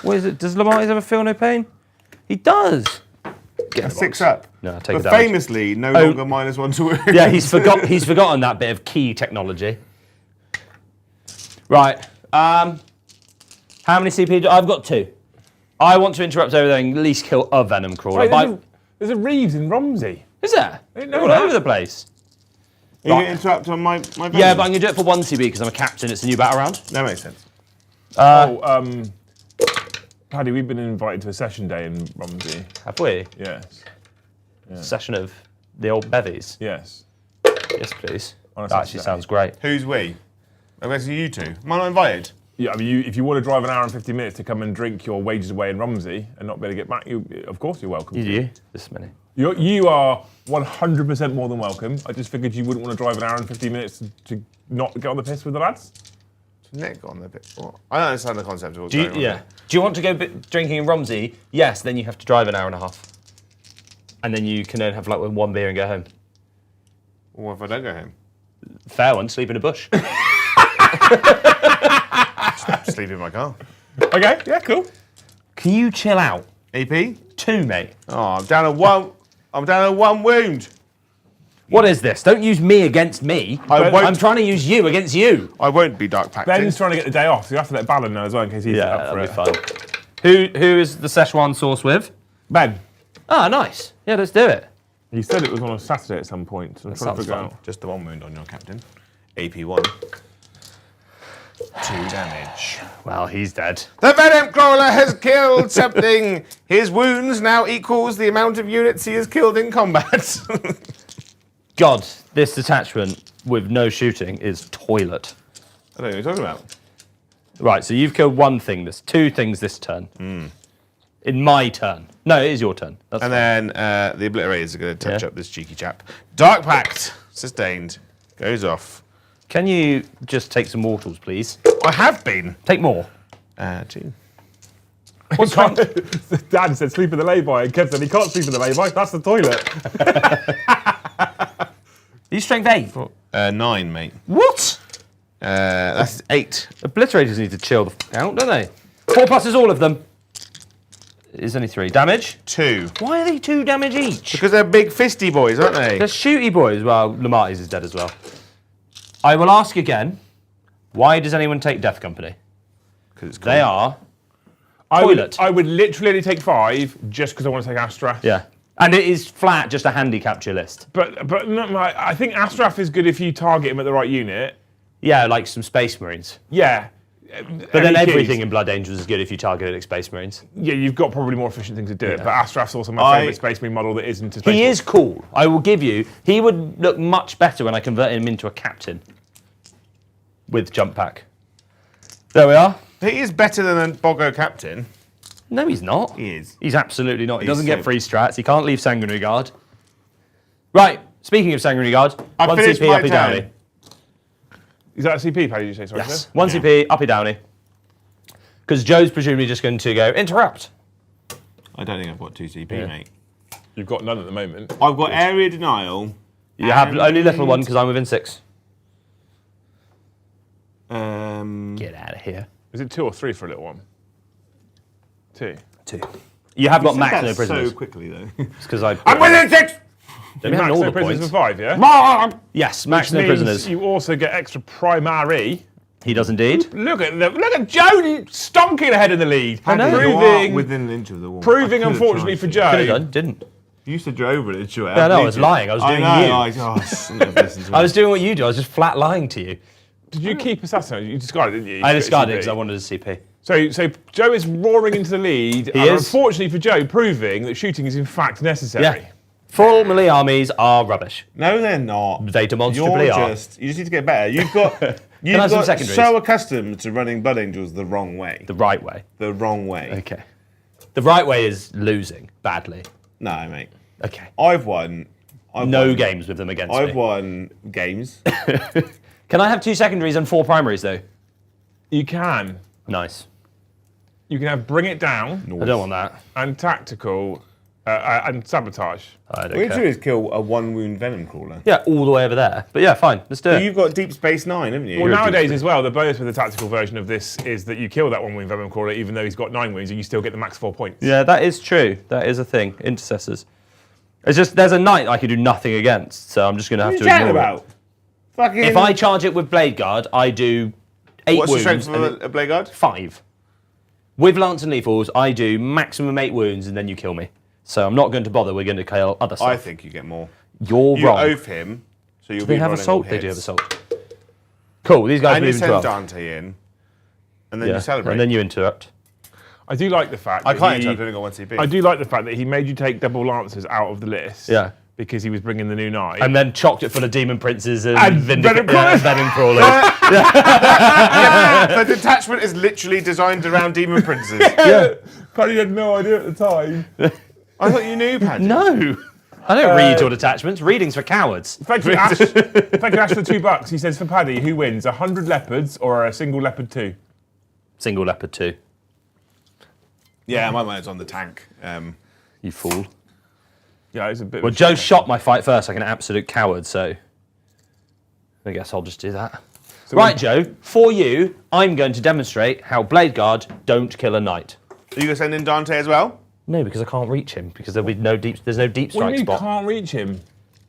What is it? Does Lamarties ever feel no pain? He does. Get 6 up. No, I'll take But the damage. famously, no longer -1 to wound. Yeah, he's forgotten that bit of key technology. Right. How many CP do I've got 2. I want to interrupt everything, at least kill a venom crawler. Wait, there's a Reeves in Romsey. Is there? didn't They're know all that. over the place. Are you going to interrupt on my Yeah, venom? but I'm going to do it for 1 CB because I'm a captain. It's a new battle round. That makes sense. Paddy, we've been invited to a session day in Romsey. Have we? Yes. Session of the old bevies. Yes. Yes, please. On a That actually Saturday. sounds great. Who's we? I'm guessing you two. Am I not invited? Yeah, I mean, if you want to drive an hour and 50 minutes to come and drink your wages away in Romsey and not be able to get back, of course you're welcome. You? This many. You are 100% more than welcome. I just figured you wouldn't want to drive an hour and 50 minutes to not get on the piss with the lads. Nick on the bit. What? I don't understand the concept of what's Do you, going on. yeah. Do you want to go drinking in Romsey? Yes, then you have to drive an hour and a half. And then you can only have like one beer and go home. What if I don't go home? Fair one, sleep in a bush. Sleep in my car. Okay, yeah, cool. Can you chill out? EP? 2, mate. Oh, I'm down to one. I'm down to 1 wound. What is this? Don't use me against me. won't- I'm trying to use you against you. I won't be dark pacting. Ben's trying to get the day off, so you have to let Ballon know as well in case he's up for that'll it. be fun. Who is the Szechuan sauce with? Ben, Ah, nice. Yeah, let's do it. you said it was on a Saturday at some point, so I'm trying to sounds figure fun. out. Just the 1 wound on your captain. AP1. 2 damage. Well, he's dead. The Venom Crawler has killed something. His wounds now equals the amount of units he has killed in combat. God, this detachment with no shooting is toilet. I don't know what you're talking about. Right, so you've killed 1 thing. There's 2 things this turn. In my turn. No, it is your turn. That's And then the Obliterators are going to touch Yeah. up this cheeky chap. Dark Pact, sustained, goes off. Can you just take some mortals, please? I have been. Take more. 2. What's strength? Dad said sleep in the lay-by, and Kev said he can't sleep in the lay-by, that's the toilet. Are you strength 8? 9, mate. What? That's 8. Obliterators need to chill the fuck out, don't they? 4 plus is all of them. It's only 3. Damage? 2. Why are they 2 damage each? Because they're big fisty boys, aren't they? They're shooty boys. Well, Lamarty's is dead as well. I will ask again, why does anyone take Death Company? Because it's cool. They are I toilet. would literally only take 5 just because I want to take Astrath. Yeah. And it is flat, just a handicap your list. But no, I think Astrath is good if you target him at the right unit. Yeah, like some Space Marines. Yeah. But then everything in Blood Angels is good if you target it at Space Marines. Yeah, you've got probably more efficient things to do it. Yeah. But Astrath's also my favourite Space Marine model that isn't a Space He Marine. is cool. I will give you. He would look much better when I converted him into a captain with jump pack. There we are. He is better than a Boggo captain. No, he's not. He is. He's absolutely not. He He's doesn't get so- free strats. He can't leave Sanguinary Guard. Right. Speaking of Sanguinary Guard, I 1 finished CP, my uppy turn. downy. Is that a CP, Paddy, did you say? Sorry, Yes. sir? 1 CP, uppy downy. Because Joe's presumably just going to go interrupt. I don't think I've got 2 CP, Yeah. mate. You've got none at the moment. I've got area denial. You have only little one because I'm within 6. Get out of here. Is it 2 or 3 for a little one? 2. 2. You have got said max that no prisoners. so quickly, though. It's because I. I'm within 6! Don't we have Max all no the prisoners points? for 5, yeah? Yes, max no Means prisoners. You also get extra primary. He does indeed. Look at Joe stonking ahead in the lead. know. You are Proving, within an inch of the wall. proving I could've unfortunately tried for to. Could have Joe. done, didn't. You said you're over it, Joe. Yeah, no, I was lying. I was doing I you. know. I shouldn't have listened to I it. was doing what you do. I was just flat lying to you. Did you keep assassin? You discarded, didn't you? I To get discarded CP. because I wanted a CP. So Joe is roaring into the lead. He and is. Unfortunately for Joe, proving that shooting is in fact necessary. Yeah. Full melee armies are rubbish. No, they're not. They demonstrably You're are. you just need to get better. You've got I you've have some got secondaries? so accustomed to running Blood Angels the wrong way. The right way. The wrong way. Okay. The right way is losing badly. No, mate. Okay. I've won. No games with them against I've me. won games. Can I have 2 secondaries and 4 primaries though? You can. Nice. You can have bring it down I don't want that. and tactical and sabotage. I What don't you do care. is kill a 1 wound Venom Crawler. Yeah, all the way over there. But yeah, fine. Let's do it. You've got Deep Space Nine, haven't you? Well, nowadays as well, the bonus with the tactical version of this is that you kill that 1 wound Venom Crawler even though he's got 9 wounds and you still get the max 4 points. Yeah, that is true. That is a thing. Intercessors. It's just there's a knight I can do nothing against, so I'm just going to have What are to you chatting ignore it. about? Fucking. If I charge it with Blade Guard, I do 8 What's the wounds. strength and of a Blade Guard? 5. With Lance and Lethals, I do maximum 8 wounds and then you kill me. So I'm not going to bother. We're going to kill other stuff. I think you get more. You're You wrong. oath him, so you'll They be have running assault. all They do have hits. assault. Cool. These guys And are you moving send 12. Dante in, and then Yeah. you celebrate. And then you interrupt. I do like the fact I that can't he- interrupt. I've only got 1 CP. I do like the fact that he made you take double lancers out of the list. Yeah. Because he was bringing the new knight. And then chocked it full of demon princes and, And Venom Crawlers. Venom Crawlers. The detachment is literally designed around demon princes. Yeah. Paddy had no idea at the time. I thought you knew, Paddy. No. I don't read your detachments. Reading's for cowards. Thank you, Ash. Thank you, Ash, for the $2. He says, for Paddy, who wins, 100 leopards or a single leopard 2? Single leopard 2. Yeah, my mind's on the tank. You fool. Yeah, it's a bit. Well, Joe shot my fight first like an absolute coward, so I guess I'll just do that. So right, Joe, for you, I'm going to demonstrate how Blade Guard don't kill a knight. Are you going to send in Dante as well? No, because I can't reach him, because there's no deep strike You spot. can't reach him.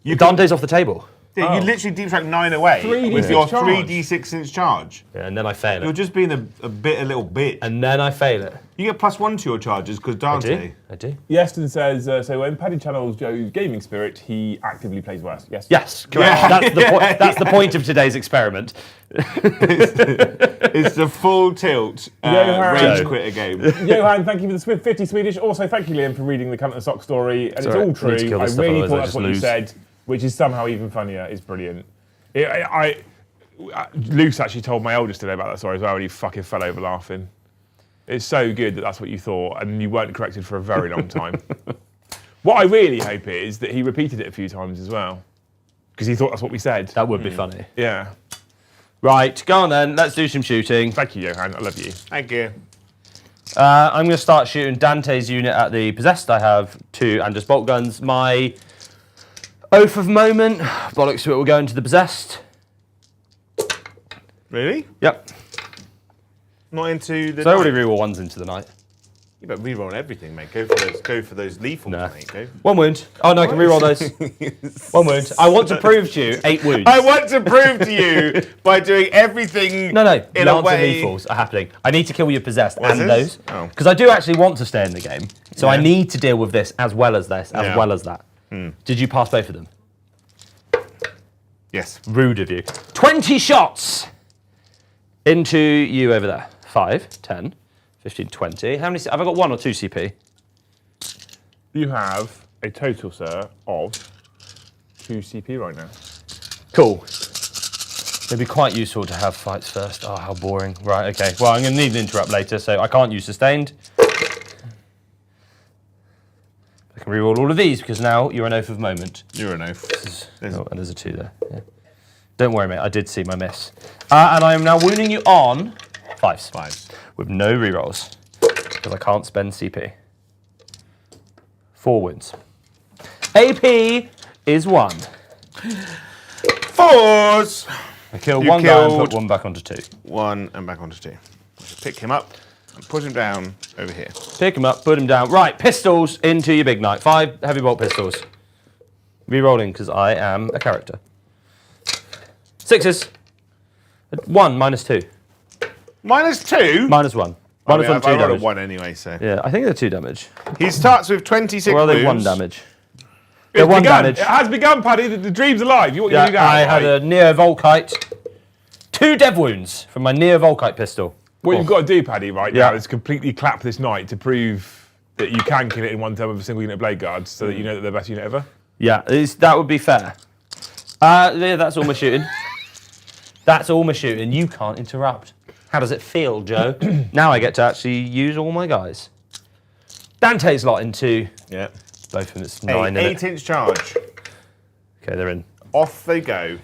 Dante's off the table. Yeah, you literally deep strike 9 away 3d6 with your charge. 3d6 inch charge. Yeah, and then I fail You're it. just being a little bit. And then I fail it. You get +1 to your charges because Dante. I do. Yeston says, so when Paddy channels Joe's gaming spirit, he actively plays worse. Yes. Yes, correct. Yeah. That's the point of today's experiment. It's the full tilt rage Joe. quit a game. Johan, thank you for the 50 Swedish. Also, thank you, Liam, for reading the Cunt and Sock story. And it's alright. all I need to true. kill I this stuff, really otherwise thought I that's just what you lose. said, which is somehow even funnier. It's brilliant. Luce actually told my eldest today about that story as well, and he fucking fell over laughing. It's so good that that's what you thought, and you weren't corrected for a very long time. What I really hope is that he repeated it a few times as well, because he thought that's what we said. That would be funny. Yeah. Right, go on then. Let's do some shooting. Thank you, Johan. I love you. Thank you. I'm going to start shooting Dante's unit at the possessed. I have 2 Andros bolt guns. My oath of moment, bollocks to it, will go into the possessed. Really? Yep. Not into the. So I already reroll 1s into the knight. You better reroll everything, mate. Go for those lethal, Nah. mate. Go. 1 wound. Oh no, I can reroll those. 1 wound. I want to prove to you 8 wounds. I want to prove to you by doing everything. No, in a Lance and way. lethals are happening. I need to kill your possessed What and is those. this? Oh. Because I do actually want to stay in the game. So I Yeah. need to deal with this as well as this, as Yeah. well as that. Did you pass both of them? Yes. Rude of you. 20 shots into you over there. 5, 10, 15, 20. How many? Have I got 1 or 2 CP? You have a total, sir, of 2 CP right now. Cool. It'd be quite useful to have fights first. Oh, how boring. Right, okay. Well, I'm going to need an interrupt later, so I can't use sustained. I can reroll all of these because now you're an oath of moment. You're an oath. Oh, and there's a 2 there. Yeah. Don't worry, mate. I did see my miss. And I am now wounding you on 5s. 5s. With no rerolls because I can't spend CP. 4 wounds. AP is 1. 4s. I kill You 1 guy and killed- put 1 back onto 2. 1 and back onto 2. Pick him up and put him down over here. Pick him up, put him down. Right, pistols into your big knight. 5 heavy bolt pistols. Rerolling because I am a character. 6s. 1 minus 2. -2. Minus 1. Minus 1, 2 I rolled a damage. 1 anyway, so. Yeah, I think they're 2 damage. He starts with 26 Or are they 1 wounds. damage? It's They're 1 begun. damage. It has begun, Paddy. The dream's alive. You want Yeah, to do that? I had a Neo Volkite. 2 dev wounds from my Neo Volkite pistol. What you've got to do, Paddy, right Yeah. now is completely clap this knight to prove that you can kill it in one turn with a single unit of blade guards, so that you know that they're the best unit ever. Yeah, that would be fair. Yeah, that's all my shooting. That's all my shooting. You can't interrupt. How does it feel, Joe? Now I get to actually use all my guys. Dante's lot into Yeah. both of them. It's 9 in it. 8-inch charge. Okay, they're in. Off they go.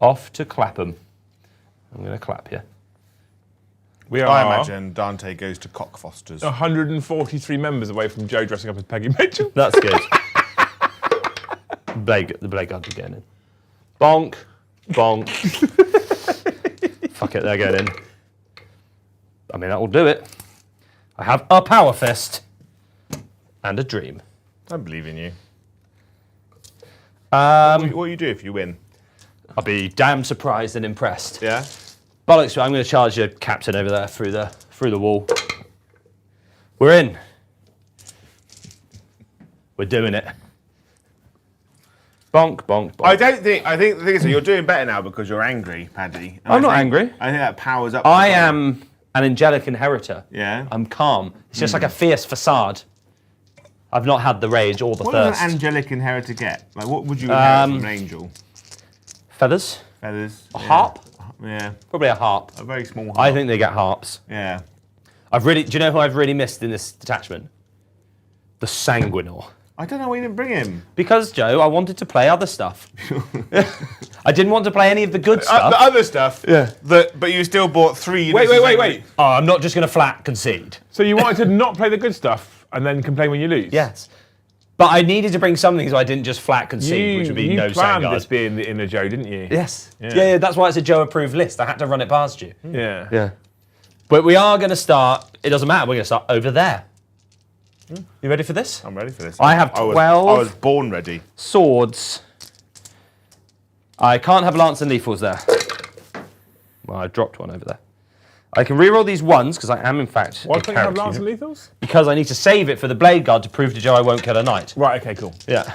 Off to Clapham. I'm going to clap you. We I are imagine Dante goes to Cockfosters. 143 members away from Joe dressing up as Peggy Mitchell. That's good. The Blade Guards are getting in. Bonk. Bonk. Fuck it, they're going in. I mean, that will do it. I have a Power Fist and a Dream. I believe in you. Um, What do you do if you win? I'll be damn surprised and impressed. Yeah? Bollocks, I'm going to charge your captain over there through the wall. We're in. We're doing it. Bonk, bonk, bonk. I think the thing is that you're doing better now because you're angry, Paddy. And I'm not think- angry. I think that powers up. I the- am an angelic inheritor. Yeah. I'm calm. It's just like a fierce facade. I've not had the rage or the What does thirst. an angelic inheritor get? Like, what would you inherit from an angel? Feathers? Feathers. A harp? Yeah. Probably a harp. A very small harp. I think they get harps. Yeah. Do you know who I've really missed in this detachment? The Sanguinor. I don't know why you didn't bring him. Because, Joe, I wanted to play other stuff. I didn't want to play any of the good stuff. The other stuff. Yeah. But you still bought 3 units. Wait. Oh, I'm not just going to flat concede. So you wanted to not play the good stuff and then complain when you lose? Yes. But I needed to bring something so I didn't just flat concede, which would be no You planned Sangard. this being the inner Joe, didn't you? Yes. Yeah, that's why it's a Joe-approved list. I had to run it past you. Yeah. Yeah. But we are going to start, it doesn't matter, we're going to start over there. You ready for this? I'm ready for this. I have 12 I was born ready. swords. I can't have lance and lethals there. Well, I dropped one over there. I can reroll these ones because I am in fact Why a can't you have character lance and unit. lethals? Because I need to save it for the blade guard to prove to Joe I won't kill a knight. Right, okay, cool. Yeah.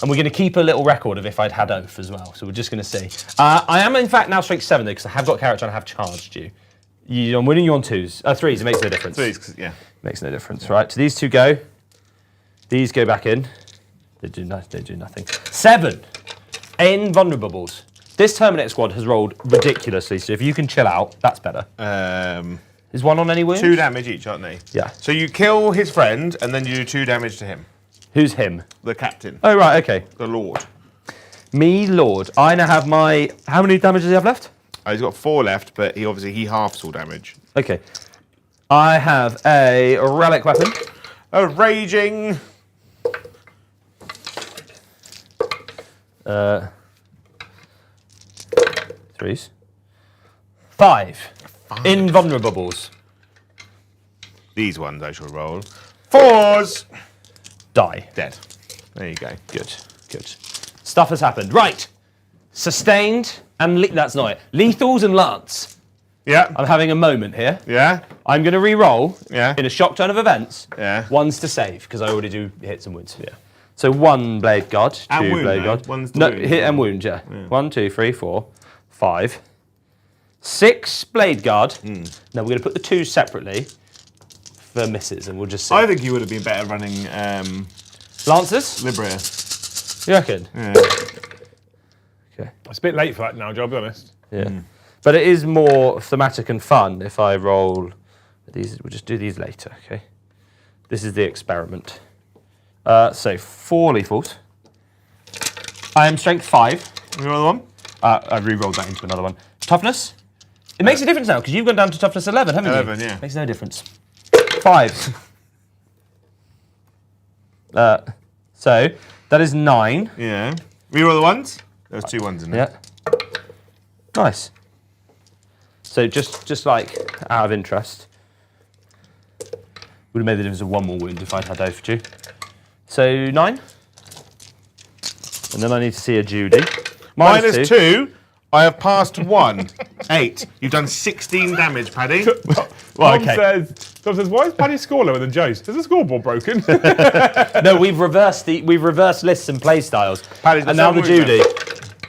And we're going to keep a little record of if I'd had oath as well. So we're just going to see. I am in fact now strength 7 though because I have got a character and I have charged you. I'm winning you on 2s. 3s, it makes no difference. 3s, yeah. Makes no difference. Right, so these 2 go. These go back in. They do nothing. 7. Invulnerables. This Terminator squad has rolled ridiculously, so if you can chill out, that's better. Is one on any wounds? 2 damage each, aren't they? Yeah. So you kill his friend, and then you do 2 damage to him. Who's him? The captain. Oh, right, okay. The Lord. Me, Lord. I now have my... How many damage does he have left? He's got 4 left, but he halves all damage. Okay. I have a relic weapon. A raging... 3s. 5. Invulnerables. These ones I shall roll. 4s! Die. Dead. There you go. Good. Stuff has happened. Right. Sustained and... that's not it. Lethals and lance. Yeah. I'm having a moment here. Yeah. I'm going to re-roll Yeah. in a shock turn of events. Yeah. Ones to save, because I already do hits and wounds. Yeah. So 1 blade guard, 2 And wound, blade no? guard. One's the No, wound. hit and wound, yeah. 1, 2, 3, 4, 5. 6 blade guard. Now we're going to put the 2 separately for misses, and we'll just see. I think you would have been better running Lancers? Libria. You reckon? Yeah. Okay. It's a bit late for that now, Joe, I'll be honest. Yeah. But it is more thematic and fun if I roll these. We'll just do these later, okay? This is the experiment. So 4 lethals. I am strength 5. You want one? I re-rolled that into another one. Toughness. It makes a difference now because you've gone down to toughness 11, haven't you? 11, yeah. Makes no difference. 5s. So that is 9. Yeah. Reroll the ones? There's 2 ones in there. Yeah. Nice. So just like out of interest, would have made the difference of 1 more wound if I'd had oath to. So 9. And then I need to see a Judy. Minus 2. I have passed 1. 8. You've done 16 damage, Paddy. Well, Tom okay. says, why is Paddy's score lower than Joe's? Is the scoreboard broken? No, we've reversed lists and play styles. Paddy's got And now the 7 wounds Judy. left.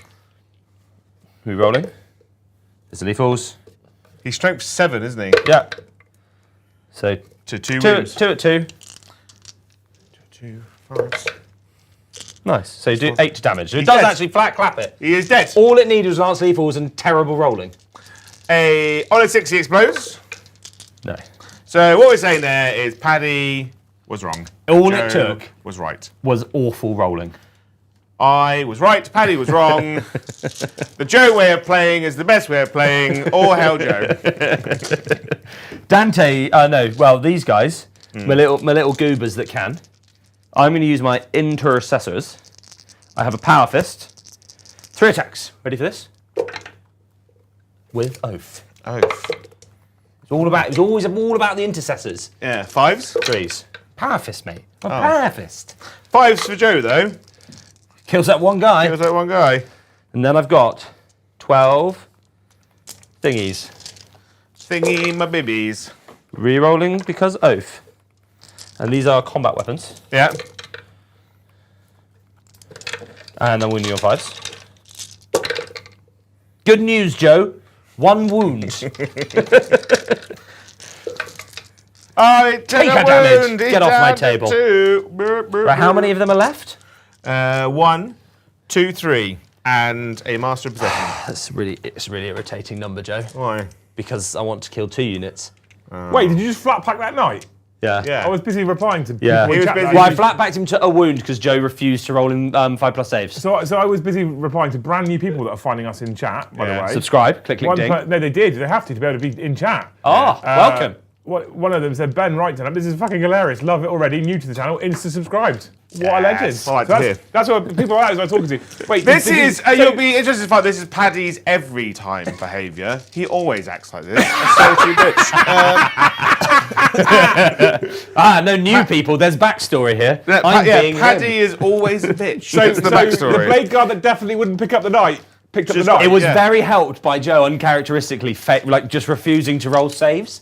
Who rolling? It's the lethals. He's strength 7, isn't he? Yeah. So To 2 2 wounds. at 2. 2 5. Nice. So you do 8 damage. So it He's does dead. actually flat clap it. He is dead. All it needed was lance lethals and terrible rolling. On a 6 he explodes. No. So what we're saying there is Paddy was wrong. All it Joe took was right. was awful rolling. I was right, Paddy was wrong. The Joe way of playing is the best way of playing. All hell Joe. Dante, well, these guys, my little goobers that can. I'm going to use my intercessors. I have a power fist. 3 attacks. Ready for this? With oath. Oath. It's always all about the intercessors. Yeah, 5s. 3s. Power fist, mate. Power fist. 5s for Joe though. Kills that one guy. It was like one guy. And then I've got 12 thingies. Thingy my bibbies. Re-rolling because oath. And these are combat weapons. Yeah. And I'm winning your 5s. Good news, Joe. 1 wound. I Take a damage. Get off my table. 2. Right, how many of them are left? 1, 2, 3, and a master of possession. It's a really irritating number, Joe. Why? Because I want to kill 2 units. Wait, did you just flat pack that night? Yeah. Yeah. I was busy replying to Yeah. people He in was chat. busy- that Well, I I- flat backed him to a wound because Joe refused to roll in 5+ saves. So I was busy replying to brand new people that are finding us in chat, by Yeah. the way. Subscribe, click, One ding. no, they did. They have to be able to be in chat. Welcome. One of them said, Ben Wrighton, this is fucking hilarious. Love it already. New to the channel. Insta-subscribed. What a legend. Yes, I like So to hear. that's what people like I'm talking to. Wait, This is, so- you'll be interested to find this is Paddy's every time behaviour. He always acts like this. A salty bitch. No new people. There's backstory here. I'm being Paddy him. is always a bitch. So, That's the so backstory. the blade guard that definitely wouldn't pick up the knight picked up the Just- knight. It was Yeah. very helped by Joe uncharacteristically, just refusing to roll saves.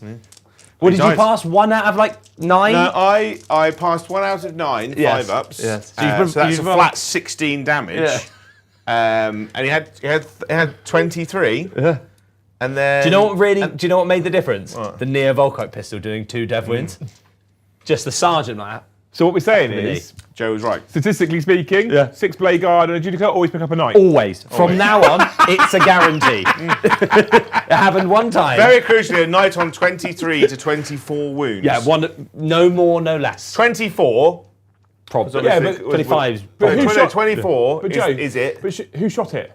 What did you died. pass? 1 out of 9? No, I passed 1 out of 9, Yes. 5 ups. Yes. So, that's a you've- flat 16 damage. Yeah. And he had 23. And then Do you know what made the difference? The Neo Volkite pistol doing 2 dev wins. Just the sergeant like that. So what we're saying Really? is, Joe was right. statistically speaking, 6 blade guard and a judicator always pick up a knight. Always. From now on, it's a guarantee. It happened one time. Very crucially, a knight on 23 to 24 wounds. Yeah, no more, no less. 24. Probably. Yeah, but- 25. But who shot- 24 But Joe, is it? But who shot it?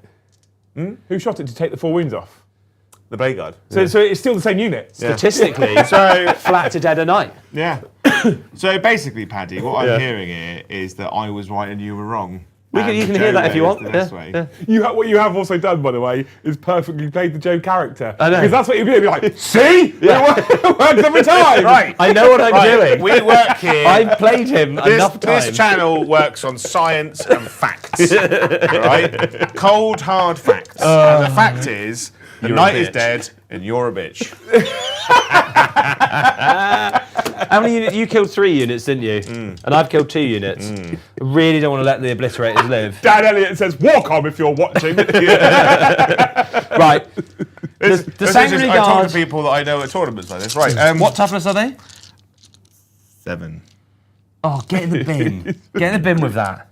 Who shot it to take the 4 wounds off? The blade guard. So it's still the same unit. Statistically, So flat to dead a night. yeah. So basically, Paddy, what I'm hearing here is that I was right and you were wrong. You can hear that if you want. The best way. What you have also done, by the way, is perfectly played the Joe character. I know. Because that's what you'd be like, see? It works every time. Right. I know what I'm doing. We work here. I've played him enough times. This channel works on science and facts. Right? Cold, hard facts. And the fact is, the You're a knight is bitch. dead and you're a bitch. How many units? You killed 3 units, didn't you? And I've killed 2 units. I really don't want to let the obliterators live. Dan Elliott says, walk on if you're watching. Right. This The is Sanguinary I talk Guard. to people that I know at tournaments like this. Right. What toughness are they? 7. Oh, get in the bin. Get in the bin with that.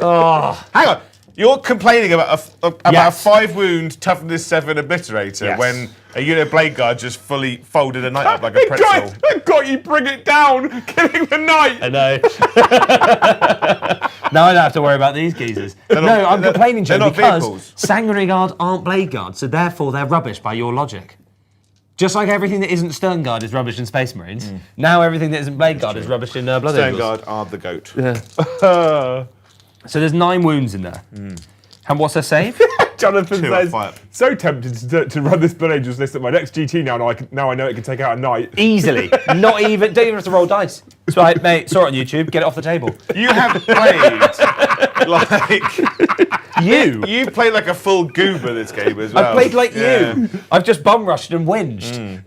Oh. Hang on. You're complaining about a Yes. 5 wound toughness 7 obliterator Yes. when a unit blade guard just fully folded a knight up like a pretzel. God, you bring it down, killing the knight. I know. Now I don't have to worry about these geezers. I'm complaining, Joe, they're not because vehicles. Sanguinary Guard aren't Blade Guards, so therefore they're rubbish by your logic. Just like everything that isn't Stern Guard is rubbish in Space Marines, now everything that isn't Blade Guard is rubbish in Blood Stone Angels. guard are the goat. So there's 9 wounds in there. And what's their save? Jonathan 2 says, fire. so tempted to run this Blood Angels list at my next GT now. Now I know it can take out a knight. Easily. Don't even have to roll dice. It's right, mate, saw it on YouTube, get it off the table. You have played like you played like a full goober this game as well. I've played like Yeah. you. I've just bum rushed and whinged.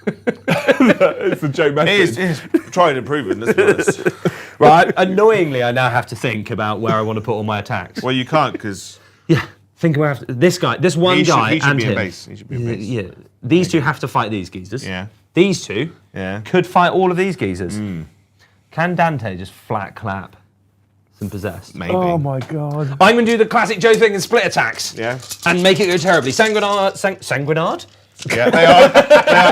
It's the Joe message. It is tried and proven, let's be honest. Right, annoyingly, I now have to think about where I want to put all my attacks. Well, you can't because Yeah, think where I have to, this one he guy should and be him. in base. He should be in base. Yeah, these 2 have to fight these geezers. Yeah. These 2 Yeah. could fight all of these geezers. Can Dante just flat clap some possessed? Maybe. Oh my God. I'm going to do the classic Joe thing and split attacks. Yeah. And make it go terribly. Sanguinard? Yeah, they are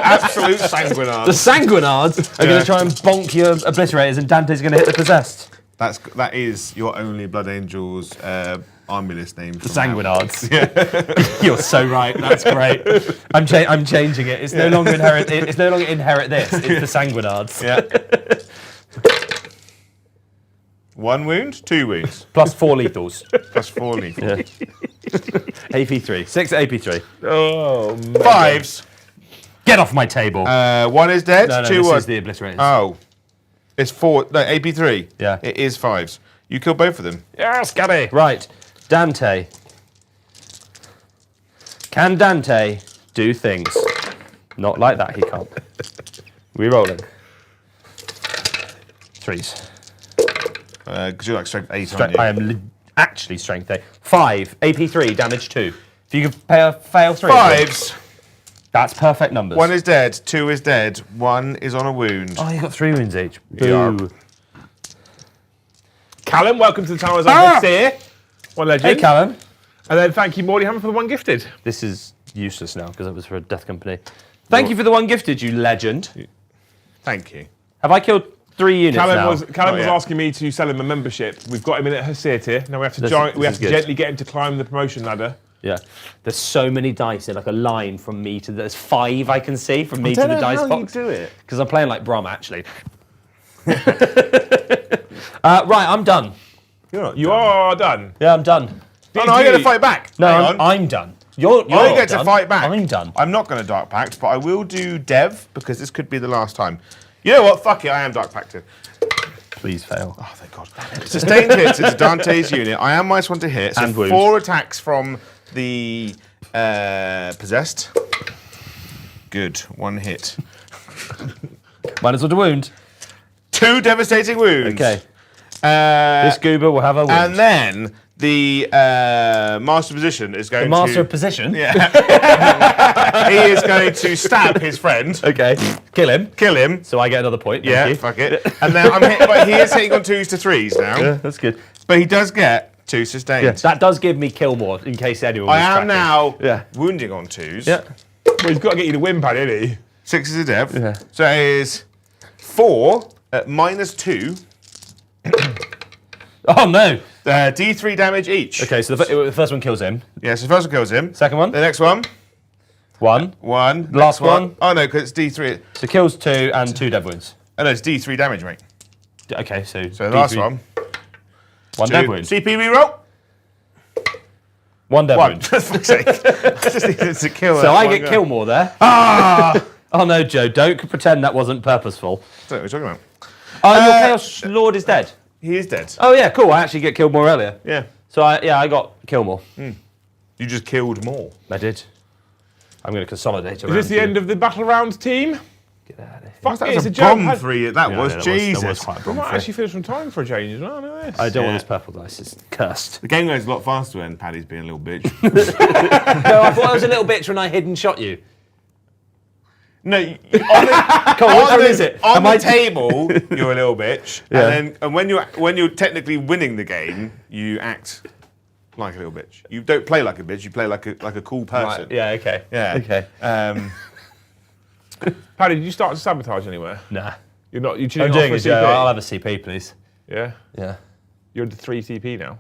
absolute The sanguinards. Sanguinards are going Yeah. to try and bonk your obliterators and Dante's going to hit the possessed. That is your only Blood Angels army list name. The Sanguinards. You're so right. That's great. I'm changing it. It's no longer inherit. It's no longer inherit this. It's the Sanguinards. Yeah. 1 wound, 2 wounds, Plus 4 lethals. plus 4 lethal. AP3. 6 AP3. Oh, man. 5s. Get off my table. 1 is dead. no, 2 this was. is the obliterators. Oh, it's 4. No, AP3. Yeah. It is 5s. You kill both of them. Yes, Gabby. Right, Dante. Can Dante do things? Not like that, he can't. Rerolling. 3s. Because you're like strength 8, aren't you? I am actually strength 8. 5, AP3, damage 2. If you can fail 3. 5s. That's perfect numbers. 1 is dead. 2 is dead. 1 is on a wound. Oh, you got 3 wounds each. Yeah. Boo. Callum, welcome to the channel as I here. One legend. Hey, Callum. And then thank you, Morty Hammer, for the 1 gifted. This is useless now because it was for a death company. Thank you for the 1 gifted, you legend. Thank you. Have I killed 3 units Callum now? was Not yet. asking me to sell him a membership. We've got him in at Hesete. Now we have to This we have is to good. gently get him to climb the promotion ladder. Yeah. There's so many dice in like a line from me to... There's 5 I can see from me to the dice box. do it. Because I'm playing like Brom, actually. Right, I'm done. You are done. Yeah, I'm done. Oh, no, I get to fight back. No, Hang on. I'm done. You're You don't get done. to fight back. I'm done. I'm not going to Dark Pact, but I will do Dev because this could be the last time. You know what? Fuck it, I am Dark Pacted. Please fail. Oh, thank God. Sustained hits. It's Dante's unit. I am -1 to hit. So And wounds. 4 attacks from the possessed. Good. 1 hit. -1 to wound. 2 devastating wounds. Okay. Uh, This goober will have a wound. and then the master position is going the master to... of position? Yeah. He is going to stab his friend. Okay. Kill him. Kill him. So I get another point. Thank Yeah, you. fuck it. And then but he is hitting on 2s to 3s now. Yeah, that's good. But he does get 2 sustained. Yeah, that does give me kill more in case anyone was I am tracking. now Yeah. wounding on 2s. Yeah. Well, he's got to get you to win, Paddy, isn't he? 6 is a dev. Yeah. So it is 4 at -2. Oh no. D3 damage each. Okay, so the first one kills him. Yeah, so the first one kills him. Second one? The next one. 1. 1. Last Next one. Oh no, because it's D3. So kills 2 and 2 dead wounds. Oh no, it's D3 damage, mate. Okay, so So the last D3 one. 1 dead wound. CP reroll. 1 dead 1. wound. For fuck's sake. I just needed to kill So that I one get guy. kill more there. Ah! Oh no, Joe, don't pretend that wasn't purposeful. That's what we're talking about. Oh, your Chaos Lord is dead. He is dead. Oh yeah, cool. I actually get killed more earlier. Yeah. So I got kill more. You just killed more. I did. I'm going to consolidate Is around this the you. end of the battle round team? Get out of here. Fuck That it, was it's a a bomb jump. 3. That was. Yeah, Jesus. That was quite a We bomb might for actually finish some time for a change as well. Look at this. I don't Yeah. want this purple dice. It's cursed. The game goes a lot faster when Paddy's being a little bitch. No, I thought I was a little bitch when I hid and shot you. No, on Come on, which one is it? On Am the I- table, you're a little bitch, Yeah. and when you're technically winning the game, you act like a little bitch. You don't play like a bitch. You play like a cool person. Right. Yeah. Okay. Yeah. Okay. Paddy, did you start to sabotage anywhere? Nah. You're not. You're I'm tuning off doing for it, CP. Joe. I'll have a CP, please. Yeah. Yeah. You're at the 3 CP now.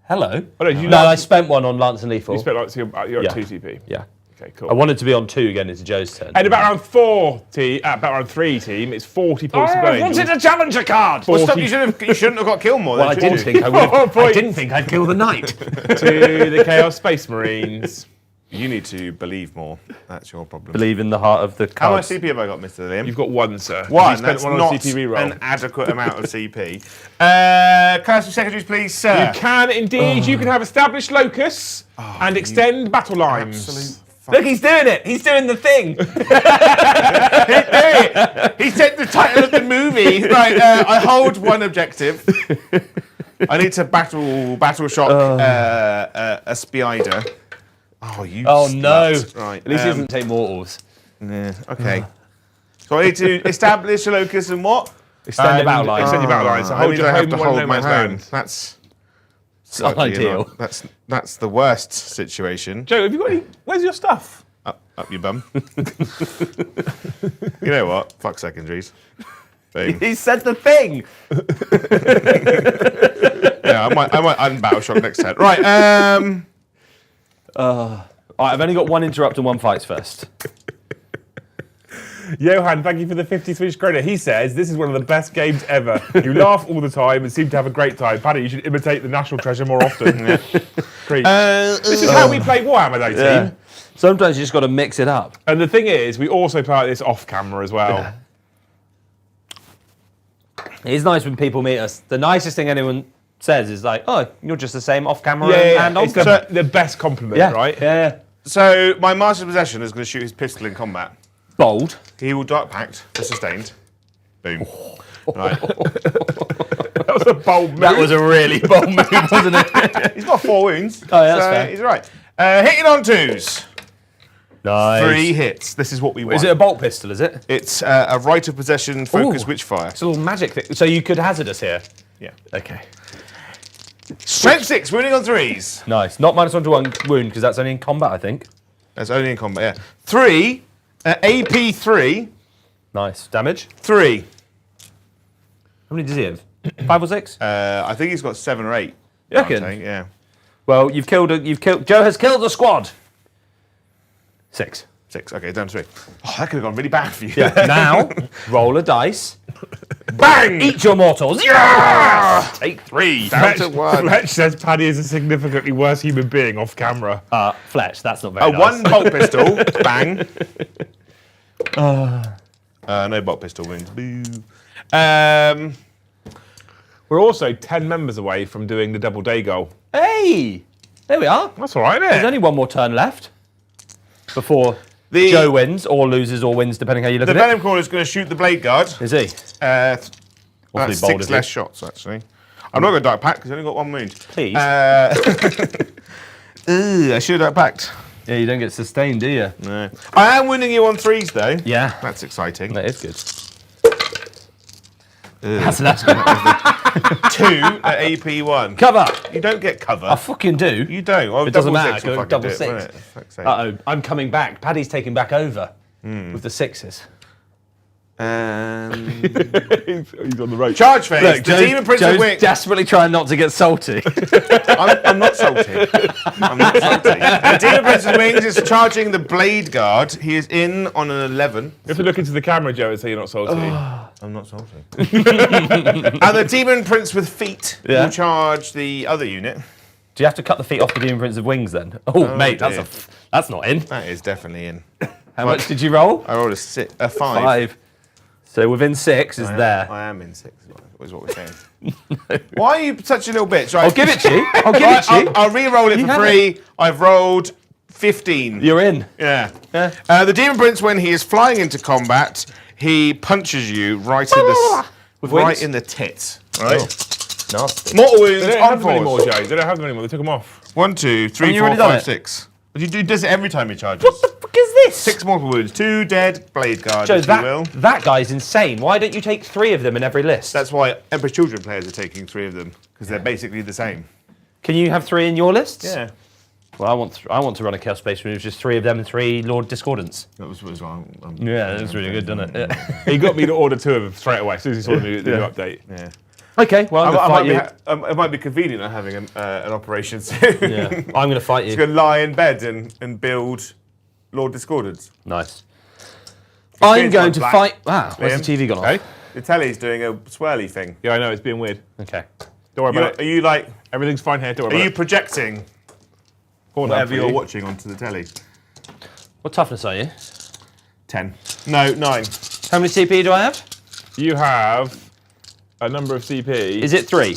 Hello. Oh, no, you No, last- I spent one on Lance and Lethal. You spent like you're Yeah. at 2 CP. Yeah. Okay, I cool. wanted to be on 2 again into Joe's turn. And about round 4 team, about round 3 team, it's 40 points to go. a challenger card. well, stop! You shouldn't have got killed more. Well, I then, didn't should you? think I would. I Points. didn't think I'd kill the knight. to the Chaos Space Marines. You need to believe more. That's your problem. Believe in the heart of the How much cards. CP have I got, Mr. Liam? You've got 1, sir. You One. spent That's 1 on not CP reroll. an adequate amount of CP. Can I have some secretaries, please, sir? You can indeed. You can have established locus and extend battle lines. Absolute Look, he's doing it. He's doing the thing. He said the title of the movie. Right, I hold 1 objective. I need to battle shock a spider. Oh, you. Oh no. slut. Right. At least he doesn't take mortals. Yeah, okay. So I need to establish a locus and what? Extend the battle line. Extend your battle lines. So How hold many your do I have home to one hold no my man's hand? land. That's Not ideal. That's the worst situation. Joe, have you got any? Where's your stuff? Up your bum. You know what? Fuck secondaries. Boom. He said the thing. Yeah, I might unbattle shock next turn. Right. All right, I've only got 1 interrupt and 1 fights first. Johan, thank you for the 50 Swedish credit. He says, this is one of the best games ever. You laugh all the time and seem to have a great time. Paddy, you should imitate the National Treasure more often. Preach. This is how we play Warhammer, though, team. Yeah. Sometimes you just got to mix it up. And the thing is, we also play this off camera as well. It's nice when people meet us. The nicest thing anyone says is like, "Oh, you're just the same off camera and on It's camera." the best compliment, Yeah, right? Yeah. So my master possession is going to shoot his pistol in combat. Bold. He will Dark Pact for sustained. Boom. Right. That was a bold move. That was a really bold move, wasn't it? He's got 4 wounds. Oh, yeah, that's so fair. he's all right. Hitting on 2s. Nice. 3 hits. This is what we want. Is it a bolt pistol? Is it? It's a right of possession focus Ooh. witchfire. It's a little magic thing. So you could hazard us here. Yeah. Okay. Strength 6, wounding on 3s. Nice. Not -1 to 1 wound because that's only in combat, I think. That's only in combat, yeah. 3, AP 3. Nice. Damage? 3. How many does he have? 5 or 6? I think he's got 7 or 8. You reckon? Yeah. Well, you've killed. Joe has killed a squad. 6. 6. Okay, down to 3. Oh, that could have gone really bad for you. Yeah. Now, roll a dice. Bang! Eat your mortals. Yeah! Take 3. Down to 1. Fletch says Paddy is a significantly worse human being off camera. Fletch, that's not very nice. 1 bolt pistol. Bang. No bolt pistol wounds. Boo. We're also 10 members away from doing the double day goal. Hey! There we are. That's all right, isn't There's it? only one more turn left before Joe wins, or loses, or wins, depending how you look The at venom caller is going to shoot the blade guard. it. Is he? That's bold 6 of less you. shots, actually. I'm not going to dark pact because I only got 1 wound. Please. I should have dark pact. Yeah, you don't get sustained, do you? No. I am winning you on 3s, though. Yeah. That's exciting. That is good. That's good. 2 at AP1. Cover! You don't get cover. I fucking do. You don't. Well, It doesn't double matter, 6 will go fucking double do it, 6. won't it? Fuck's sake. Uh-oh, I'm coming back. Paddy's taking back over with the 6s. He's on the road. Charge phase. The Demon Prince of Joe's Wings. desperately trying not to get salty. I'm not salty. I'm not salty. The Demon Prince of Wings is charging the Blade Guard. He is in on an 11. You have to look into the camera, Joe, and say you're not salty. I'm not salty. And the Demon Prince with Feet Yeah. will charge the other unit. Do you have to cut the feet off the Demon Prince of Wings then? Oh, mate, dear. that's not in. That is definitely in. How much did you roll? I rolled a 5. 5. So within 6 is there. I am in 6, is what we're saying. Why are you such a little bitch? Right. I'll give it to you. I'll give it to you. I'll re-roll it for have 3. I've rolled 15. You're in. Yeah. Yeah. The Demon Prince, when he is flying into combat, he punches you right in the With wings? in the tits. Right. Nasty. Mortal wounds They don't on have them anymore, force. Joe. They don't have them anymore. They took them off. 1, 2, 3, you 4, already done 5, it? 6. But you do does it every time he charges. What the fuck is this? 6 mortal wounds, 2 dead blade guard, Joe, if you will. that guy's insane. Why don't you take 3 of them in every list? That's why Emperor's Children players are taking 3 of them because they're basically the same. Can you have 3 in your lists? Yeah. Well, I want to run a Chaos Space Marine with just 3 of them and 3 Lord Discordants. That was wrong. Yeah, that's really good, doesn't it? Yeah. He got me to order 2 of them straight away as soon as he saw the new update. Yeah. Okay, well, I'm going to fight you. It might be convenient not having an operation soon. Yeah, I'm going to fight He's you. going to lie in bed and build Lord Discordance. Nice. I'm going to black. fight. Where's Liam? the TV gone off? The telly's doing a swirly thing. Yeah, I know, it's being weird. Okay. Don't worry about Are it. you like? Everything's fine here. Don't worry Are you about projecting it. whatever you're watching onto the telly? What toughness are you? 10. No, 9. How many CP do I have? You have a number of CP. Is it 3?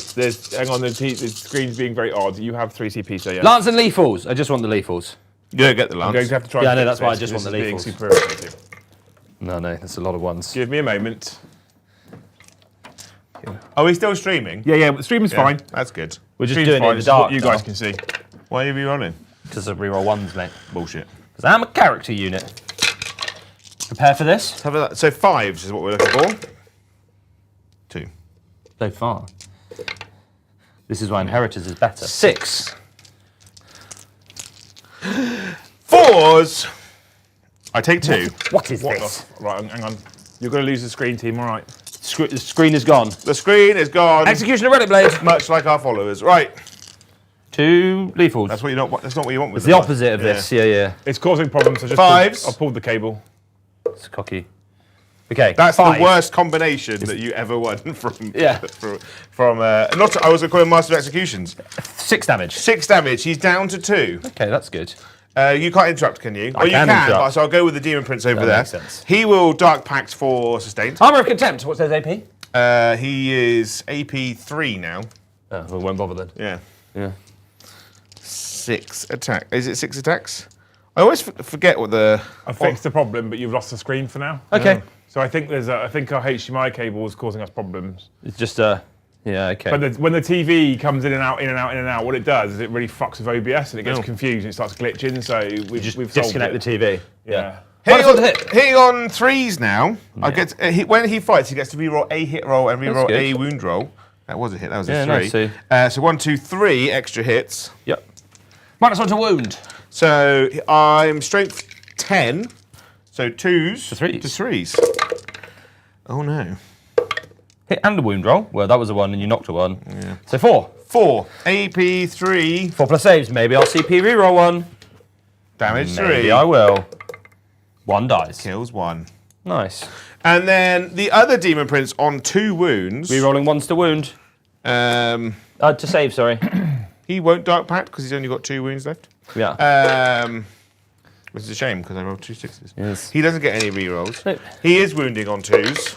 Hang on, the screen's being very odd. You have 3 CP, so yeah. Lance and Lethals. I just want the Lethals. You don't get the I'm lance. going to have to try Yeah, and I know, fix that's why I this, just want this the is being lethals. super irritating. No, that's a lot of ones. Give me a moment. Are we still streaming? Yeah, the stream is Yeah, fine. That's good. We're just Stream's doing it fine. in the This is what dark. you guys can see. Why are you running? Because of reroll 1s, mate. Bullshit. Because I'm a character unit. Prepare for this. So 5s is what we're looking for. 2. So far. This is why Inheritors is better. 6. 4s. I take 2. What is What this? the? Right, hang on. You're going to lose the screen, team. All right. The screen is gone. The screen is gone. Executioner Relic Blade. Much like our followers. Right. 2 Lethals. That's what you don't. That's not what you want with It's the opposite of this. Yeah. It's causing problems. So just 5s. I'll pull the cable. It's cocky. Okay. That's 5. the worst combination that you ever won from. Yeah. From not. I was going to call him Master of Executions. 6 damage. 6 damage. He's down to 2. Okay, that's good. You can't interrupt, can you? I you can can. interrupt. So I'll go with the Demon Prince over That there. makes sense. He will Dark Pact for sustained. Armor of Contempt. What's his AP? He is AP 3 now. Oh, we won't bother then. Yeah. Yeah. 6 attack. Is it 6 attacks? I always forget what the. I fixed the problem, but you've lost the screen for now. Okay. So I think I think our HDMI cable is causing us problems. It's just yeah, okay. But when the TV comes in and out, in and out, in and out, what it does is it really fucks with OBS and it gets confused and it starts glitching. So we've solved disconnect it. the TV. Yeah. Hitting Wonderful to hit. hitting on 3s now. I get when he fights, he gets to reroll a hit roll and reroll good. a wound roll. That was a hit. That was Yeah, a 3. nice, So 1, 2, 3 extra hits. Yep. -1 to wound. So I'm strength 10. So 2s To 3s. To 3s. Oh no. Hit and a wound roll. Well, that was a 1 and you knocked a 1. Yeah. So 4. 4. AP 3. 4 plus saves. Maybe I'll CP reroll 1. Damage 3. Maybe I will. 1 dies. Kills 1. Nice. And then the other Demon Prince on 2 wounds. Rerolling 1's to wound. To save, sorry. He won't Dark Pact because he's only got 2 wounds left. Yeah. Which is a shame because I rolled 2 6s. Yes. He doesn't get any rerolls. Nope. He is wounding on 2s.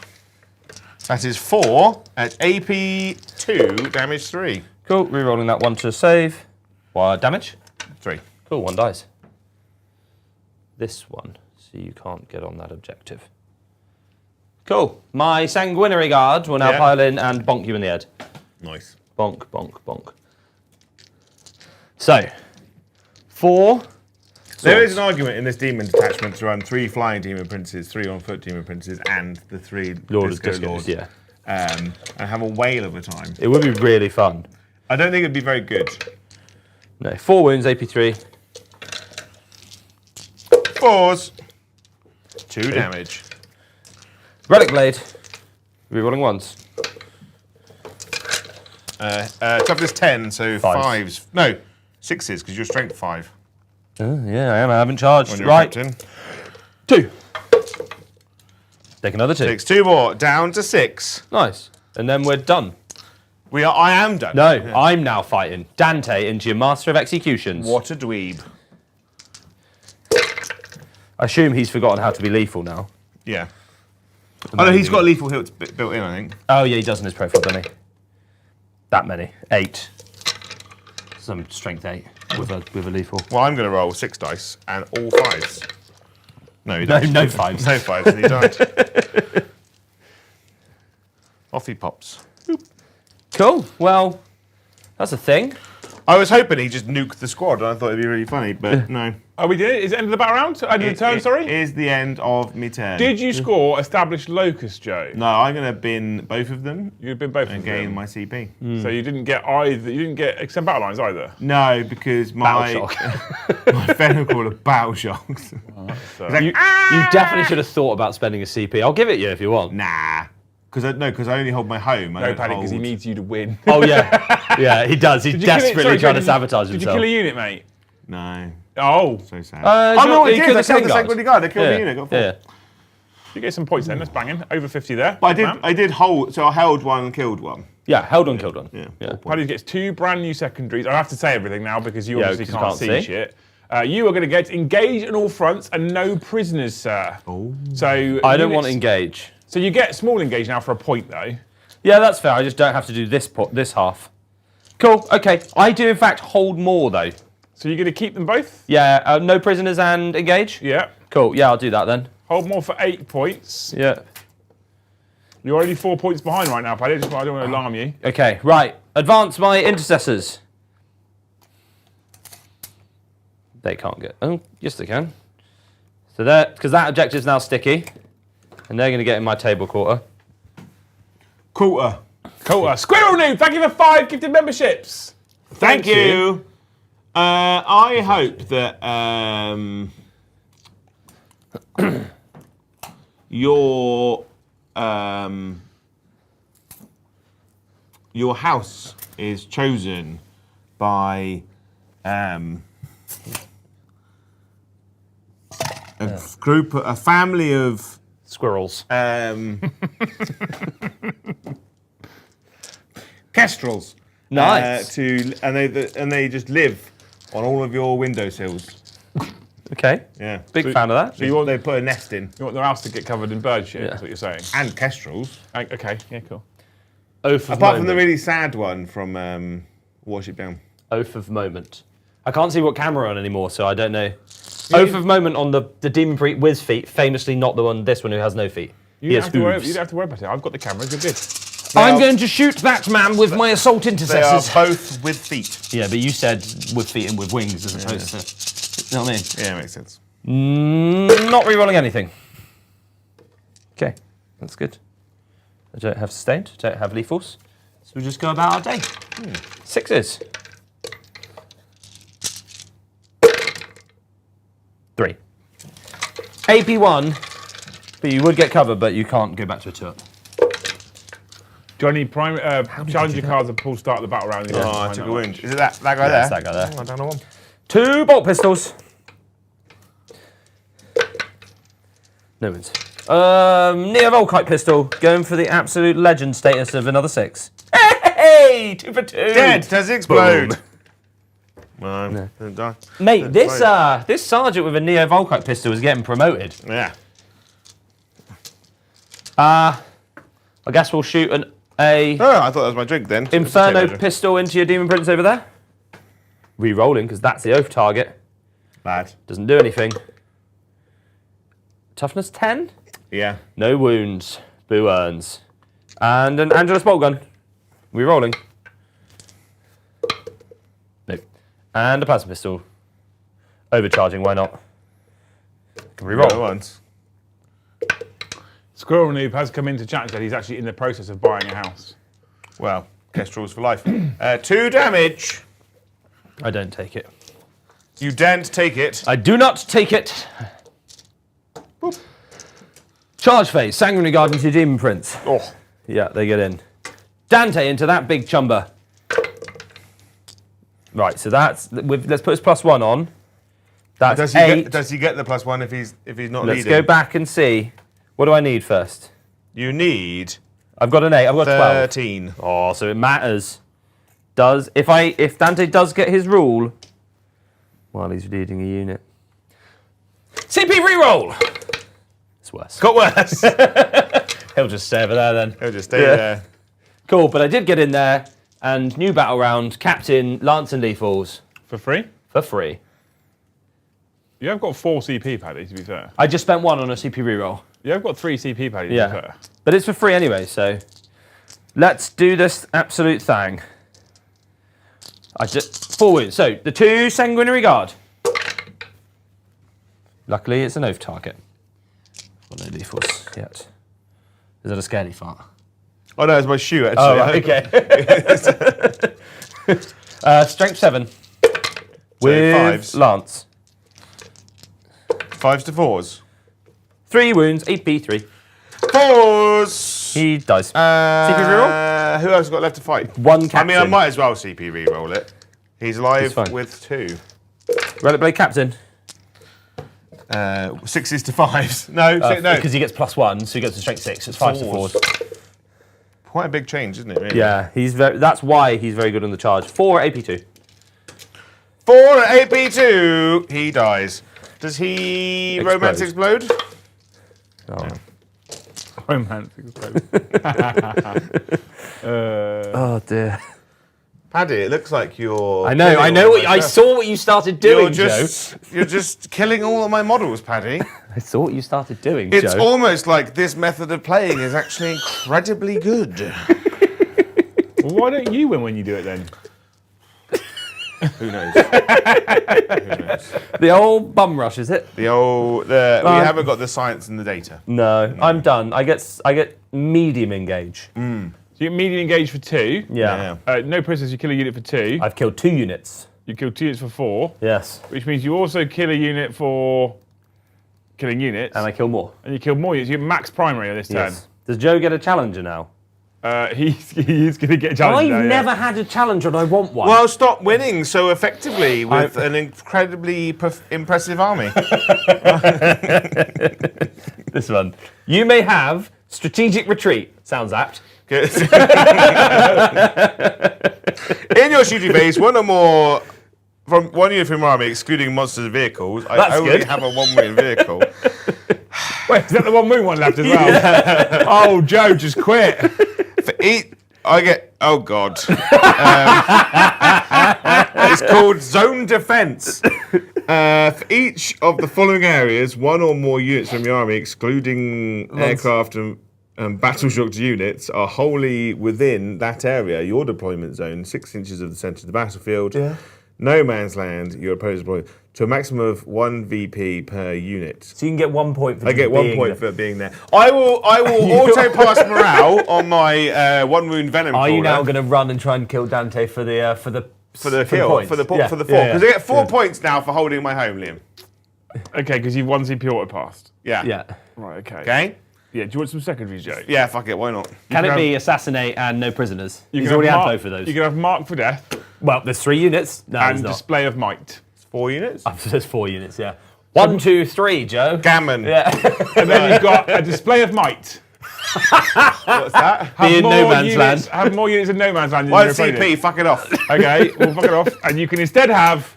That is 4 at AP 2, damage 3. Cool. Rerolling that 1 to save. Damage? 3. Cool, 1 dies. This one, so you can't get on that objective. Cool. My sanguinary guard will now pile in and bonk you in the head. Nice. Bonk, bonk, bonk. So, 4. There is an argument in this demon detachment to run 3 flying demon princes, 3 on foot demon princes, and the 3 disco lords. Yeah. And have a whale of a time. It would be really fun. I don't think it'd be very good. No, 4 wounds, AP3. 4s. 2 damage. Relic Blade. Rerolling 1s. Toughness 10, so Fives. 5s. No, 6s, because you're strength 5. Yeah, I am. I haven't charged. When you're Right. captain. 2. Take another 2. Takes 2 more, down to 6. Nice. And then we're done. I am done. No, I'm now fighting Dante into your Master of Executions. What a dweeb. I assume he's forgotten how to be lethal now. Yeah. Oh no, he's got lethal hits built in, I think. Oh yeah, he does in his profile, doesn't he? That many. 8. Some strength 8 with a lethal. Well, I'm going to roll 6 dice and all 5s. No, he died. No 5s. No 5s, and he died. Off he pops. Boop. Cool. Well, that's a thing. I was hoping he'd just nuke the squad, and I thought it'd be really funny, but no. Oh, we did it? Is it end of the battle round? End of the turn, sorry? It is the end of my turn. Did you score established locust, Joe? No, I'm going to bin both of them You've been both and of gain them. my CP. So you didn't get either. You didn't get extend battle lines either. No, because my my Venom Caller battle shocks. So. You definitely should have thought about spending a CP. I'll give it you if you want. Nah. Because I only hold my home. No, Paddy, because he needs you to win. Oh yeah, yeah, he does. He's Did you kill it? desperately Sorry, trying Joe, to sabotage Did himself. you kill a unit, mate? No. Oh. So sad. Oh no, I did. I killed the Vanguard. Sanguinary Guard. I killed the unit. Got 4. Yeah. You get some points then. That's banging. Over 50 there. But I did hold. So I held one and killed one. Yeah, held on, killed on. Yeah. Paddy gets 2 brand new secondaries. I have to say everything now because you obviously 'cause you can't can't see see. shit. You are going to get engage on all fronts and no prisoners, sir. Oh. So I don't want engage. So you get small engage now for a point though. Yeah, that's fair. I just don't have to do this half. Cool. Okay. I do in fact hold more though. So you're going to keep them both? Yeah. No prisoners and engage. Yeah. Cool. Yeah, I'll do that then. Hold more for 8 points. Yeah. You're already 4 points behind right now, Paddy. I don't want to alarm you. Okay. Right. Advance my intercessors. They can't get. Oh, yes they can. So that because that objective's now sticky, and they're going to get in my table quarter. Quarter. Cool. Squirrel Noob, thank you for 5 gifted memberships. Thank you. I hope that your house is chosen by a family of Squirrels. kestrels. Nice. And they just live on all of your windowsills. Okay. Yeah. Big fan of that. So you want, They put a nest in. you want their house to get covered in bird shit, Yeah. that's what you're saying. And kestrels. Okay, yeah, cool. Oath of Apart from the moment. really sad one from Warship Down. Oath of moment. I can't see what camera on anymore, so I don't know. Oath of moment on the demon priest with feet, famously not the one. This one who has no feet. You He don't, has have to worry, hooves. you don't have to worry about it. I've got the cameras, you're good. I'm going to shoot that man with my assault They are intercessors. both with feet. Yeah, but you said with feet and with wings as opposed to. You know what I mean? Yeah, makes sense. Not re-rolling anything. Okay, that's good. I don't have sustained, don't have lethals. So we'll just go about our day. 6s. 3. AP1, But you would get cover, but you can't go back to a turret. Do I need challenger cards at full start of the battle round? Oh, I took a wound. Is it that guy there? That's that guy there. Oh, I don't know one. 2 bolt pistols. No wins. Neo Volkite pistol, going for the absolute legend status of another 6. Hey, 2 for 2. Dead. Does it explode? No. Didn't die. Mate, this sergeant with a Neo Volkite pistol is getting promoted. Yeah. I guess we'll shoot Oh, I thought that was my drink then. Inferno pistol into your Demon Prince over there. Re-rolling, because that's the oath target. Bad. Doesn't do anything. Toughness 10? Yeah. No wounds. Boo earns. And an Angelus bolt gun. Re-rolling. No. And a plasma pistol. Overcharging, why not? Can re-roll. Once. Squirrel Noob has come into chat and said he's actually in the process of buying a house. Well, Kestrel's for life. 2 damage. I don't take it. You daren't take it. I do not take it. Boop. Charge phase. Sanguinary Guard into your Demon Prince. Oh. Yeah, they get in. Dante into that big chumber. Right, so that's... let's put his +1 on. That's 8. Does he get the +1 if he's not Let's leading? go back and see. What do I need first? You need I've got an 8. I've got 12. 13. Oh, so it matters. If Dante does get his rule while he's leading a unit. CP reroll! It's worse. Got worse. He'll just stay over there then. He'll just stay there. Cool, but I did get in there, and new battle round, Captain, Lance and Lethals. For free? For free. You have got 4 CP, Paddy, to be fair. I just spent 1 on a CP reroll. You have got 3 CP, Paddy, to be Yeah. fair. But it's for free anyway, so let's do this absolute thing. 4 wounds. So, the 2 Sanguinary Guard. Luckily, it's an oath target. Got no lethals yet. Is that a scaredy fart? Oh no, it's my shoe actually. Oh, right, okay. Strength 7. With 5s. Lance. 5s to 4s. 3 wounds, AP3. 4s! He dies. CP reroll? Who else got left to fight? 1 captain. I mean, I might as well CP reroll it. He's alive He's fine. with 2. Relic Blade captain. 6s to 5s. No, no. Because he gets +1, so he gets a strength 6. It's 5 to 4s. Quite a big change, isn't it? Really? Yeah, that's why he's very good on the charge. 4 AP2. 4 AP2. He dies. Does he romance explode? Oh. Romance explode. Oh dear. Paddy, it looks like you're. I know. I saw what you started doing, Joe. You're just killing all of my models, Paddy. I saw what you started doing, It's Joe. almost like this method of playing is actually incredibly good. Well, why don't you win when you do it then? Who knows? Who knows? The old bum rush, is it? We haven't got the science and the data. No, I'm done. I get medium engage. So you get medium engage for 2. Yeah. No prisoners, you kill a unit for 2. I've killed 2 units. You kill 2 units for 4. Yes. Which means you also kill a unit for killing units. And I kill more. And you kill more units. You get max primary on this turn. Yes. Does Joe get a challenger now? He's going to get a challenge. I've never had a challenger and I want one. Well, stop winning so effectively with an incredibly impressive army. This one. You may have strategic retreat. Sounds apt. In your shooting base, one or more from one unit from your army, excluding monsters and vehicles. That's I only good. have a one-wing vehicle. Wait, is that the 1 wound one left as well? Oh, Joe, just quit. For each, I get. Oh God. It's called zone defense. For each of the following areas, 1 or more units from your army, excluding aircraft and battle-shocked units, are wholly within that area, your deployment zone, 6 inches of the centre of the battlefield. Yeah. No man's land, your opposed deployment, to a maximum of 1 VP per unit. So you can get 1 point for I get 1 point for being there. I will auto pass morale on my 1 wound venom. Are you now going to run and try and kill Dante for the kill points? for the 4? Yeah. Because I get 4 points now for holding my home, Liam. Okay, because you've 1 CP auto passed. Yeah. Yeah. Right, okay. Okay. Yeah, do you want some secondaries, Joe? Yeah, fuck it. Why not? Can it can be assassinate and no prisoners? You He's can already have had mark- both of those. You can have Mark for Death Well, there's 3 units. No, and there's not. Display of Might. 4 units. There's 4 units, yeah. 1, 2, 3, Joe. Gammon. Yeah. And then you've got a Display of Might. What's that? Be in no man's units, land. Have more units in no man's land than 1 your opponent. CP. Fuck it off. Okay, we'll fuck it off. And you can instead have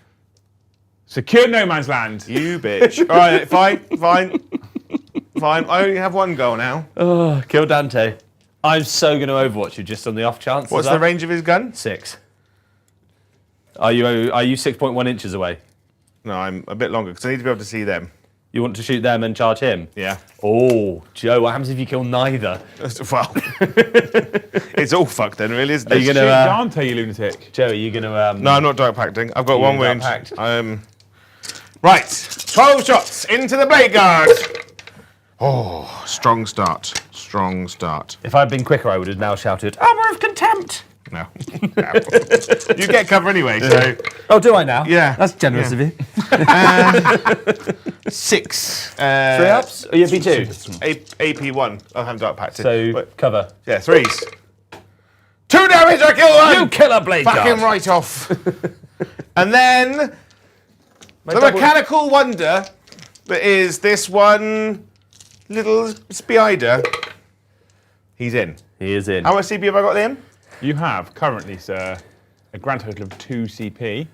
Secure No Man's Land. You bitch. All right. Fine. I only have 1 goal now. Oh, kill Dante. I'm so going to Overwatch you just on the off chance. What's the range of his gun? 6. Are you 6.1 inches away? No, I'm a bit longer because I need to be able to see them. You want to shoot them and charge him? Yeah. Oh, Joe, what happens if you kill neither? Well, it's all fucked then, really, isn't it? Are you Shoot gonna, Dante, you lunatic. Joe, are you going to... No, I'm not dark pacting. I've got 1 wound. dark pact? Right. 12 shots into the blade guard. Oh, strong start. Strong start. If I'd been quicker, I would have now shouted, Armour of Contempt! No. You get cover anyway, so. Oh, do I now? Yeah. That's generous of you. 6. 3 ups? Or you be 2? AP1. I'll have dark pacting. So, But, cover. yeah, 3s. 2 damage, I kill 1! You kill a blade Fuck him guard! right off. And then the mechanical wonder that is this one little spider. He's in. He is in. How much CP have I got in? You have currently, sir, a grand total of 2 CP.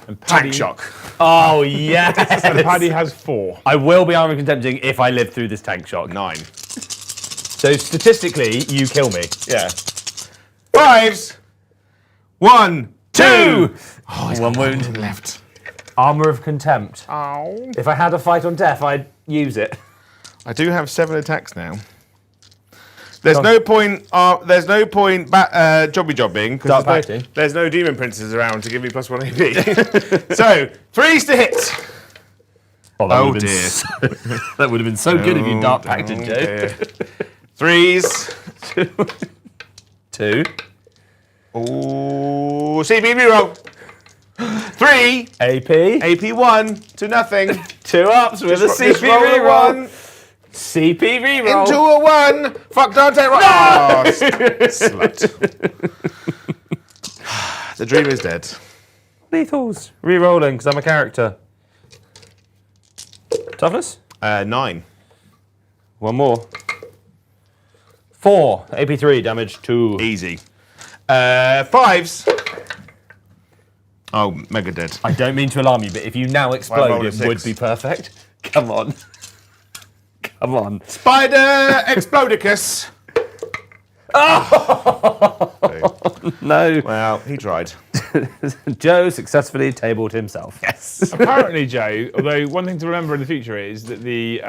And Paddy, Tank shock. Oh, yes! and Paddy has 4. I will be armor contempting if I live through this tank shock. 9. So statistically, you kill me. Yeah. 5s. 1, 2. Oh, 1 wound. Left. Armor of contempt. Ow. If I had a fight on death, I'd use it. I do have 7 attacks now. There's no point. There's no point jobbing Dark because pacting. there's no demon princes around to give me +1 AP. So 3s to hit. Oh, that Oh, would have been dear. so, that would have been so good if you dark pacted, Joe. Dear. 3s. 2. Ooh, CP reroll. 3. AP. AP1 to nothing. 2 ups with a Just CP roll a reroll. 1 CP reroll. into a 1. Fuck Dante. No! Oh, slut. The dream is dead. Lethals. Rerolling, because I'm a character. Toughness? 9. 1 more. 4. AP3, damage 2. Easy. 5s. Oh, mega dead. I don't mean to alarm you, but if you now explode, rolled a it 6. would be perfect. Come on. Come on. Spider Explodicus. No. Well, he tried. Joe successfully tabled himself. Yes. Apparently, Joe, although one thing to remember in the future is that the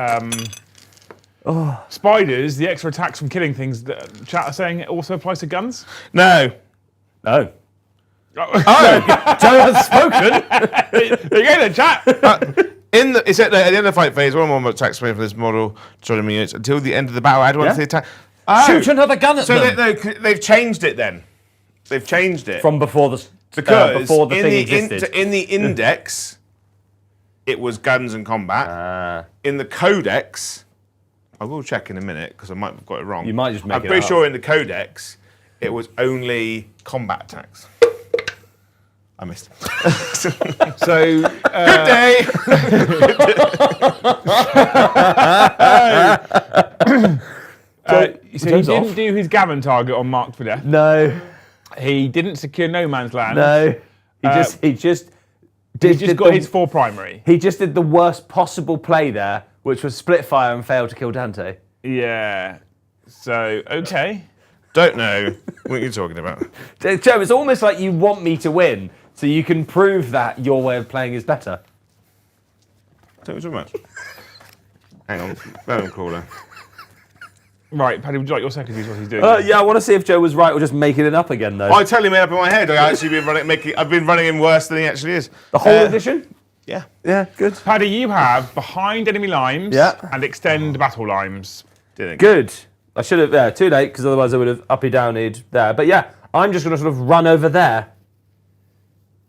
spiders, the extra attacks from killing things, that chat are saying it also applies to guns. No. Oh. Oh. Joe has spoken. There you go, then, chat. It's at the end of the fight phase. One more attack sprint for this model. Trying units until the end of the battle. Add one to the attack. Oh. Shoot another gun at So them. they've changed it then. They've changed it From before the because before the in thing the existed. in the index, it was guns and combat. In the codex, I will check in a minute because I might have got it wrong. You might just make I'm it pretty up. sure in the codex, it was only combat attacks. I missed. So, Good day. so he Joe's didn't off. do his gammon target on Marked for Death. No. He didn't secure No Man's Land. No. He just did got his 4 primary. He just did the worst possible play there, which was split fire and fail to kill Dante. Yeah. So, okay. Don't know what you're talking about. Joe, it's almost like you want me to win, so you can prove that your way of playing is better. Don't you talking about? Hang on, let him call her. Right, Paddy, would you like your secondary what he's doing? Yeah, I want to see if Joe was right or just making it up again, though. I totally made up in my head. I've been running him worse than he actually is. The whole edition? Yeah. Yeah, good. Paddy, you have behind enemy limes and extend battle limes. Didn't. Good. I should have, too late, because otherwise I would have uppy downied there. But yeah, I'm just going to sort of run over there.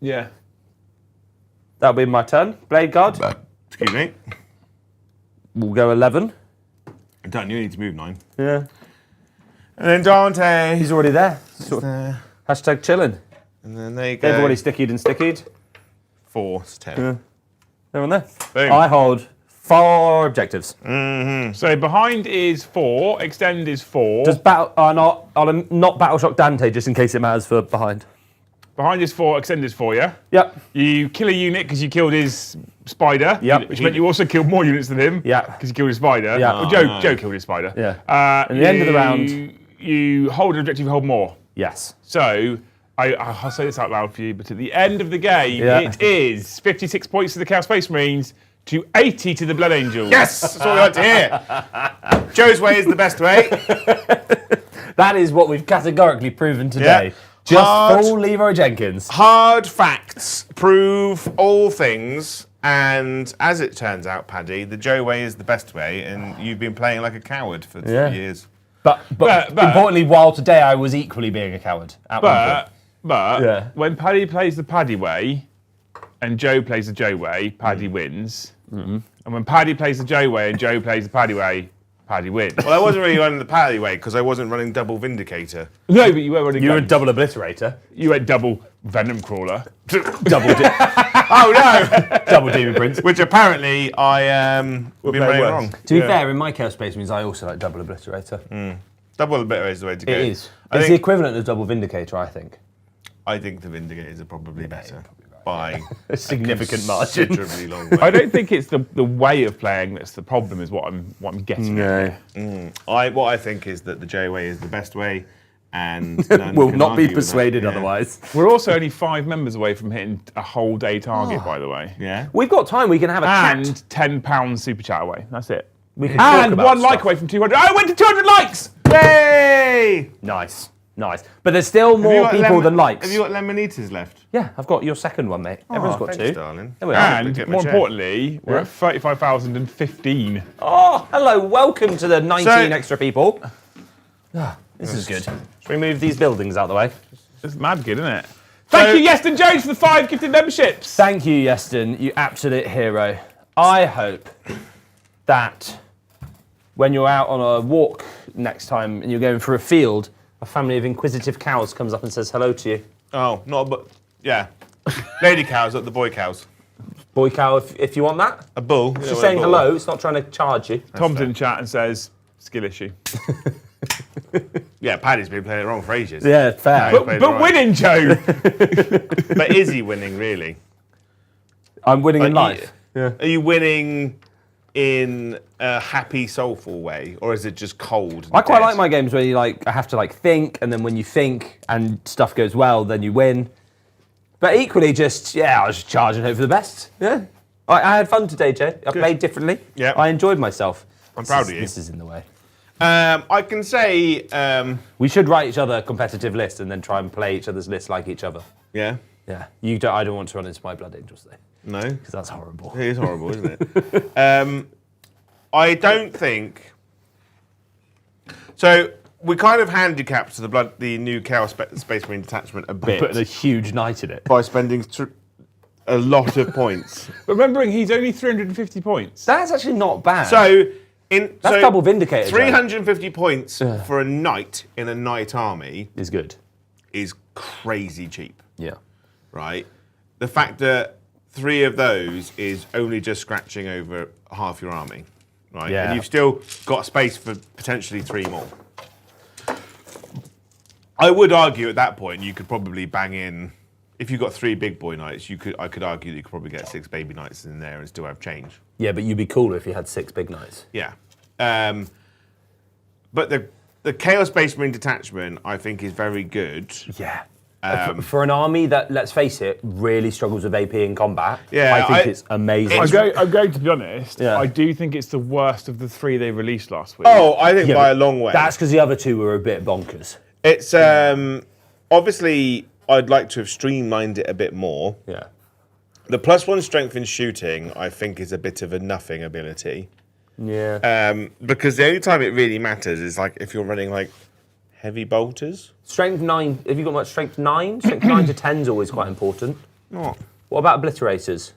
Yeah. That'll be my turn. Blade guard. Excuse me. We'll go 11. Done. You need to move 9. Yeah. And then Dante. He's already there. there. Hashtag chilling. And then there you go. They've already stickied and stickied. 4, it's 10. Yeah. They're on there. Boom. I hold 4 objectives. So behind is 4, extend is 4. Does battle? Not Battleshock Dante, just in case it matters for behind. Behind is 4, extend is 4, yeah? Yep. You kill a unit because you killed his spider. Yep. Which meant you also killed more units than him. Yeah. Because you killed his spider. Yeah. Well, Joe killed his spider. Yeah. At the end of the round. You hold an objective, you hold more. Yes. So, I'll say this out loud for you, but at the end of the game, it is 56 points to the Chaos Space Marines to 80 to the Blood Angels. Yes, that's what we like to hear. Joe's way is the best way. That is what we've categorically proven today. Yeah. Just full Leroy Jenkins. Hard facts prove all things, and as it turns out, Paddy, the Joe way is the best way, and you've been playing like a coward for 3 years. But importantly, while today I was equally being a coward. But Yeah. when Paddy plays the Paddy way and Joe plays the Joe way, Paddy wins. Mm-hmm. And when Paddy plays the Joe way and Joe plays the Paddy way, Paddy wins. Well, I wasn't really running the Paddy way because I wasn't running double Vindicator. No, but you were running. You were a double obliterator. You went double Venom Crawler. Oh no! Double Demon Prince. Which apparently I been running worse. wrong. To be fair, in my Chaos Space Marines, I also like double obliterator. Double Obliterator is the way to go. It is. I It's the think, equivalent of double Vindicator, I think. I think the Vindicators are probably better by A significant margin. considerably long way. I don't think it's the way of playing that's the problem. Is what I'm getting at. What I think is that the J way is the best way, and none Will can not be argue with that. persuaded Yeah. otherwise. We're also only 5 members away from hitting a whole day target, by the way. Yeah. We've got time. We can have a chat. And £10 super chat away. That's it. We can talk And about 1 like stuff. away from 200. I went to 200 likes. Yay! Nice. But there's still more people than likes. Have you got Lemonitas left? Yeah, I've got your second one, mate. Everyone's got thanks, 2. darling. There we are. And Get my more chair. importantly, we're at 35,015. Oh, hello. Welcome to the 19 So- extra people. This is good. Should we move these buildings out of the way? It's mad good, isn't it? Thank you, Yeston Jones, for the 5 gifted memberships. Thank you, Yeston, you absolute hero. I hope that when you're out on a walk next time and you're going through a field, a family of inquisitive cows comes up and says hello to you. Oh, not but yeah. Lady cows, not the boy cows. Boy cow, if you want that. A bull. It's just saying hello, it's not trying to charge you. Tom's in chat and says, skill issue. Yeah, Paddy's been playing it wrong for ages. Yeah, fair. But- But winning, Joe. But is he winning really? I'm winning in Like, life. Are you winning in a happy, soulful way, or is it just cold? I quite like my games where you have to think, and then when you think and stuff goes well, then you win. But equally, I was just charging hope for the best. Yeah. I had fun today, Jay. I played differently. Yeah. I enjoyed myself. I'm proud of you. This is in the way. I can say, We should write each other a competitive list and then try and play each other's lists like each other. yeah, Yeah. I don't want to run into my Blood Angels though, no, because that's horrible. it is horrible, isn't it? I don't think. So we kind of handicapped the new Chaos Space Marine detachment a bit Put a huge knight in it. by spending a lot of points. Remembering he's only 350 points. That's actually not bad. So that's double Vindicator. Joe. 350 points for a knight in a knight army is good. is crazy cheap, Yeah. right? The fact that 3 of those is only just scratching over half your army, right? Yeah. And you've still got space for potentially 3 more. I would argue at that point you could probably bang in, if you've got 3 big boy knights, I could argue that you could probably get 6 baby knights in there and still have change. Yeah, but you'd be cooler if you had 6 big knights. Yeah. But the Chaos Space Marine detachment, I think, is very good. Yeah. For an army that, let's face it, really struggles with AP in combat, Yeah, I think it's amazing. I'm going to be honest. Yeah. I do think it's the worst of the 3 they released last week. Oh, I think Yeah, by a but long way. That's because the other 2 were a bit bonkers. It's obviously I'd like to have streamlined it a bit more. Yeah. The +1 strength in shooting, I think, is a bit of a nothing ability. Yeah. Because the only time it really matters is if you're running heavy bolters. Strength 9. Have you got much strength 9? Strength 9 to 10 is always quite important. Not. What about obliterators?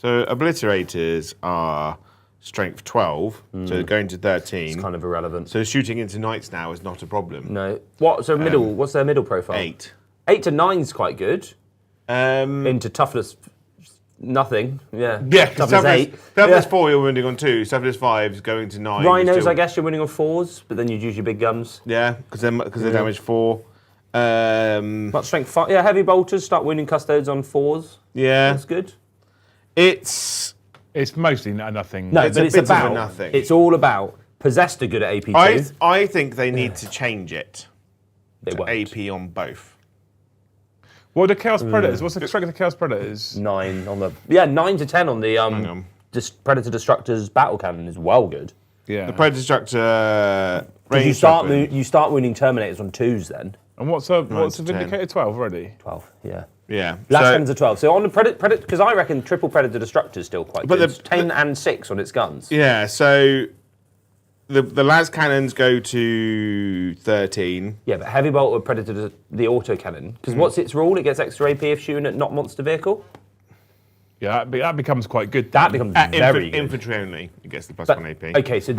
So obliterators are strength 12, so they're going to 13. It's kind of irrelevant. So shooting into knights now is not a problem. No. What? So middle. What's their middle profile? 8. 8 to 9's quite good. Um, Into toughness, nothing. Yeah. yeah, Toughness 8. toughness 4 you're wounding on 2, toughness 5 is going to 9. Rhinos, I guess you're winning on 4s, but then you'd use your big guns. Yeah, because they're damage 4. Much strength 5. Yeah, heavy bolters start winning custodes on 4s. Yeah. That's good. It's mostly nothing. No, It's but a it's bit of a about nothing. It's all about possessed are good at AP2. I think they need to change it They to won't. AP on both. What are the Chaos Predators? What's the strength of the Chaos Predators? 9 on the 9 to 10 on the Predator Destructor's battle cannon is well good. Yeah. The Predator Destructor range You start weapon. you start winning Terminators on 2s then. And what's a to 10. Vindicator 12 already? 12, yeah. Yeah. Last so- cannons are 12. So on the Predator, because I reckon triple Predator Destructor is still quite But good. the- 10 and 6 on its guns. Yeah, so the las cannons go to 13. Yeah, but heavy bolt with Predator, the auto cannon. Because what's its rule? It gets extra AP if shooting at not monster vehicle. Yeah, that becomes quite good. That then. becomes very good. Infantry only, it gets the plus But- 1 AP. Okay, so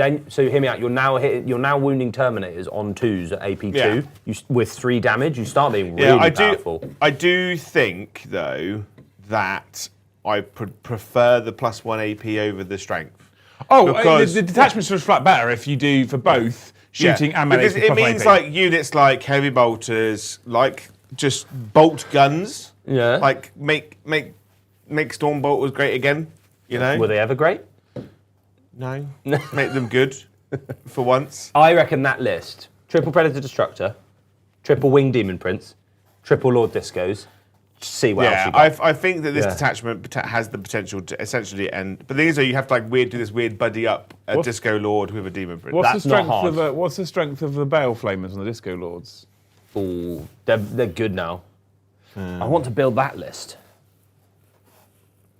hear me out. You're now wounding Terminators on 2s at AP2. Yeah. With 3 damage. You start being really powerful. I do think though that I prefer the plus 1 AP over the strength. Oh, Because- the detachment's just flat better if you do for both shooting and melee. Because it means like units like heavy bolters, like just bolt guns. Yeah. Like make storm bolters great again. You know? Were they ever great? No. Make them good for once. I reckon that list: triple Predator Destructor, triple Winged Demon Prince, triple Lord Discos. See what else Yeah, you got. I think that this Yeah. detachment has the potential to essentially end. But the thing is, though, you have to do this weird buddy up a What's- Disco Lord with a Demon Prince. That's not hard. What's the strength of the Bale Flamers on the Disco Lords? Ooh, they're good now. I want to build that list.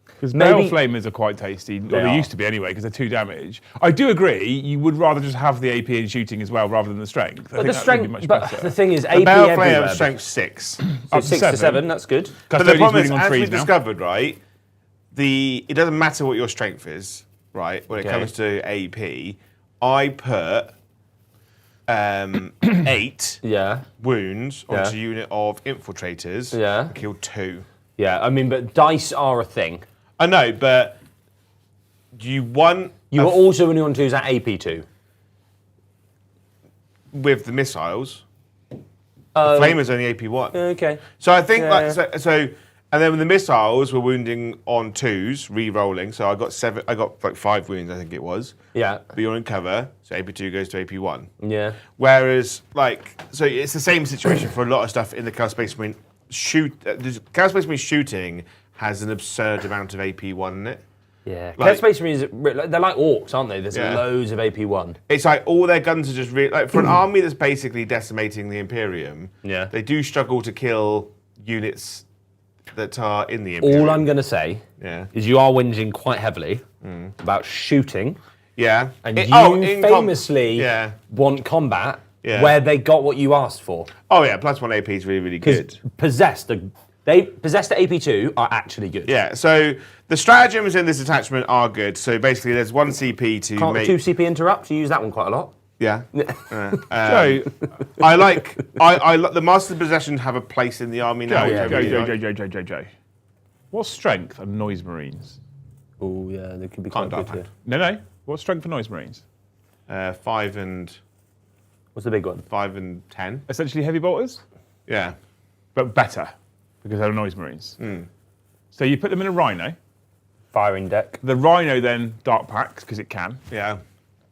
Because Maybe- Bale Flamers are quite tasty, or they are. used to be anyway, because they're 2 damage. I do agree, you would rather just have the AP in shooting as well, rather than the strength. I But think the that would strength, be much but better. the thing is, The AP Bale Flame everywhere. have strength 6. So Up to 6 to 7, that's good. But the Custodian's problem is, winning on as we 3s now. discovered, right, it doesn't matter what your strength is, right, when it Okay. comes to AP. I put 8 Yeah, wounds onto Yeah. a unit of infiltrators. Yeah. and killed 2. yeah. I mean, but dice are a thing. I know, but you won You were also winning on 2s at AP2. with the missiles. The Flamer's only AP1. Okay. So I think Yeah. and then when the missiles were wounding on 2s, re-rolling. So I got like 5 wounds, I think it was. Yeah. But you're in cover, so AP2 goes to AP1. Yeah. Whereas, so it's the same situation for a lot of stuff in the Chaos Space Marine. The Chaos Space Marine shooting has an absurd amount of AP1 in it. Yeah. Like- Space Marines, they're like orcs, aren't they? There's Yeah. loads of AP1. It's like all their guns are just like for an army that's basically decimating the Imperium. Yeah. They do struggle to kill units that are in the Imperium. All I'm going to say Yeah. is you are whinging quite heavily about shooting, Yeah. and It- you in famously yeah. want combat Yeah. where they got what you asked for. Oh yeah, plus 1 AP is really, really good. Because possessed at AP2 are actually good. Yeah, so the stratagems in this attachment are good. So basically there's 1 CP to Can't make... 2 CP interrupt? You use that one quite a lot. Yeah. Joe, I like the Masters of Possession have a place in the army now. which I really like. Joe. What's strength of Noise Marines? Oh yeah, they could be Can't quite die good. back. No. What's strength for Noise Marines? 5 and What's the big one? 5 and 10. Essentially heavy bolters, Yeah. but better, because they're Noise Marines. So you put them in a Rhino. Firing deck. The Rhino then dark packs, because it can. Yeah.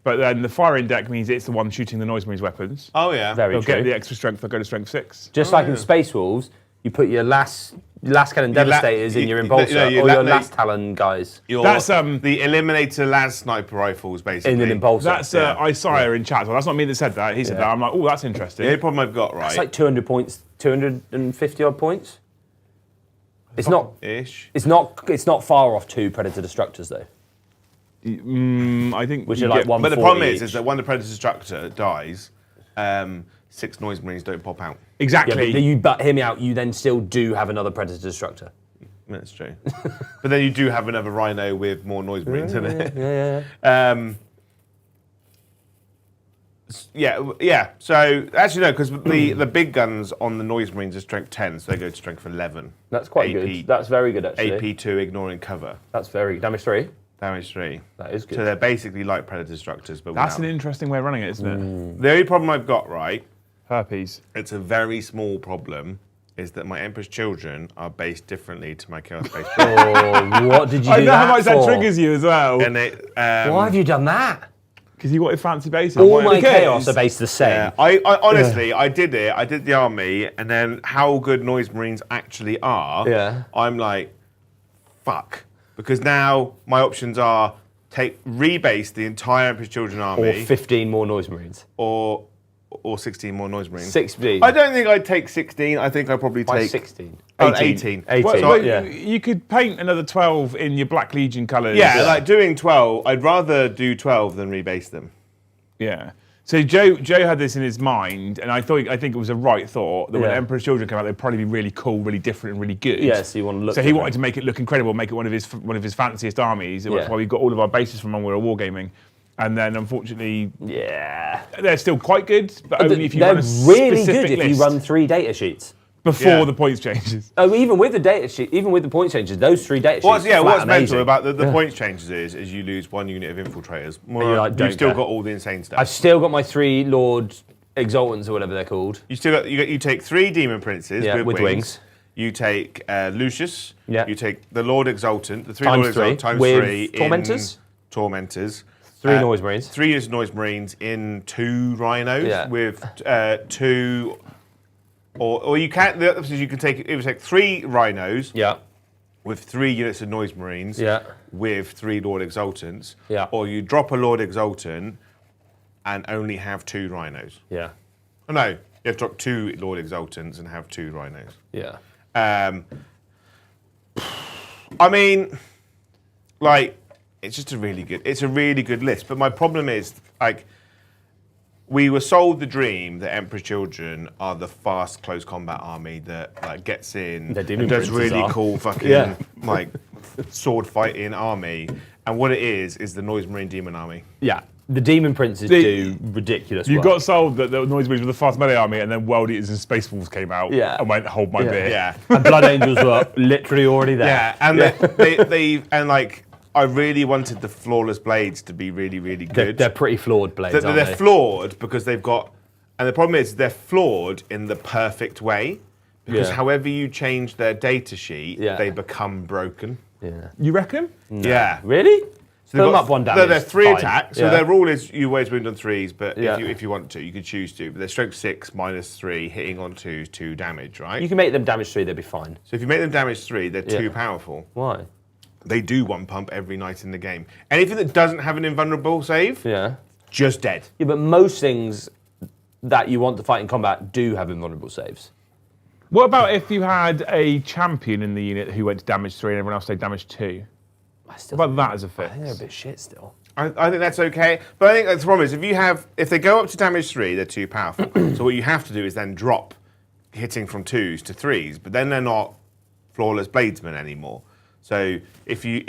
But then the firing deck means it's the one shooting the Noise Marines weapons. Oh yeah. Very They'll true. get the extra strength, they'll go to strength 6. Just like in Space Wolves, you put your last cannon devastators in your impulsor, your or your la- last talon guys That's the Eliminator las sniper rifles basically. in an impulsor. That's Isaiah in chat. Well, that's not me that said that. He said that. I'm like, oh, that's interesting. The only problem I've got, right? It's like 200 points, 250 odd points. It's not. ish. It's not far off 2 Predator Destructors though, I think which you are like get- 140 But the problem each. is that when the Predator Destructor dies, 6 Noise Marines don't pop out. Exactly. Yeah, but hear me out. You then still do have another Predator Destructor. That's true. But then you do have another rhino with more noise marines in it. Yeah. So actually no, because the big guns on the noise marines are strength 10, so they go to strength 11. That's quite good. That's very good actually. AP2 ignoring cover. That's very damage 3. Damage 3. That is good. So they're basically like predator destructors, but That's without. an interesting way of running it, isn't it? The only problem I've got, right, Herpes. it's a very small problem, is that my Emperor's Children are based differently to my Chaos Space. Oh, what did you do I know how much that for? triggers you as well. And it, Why have you done that? Because you wanted fancy bases. All my Because- chaos are based the same. yeah, I honestly, I did it. I did the army, and then how good Noise Marines actually are. Yeah. I'm like, fuck, because now my options are rebase the entire Emperor's Children army, Or 15 more noise marines. or 16 more Noise Marines. 16. I don't think I'd take 16. I think I'd probably By take 16. 18. 18. Well, yeah. you could paint another 12 in your Black Legion colours. Yeah, like doing 12. I'd rather do 12 than rebase them. Yeah. So Joe had this in his mind, and I think it was a right thought that when Yeah. Emperor's Children came out, they'd probably be really cool, really different, and really good. Yeah, so you want to look So he different. wanted to make it look incredible, make it one of his fanciest armies. That's Yeah. why we got all of our bases from when we were wargaming. And then unfortunately, Yeah. they're still quite good, but only if you They're run a really specific good if list you run 3 data sheets. before Yeah. the points changes. Oh, even with the data sheet, even with the point changes, those 3 data sheets. What's flat mental amazing. about the points changes is you lose 1 unit of infiltrators. you're like, You've don't still care. got all the insane stuff. I've still got my 3 Lord Exaltants or whatever they're called. You take 3 Demon Princes Yeah, with with wings. You take Lucius. Yeah. You take the Lord Exultant, the 3 Times Lord 3, Exultant times with 3 Tormentors? Tormentors. 3 noise marines. 3 units of Noise Marines in 2 Rhinos Yeah. with 2, or you can. The other option is you can take 3 Rhinos Yeah. with 3 units of Noise Marines. Yeah. With 3 Lord Exultants. Yeah. Or you drop a Lord Exultant and only have 2 Rhinos. Yeah. Oh, no, you have to drop 2 Lord Exultants and have 2 Rhinos. Yeah. I mean, like, it's a really good list. But my problem is, like, we were sold the dream that Emperor's Children are the fast, close combat army that like gets in Their demon and does princes really are. cool fucking Yeah. like sword fighting army. And what it is the Noise Marine Demon Army. Yeah. The Demon Princes do ridiculous You work. got sold that the Noise Marines were the fast melee army, and then World Eaters and Space Wolves came out Yeah. and went, hold my beer. Yeah. And Blood Angels were literally already there. Yeah, and they and like I really wanted the flawless blades to be really, really good. They're pretty flawed blades, aren't They're they? flawed because they've got, and the problem is they're flawed in the perfect way because Yeah. however you change their data sheet, Yeah. they become broken. Yeah. You reckon? Yeah. Really? So Fill they've them got- up 1 damage. They're 3 fine. attacks, so Yeah. their rule is you always wound on 3s, but Yeah. if you want to, you could choose to. But they're strength 6 minus 3, hitting on 2s, 2 damage, right? You can make them damage 3, they'll be fine. So if you make them damage 3, they're Yeah. too powerful. Why? They do 1 pump every night in the game. Anything that doesn't have an invulnerable save, Yeah. just dead. Yeah, but most things that you want to fight in combat do have invulnerable saves. What about if you had a champion in the unit who went to damage 3 and everyone else stayed damage 2? I still What about that as a I think they're a fix? bit shit still. I think that's okay, but I think that's the problem is if they go up to damage 3, they're too powerful. So what you have to do is then drop hitting from 2s to 3s, but then they're not flawless bladesmen anymore. So if you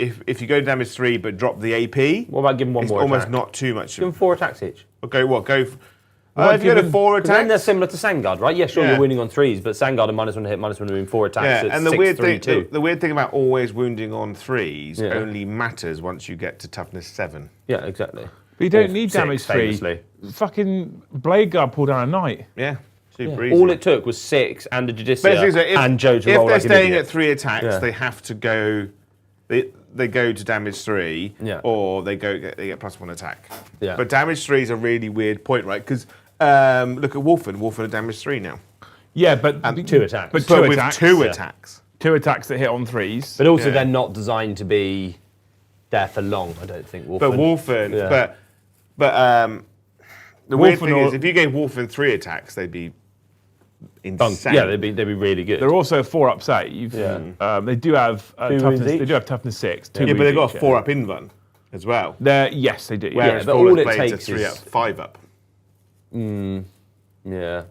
go to damage 3 but drop the AP, What about giving 1 it's more almost attack? not too much. Give them 4 attacks each. If you go to 4 But then they're attacks. similar to Sangard, right? Yeah, sure, Yeah. you're winning on 3s, but Sangard and -1 to hit, -1 to win 4 attacks. Yeah, so it's and the 6, weird 3, thing, 2. the weird thing about always wounding on 3s Yeah. only matters once you get to toughness 7. Yeah, exactly. But you don't Or need 6, damage 3. famously. Fucking Blade Guard pulled down a knight. Yeah, super easy. All it took was 6 and a Basically, so Judicia and Joe to if roll they're like an staying idiot. at 3 attacks, Yeah. they have to go. They go to damage 3, Yeah. or they get +1 attack. Yeah. But damage 3 is a really weird point, right? Because look at Wolfen. Wolfen are damage 3 now, Yeah, but 2 attacks. But but 2 with attacks. 2 yeah. attacks. 2 attacks that hit on 3s. But also Yeah. they're not designed to be there for long, I don't think. But Wolfen, Yeah. but the weird Wolfen thing are- is, if you gave Wolfen 3 attacks, they'd be insane. Yeah, they'd be really good. They're also a 4-up save. Yeah. They do have 2 wounds toughness. They each? do have toughness 6. Yeah, but they've got a 4-up invuln as well. Yes, they do. Whereas but Flawless all it Blades are takes 3-up, is- 5-up. Yeah.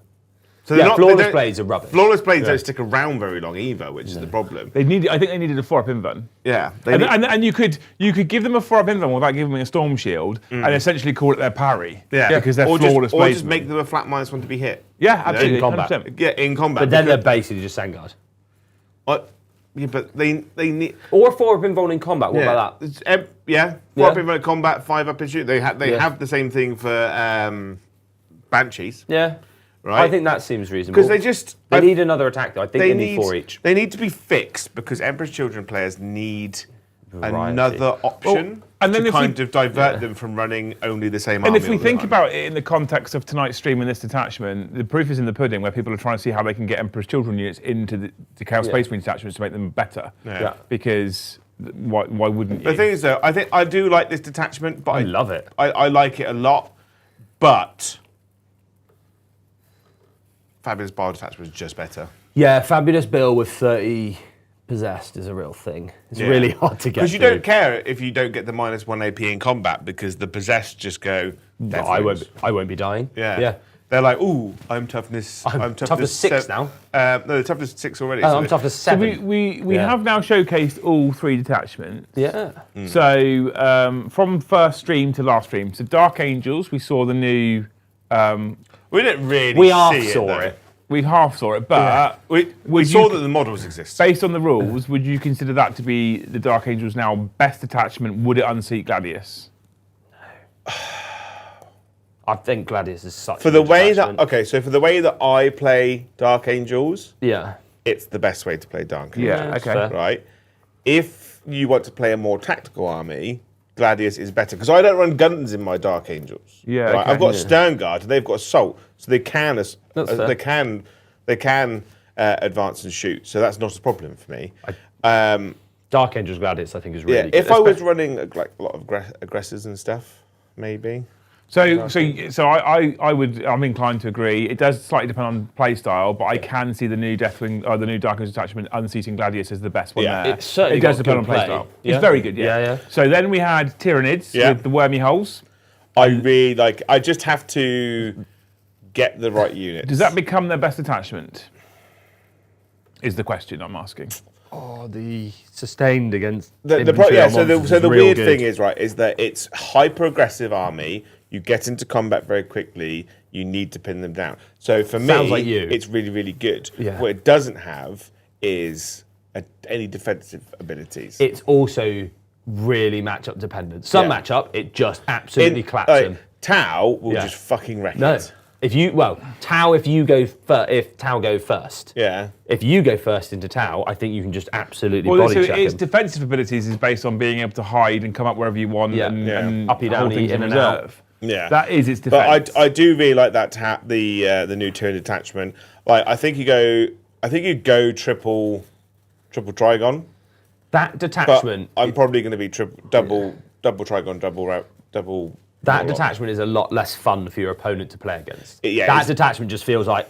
So they're Yeah, not, flawless they don't- blades are rubbish. Flawless blades don't stick around very long either, which is the problem. I think they needed a 4-up invuln. Yeah. And you could give them a 4-up invuln without giving them a storm shield and essentially call it their parry. Yeah. Because they're or flawless just, or blades. just make them a flat -1 to be hit. Yeah, absolutely. In combat. 100%. Yeah, in combat. But then they're basically just Sangard. Yeah, but they need. Or a 4-up invuln in combat. What about that? Yeah, 4-up in combat, 5-up in shoot. They have the same thing for Banshees. Yeah. Right. I think that seems reasonable. Because they need another attack though. I think they need 4 each. They need to be fixed because Emperor's Children players need Variety. another option and then to if we- kind of divert them from running only the same And army. if we all the think time. about it in the context of tonight's stream and this detachment, the proof is in the pudding where people are trying to see how they can get Emperor's Children units into the Chaos Space Marine detachments to make them better. Yeah. Because why wouldn't you? The thing is though, I do like this detachment, but I love it. I like it a lot, but Fabulous Bar detachment is just better. Yeah, Fabulous Bill with 30 possessed is a real thing. It's really hard to get. Because you through. don't care if you don't get the -1 AP in combat because the possessed just go. No, I won't be dying. Yeah. Yeah. They're like, ooh, I'm toughness. I'm toughness 6 now. No, the toughness 6 already. Oh, so I'm toughness So 7. we Yeah. have now showcased all 3 detachments. Yeah. So from first stream to last stream, so Dark Angels, we saw the new. We didn't really We see half it, saw though. it. We half saw it, but We Would saw you- that the models exist. based on the rules, would you consider that to be the Dark Angels now best detachment? Would it unseat Gladius? I think Gladius is such For a the good way detachment. that so for the way that I play Dark Angels, Yeah. it's the best way to play Dark Angels. Yeah, that's okay. fair. Right. If you want to play a more tactical army, Gladius is better because I don't run guns in my Dark Angels. Yeah, right? okay. I've got Stern Guard and they've got assault, so they can fair. they can advance and shoot. So that's not a problem for me. Dark Angels Gladius, I think, is really Yeah, good. if I was running like a lot of aggressors and stuff, maybe. I'm inclined to agree. It does slightly depend on play style, but I can see the new Deathwing or the new Dark Angels detachment unseating Gladius as the best one Yeah. there. It's certainly it does got depend good on play play. style. Yeah. It's very good, yeah. Yeah. So then we had Tyranids Yeah. with the wormy holes. I really like. I just have to get the right unit. Does that become their best attachment? Is the question I'm asking. Oh, the sustained against So the weird thing is that it's hyper aggressive army. You get into combat very quickly. You need to pin them down. So for Sounds me, like you. it's really, really good. Yeah. What it doesn't have is any defensive abilities. It's also really matchup dependent. Some Yeah. matchup, it just absolutely claps them. Tau will Yeah. just fucking wreck No. it. Tau, if Tau go first. Yeah. If you go first into Tau, I think you can just absolutely Well, body so check its him. defensive abilities is based on being able to hide and come up wherever you want Yeah. and, Yeah. and Uppy, hold downy, things in in and out. reserve. Yeah. That is its defense. But I do really like that the new Tyranid detachment. Like I think you go triple Trigon. That But detachment, I'm probably going to be double Trigon, double. that Warlock. detachment is a lot less fun for your opponent to play against. Yeah, that it's- detachment just feels like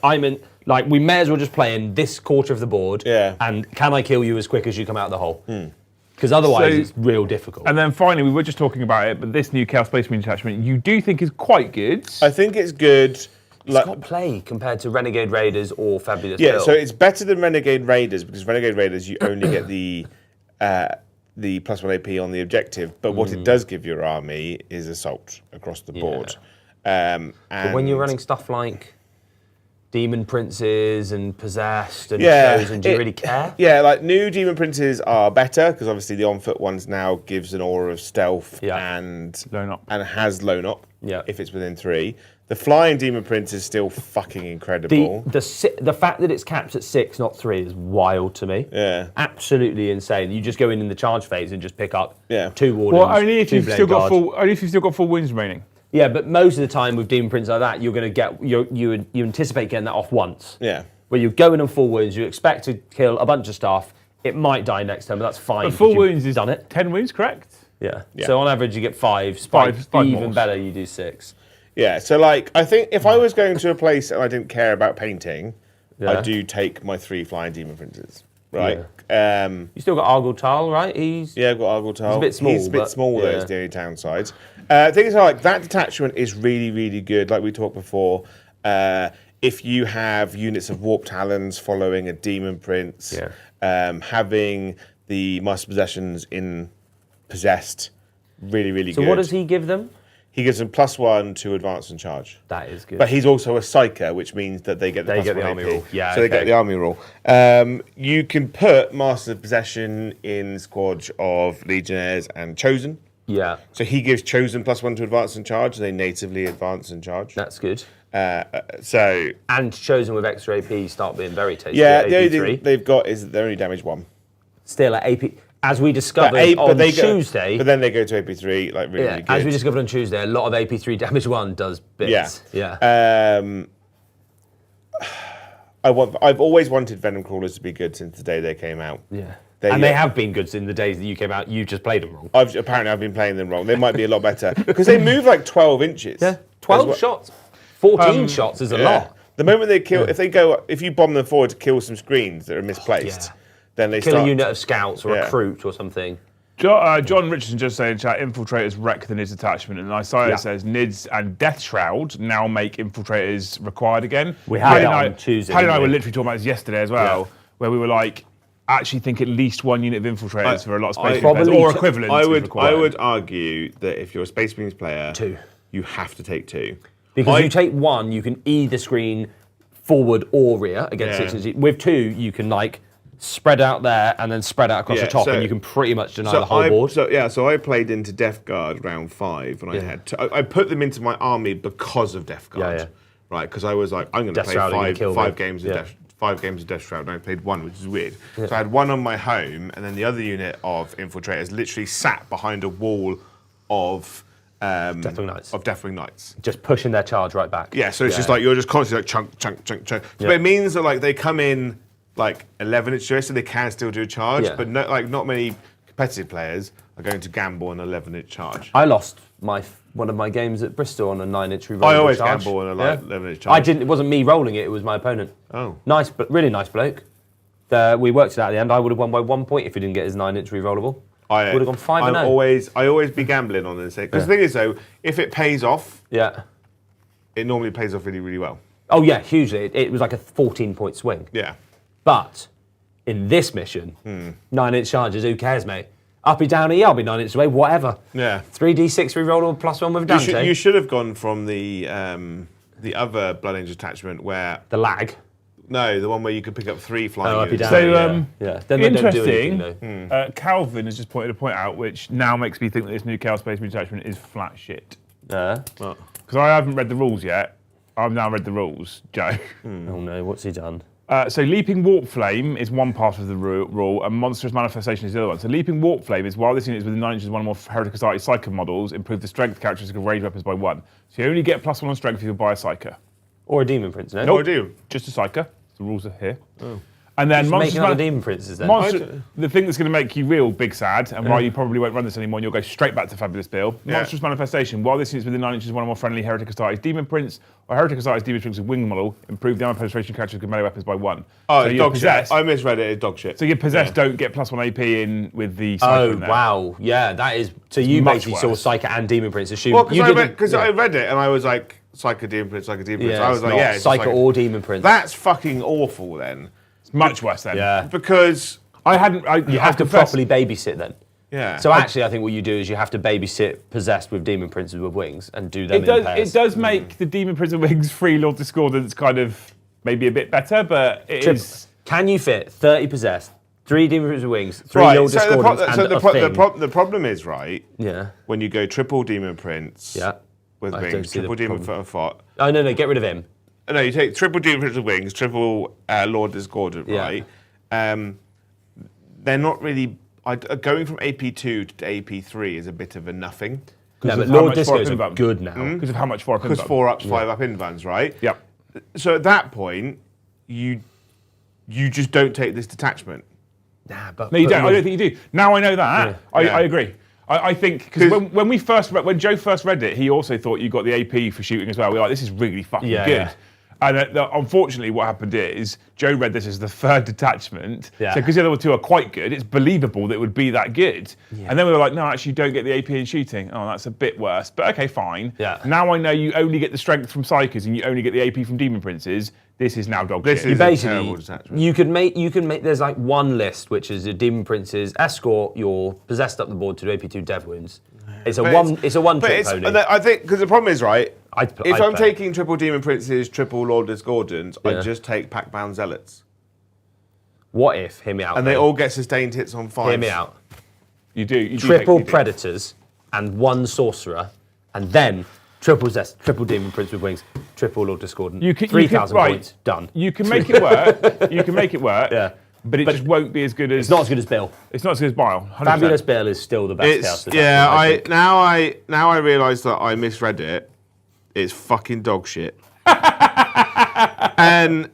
we may as well just play in this quarter of the board. Yeah. And can I kill you as quick as you come out of the hole? Because otherwise So- it's real difficult. And then finally, we were just talking about it, but this new Chaos Space Marine detachment, you do think is quite good. I think it's good. It's got play compared to Renegade Raiders or Fabulous Yeah, Bill. so it's better than Renegade Raiders because Renegade Raiders you only get the +1 AP on the objective, but what it does give your army is assault across the board. And But when you're running stuff like Demon Princes and Possessed and Yeah, Chosen, do you really care? Yeah, like new Demon Princes are better because obviously the on-foot ones now gives an aura of stealth Yeah. and Lone up. and has lone up Yeah. if it's within 3. The flying Demon Prince is still fucking incredible. The fact that it's capped at 6, not 3, is wild to me. Yeah. Absolutely insane. You just go in the charge phase and just pick up Yeah. 2 wardens. Well, only if 2 you've blade still got guard. only if you've still got full wounds remaining. Yeah, but most of the time with Demon Prince like that, you're going to get you anticipate getting that off once. Yeah. Where you go in on full wounds, you expect to kill a bunch of stuff. It might die next turn, but that's fine. But full because you've wounds is done it. 10 wounds, correct? Yeah. Yeah. So on average, you get 5. Spike, Five even mores. better, you do 6. Yeah, so like I think if I was going to a place and I didn't care about painting, Yeah. I do take my 3 flying Demon Princes. Right. You still got Argyle Tal, right? He's Yeah, I've got Argyle. He's a bit small, He's a bit but- small, though, yeah. is the only downside. Things are like that detachment is really, really good. Like we talked before, if you have units of Warp Talons following a Demon Prince, having the Master Possessions in Possessed, really, really good. So what does he give them? He gives them +1 to advance and charge. That is good. But he's also a Psyker, which means that they get the +1 army AP. rule. Yeah, so they get the army rule. You can put Master of Possession in squads of Legionnaires and Chosen. Yeah. So he gives Chosen +1 to advance and charge. They natively advance and charge. That's good. So And Chosen with extra AP start being very tasty. yeah, at the only AP3. thing they've got is that they're only damage 1. Still at AP. As we discovered on Tuesday. But then they go to AP3, like really, really good. As we discovered on Tuesday, a lot of AP3 damage 1 does bits. Yeah. Yeah. I've always wanted Venom Crawlers to be good since the day they came out. Yeah. They have been good in the days that you came out. You just played them wrong. Apparently I've been playing them wrong. They might be a lot better because they move like 12 inches. Yeah. 12 shots. 14 shots is a lot. The moment they kill, if you bomb them forward to kill some screens that are misplaced, then they Kill start. a unit of scouts or a recruit or something. John Richardson just saying in chat, infiltrators wreck the NIDS attachment, and Isaiah says NIDS and Death Shroud now make infiltrators required again. We had it on Tuesday. Paddy and I were literally talking about this yesterday as well, where we were like, actually think at least one unit of infiltrators for a lot of Space Marines or equivalent. I would argue that if you're a Space Marines player, 2. You have to take 2. Because you take 1, you can either screen forward or rear against 6 inches. With 2, you can like spread out there and then spread out across the top, and you can pretty much deny the whole board. So I played into Death Guard round 5, and I had I put them into my army because of Death Guard, right? Because I was like, I'm going to play 5 games of Death. 5 games of Death Shroud, and I played 1, which is weird. So I had 1 on my home, and then the other unit of infiltrators literally sat behind a wall of Deathwing Knights. Just pushing their charge right back. Yeah, so it's just like you're just constantly like chunk. So it means that like they come in like 11 inch so they can still do a charge, but not many competitive players are going to gamble on an 11-inch charge. I lost one of my games at Bristol on a 9-inch reroll. I always charge. gamble on a 11-inch charge. It wasn't me rolling it; it was my opponent. Oh, nice, but really nice bloke. We worked it out at the end. I would have won by 1 point if he didn't get his 9-inch rerollable. I would have gone 5-0. I always be gambling on this because the thing is though, if it pays off, it normally pays off really, really well. Oh yeah, hugely. It was like a 14-point swing. Yeah. But in this mission, 9-inch charges, who cares, mate? Uppy, downy, I'll be 9 inches away, whatever. Yeah. 3d6 rerollable +1 with Dante. You should have gone from the other Blood Angel attachment where the lag. No, the one where you could pick up 3 flying units. Down, so, Then interesting. Don't do anything, Calvin has just pointed a point out, which now makes me think that this new Chaos Space Marine attachment is flat shit. Because I haven't read the rules yet. I've now read the rules, Joe. Oh no, what's he done? So Leaping Warp Flame is one part of the rule, and Monstrous Manifestation is the other one. So Leaping Warp Flame is while this unit is within 9 inches of one or more Heretic Society Psyker models, improve the strength characteristic of ranged weapons by 1. So you only get +1 on strength if you buy a Psyker. Or a Demon Prince, no? No, I do. Just a Psyker. The rules are here. And then making up the Demon Princes then. The thing that's going to make you real big sad, and why you probably won't run this anymore, and you'll go straight back to Fabulous Bill. Monstrous Manifestation. While this unit is within 9 inches of one or more friendly Heretic Society's Demon Prince, or Heretic Society's Demon Prince with wing model, improve the armor penetration characteristic of melee weapons by 1. Oh, so dog shit. I misread it. It's dog shit. So your possessed don't get +1 AP in with the Psyker in there. Wow. Yeah, that is. So you basically saw Psyker and Demon Prince. Well, because I read it and I was like, Psyker Demon Prince, Psyker Demon Prince. I was like, it's Psyker or Demon Prince. That's fucking awful then. Much worse then. Yeah. Because you have to properly babysit then. Yeah. So actually, I think what you do is you have to babysit possessed with Demon Princes with wings and do them in pairs. It does make the Demon Prince with wings free Lord Discordance kind of maybe a bit better, but it is. Can you fit 30 possessed, 3 Demon Princes with wings, 3 Lord Discordance, and the problem is, right? Yeah. When you go triple Demon Prince with wings, triple Demon Foot. Oh, no, get rid of him. No, you take triple Demon Prince with wings, triple Lord Discordant, right? They're not really... going from AP2 to AP3 is a bit of a nothing. No, but Lord Disco's good now. Because of how much 4-up Because 4-ups, 5-up invans, right? Yep. So at that point, you just don't take this detachment. Nah, but... No, you don't. I don't think you do. Now I know that. I agree. I think, because when Joe first read it, he also thought you got the AP for shooting as well. We were like, this is really fucking good. And unfortunately, what happened is Joe read this as the third detachment. Yeah. So because the other two are quite good, it's believable that it would be that good. Yeah. And then we were like, no, actually, you don't get the AP in shooting. Oh, that's a bit worse. But okay, fine. Yeah. Now I know you only get the strength from Psykers and you only get the AP from Demon Princes. This is now dog shit. This is a terrible Basically, detachment. you can make. There's like one list, which is your Demon Princes, escort your possessed up the board to do AP2 Dev wounds. It's a one But trick pony. I think because the problem is right. I'd If I'm play. taking triple Demon Princes, triple Lord Discordants, Yeah. I just take Pack-Bound Zealots, What if? Hear me out. and they though. all get sustained hits on 5. Hear me out. You do. Triple you do. Predators and one Sorcerer, and then triple Zest, triple Demon Prince with wings, triple Lord Discordant. 3,000 points, done. You can make it work. You can make it work. Yeah. But it just won't be as good as. It's not as good as Bill. It's not as good as Bile. 100%. Fabulous Bill is still the best chaos detachment, I think. now I realise that I misread it. It's fucking dog shit, and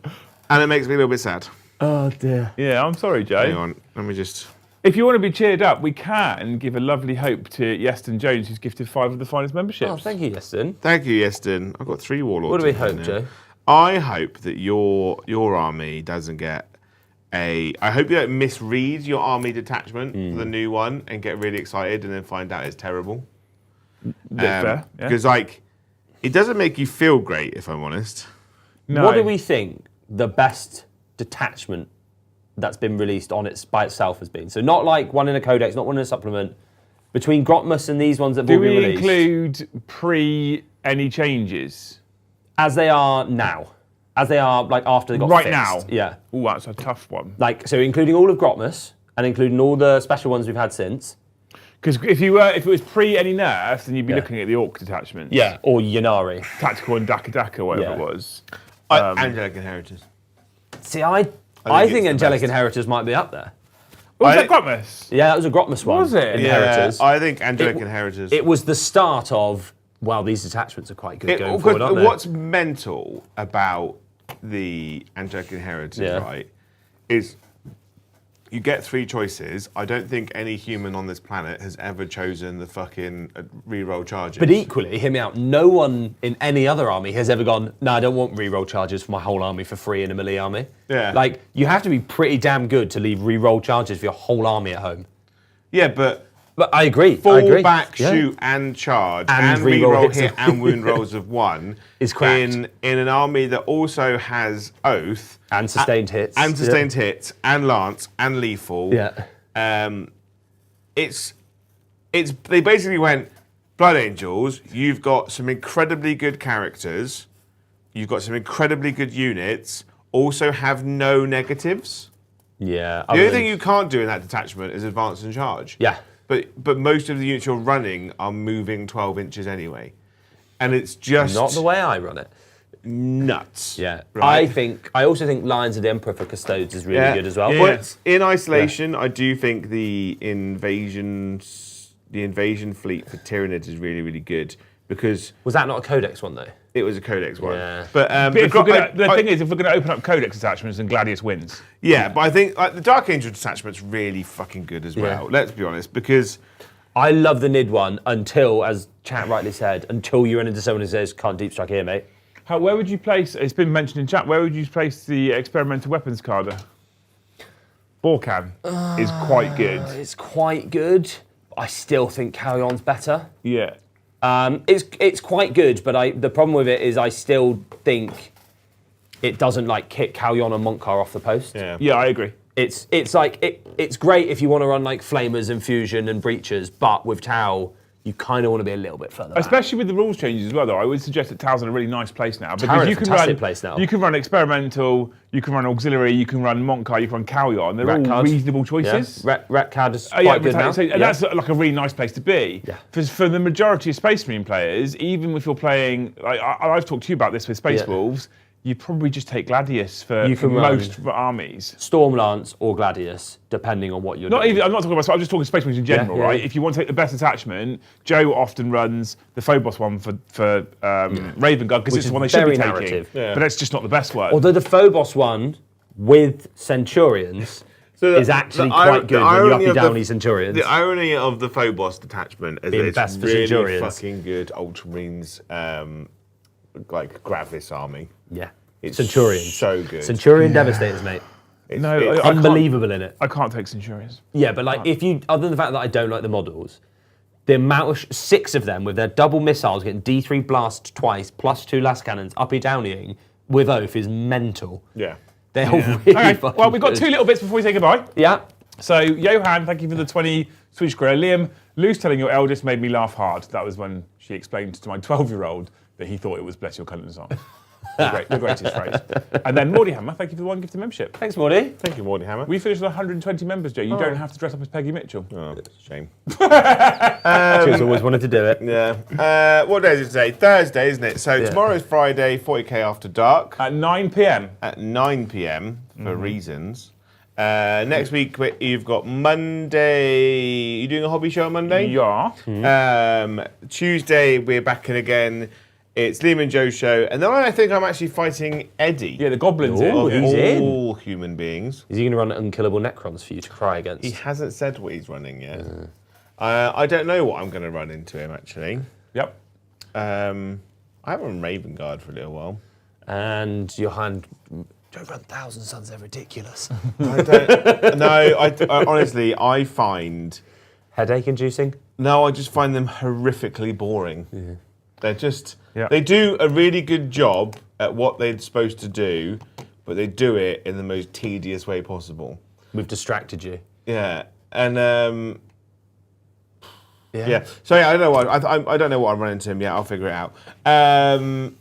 it makes me a little bit sad. Oh dear. Yeah, I'm sorry, Joe. Hang on, let me just. If you want to be cheered up, we can give a lovely hope to Yeston Jones, who's gifted 5 of the finest memberships. Oh, thank you, Yeston. Thank you, Yeston. I've got 3 warlords. What do we in there hope, now. Joe? I hope that your army doesn't get I hope you don't misread your army detachment for the new one and get really excited and then find out it's terrible. That's fair. Yeah. Because it doesn't make you feel great, if I'm honest. No. What do we think the best detachment that's been released by itself has been? So not like one in a codex, not one in a supplement. Between Grotmus and these ones that have Do all been we released, include any changes? as they are now, as they are like after they got Right fixed. now? Yeah. Oh, that's a tough one. Like, so including all of Grotmus and including all the special ones we've had since. Because if it was pre any nerfs, then you'd be Yeah. looking at the Orc detachments. Or Yanari. Tactical and Daka Daka, whatever Yeah. it was. Angelic Inheritors. See, I it's think the Angelic best. Inheritors might be up there. Was I- that Grotmus? Yeah, that was a Grotmus one. Was it? Inheritors. Yeah, I think Angelic It- Inheritors. It was the start of, wow, these detachments are quite good going forward, aren't they? What's mental about the Angelic Inheritors, Yeah. right, is you get 3 choices. I don't think any human on this planet has ever chosen the fucking reroll charges. But equally, hear me out, no one in any other army has ever gone, no, I don't want reroll charges for my whole army for free in a melee army. Yeah. Like, you have to be pretty damn good to leave reroll charges for your whole army at home. yeah, but But I agree. fall back, Yeah. shoot, and charge, And and reroll reroll hits hit of- and wound rolls of 1 Is cracked. in an army that also has Oath And sustained hits. and sustained hits and lance and lethal. Yeah. It's they basically went, Blood Angels, you've got some incredibly good characters, you've got some incredibly good units, also have no negatives. Yeah. The only thing you can't do in that detachment is advance and charge. Yeah. But most of the units you're running are moving 12 inches anyway. And it's just Not the way I run it. nuts. Yeah. Right? I also think Lions of the Emperor for Custodes is really good as well. Yeah. But in isolation, I do think the invasion fleet for Tyranids is really, really good because Was that not a Codex one, though? it was a Codex one. Yeah. But, But if the thing is, if we're going to open up Codex attachments, then Gladius wins. yeah, but I think the Dark Angel detachment's really fucking good as well. Yeah. Let's be honest, because I love the NID one until, as Chat rightly said, until you run into someone who says, can't deep strike here, mate. Where would you place, it's been mentioned in chat, where would you place the experimental weapons carder? Borkan is quite good. It's quite good. I still think Carry-On's better. Yeah. It's quite good, but the problem with it is I still think it doesn't like kick Carry-On and Montcar off the post. Yeah, I agree. It's like it's great if you want to run like Flamers and Fusion and Breachers, but with Tau, you kind of want to be a little bit further back. Especially with the rules changes as well, though. I would suggest that Tau's in a really nice place now. Tau's in a you can fantastic run, place now. You can run experimental, you can run auxiliary, you can run Montcar, you can run Carry-On. They're Rat all cards. reasonable choices. Yeah. Rat card is quite good now. So that's like a really nice place to be. Yeah. For the majority of Space Marine players, even if you're playing, like I've talked to you about this with Space Yeah. Wolves, you probably just take Gladius for You can run most armies. Stormlance or Gladius, depending on what you're Not doing. even. I'm not talking about. I'm just talking Space Marines in general, yeah, right? yeah. If you want to take the best attachment, Joe often runs the Phobos one for Raven Guard because Which it's is the one they should be very taking. narrative. Yeah. But that's just not the best one. Although the Phobos one with Centurions is actually quite good when you uppy downy Centurions. The irony of the Phobos detachment is Being that it's best for really Centurions. fucking good Ultramarines, like Gravis army. Yeah. It's Centurions. so good. Centurion Devastators, mate. No, I can't- Unbelievable in it. I can't take Centurions. Yeah, but like if you, other than the fact that I don't like the models, the amount of 6 of them with their double missiles getting D3 blast twice plus 2 last cannons uppy downeying with Oath is mental. Yeah. They're really Okay, fucking well, we've got good. 2 little bits before we say goodbye. Yeah. So, Johan, thank you for the 20 Swedish Korea. Liam, Luce telling your eldest made me laugh hard. That was when she explained to my 12-year-old that he thought it was Bless Your Cunning Song. The greatest phrase. And then Mordy Hammer, thank you for the 1 gift of membership. Thanks, Mordy. Thank you, Mordy Hammer. We finished with 120 members, Joe. You don't have to dress up as Peggy Mitchell. Oh, it's a shame. She's always wanted to do it. Yeah. What day is it today? Thursday, isn't it? So tomorrow's Friday, 40k after dark At 9 p.m. at 9 p.m. for reasons. Next week you've got Monday. You doing a hobby show on Monday? Yeah. Tuesday we're back in again. It's Liam and Joe show, and then I think I'm actually fighting Eddie. Yeah, the Goblin's Ooh, in. he's in. All human beings. Is he going to run Unkillable Necrons for you to cry against? He hasn't said what he's running yet. I don't know what I'm going to run into him actually. Yep. I haven't run Raven Guard for a little while. And Johan, don't run Thousand Suns, they're ridiculous. I don't. No, I honestly I find. Headache inducing? No, I just find them horrifically boring. Yeah. They're just. Yeah. They do a really good job at what they're supposed to do, but they do it in the most tedious way possible. We've distracted you. Yeah, and yeah. So yeah, I don't know what I don't know what I'm running into him yet. I'll figure it out. And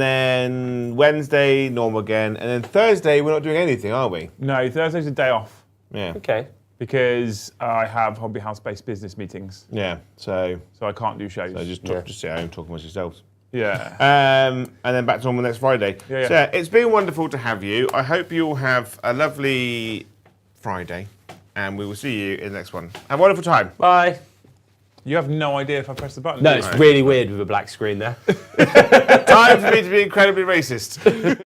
then Wednesday, normal again, and then Thursday we're not doing anything, are we? No, Thursday's a day off Yeah. Okay. because I have Hobby House-based business meetings, Yeah. So so I can't do shows. just sit at home talking amongst yourselves. Yeah. And then back to normal next Friday. Yeah. So it's been wonderful to have you. I hope you all have a lovely Friday, and we will see you in the next one. Have a wonderful time. Bye. You have no idea if I press the button. No, do you? it's really weird with a black screen there. Time for me to be incredibly racist.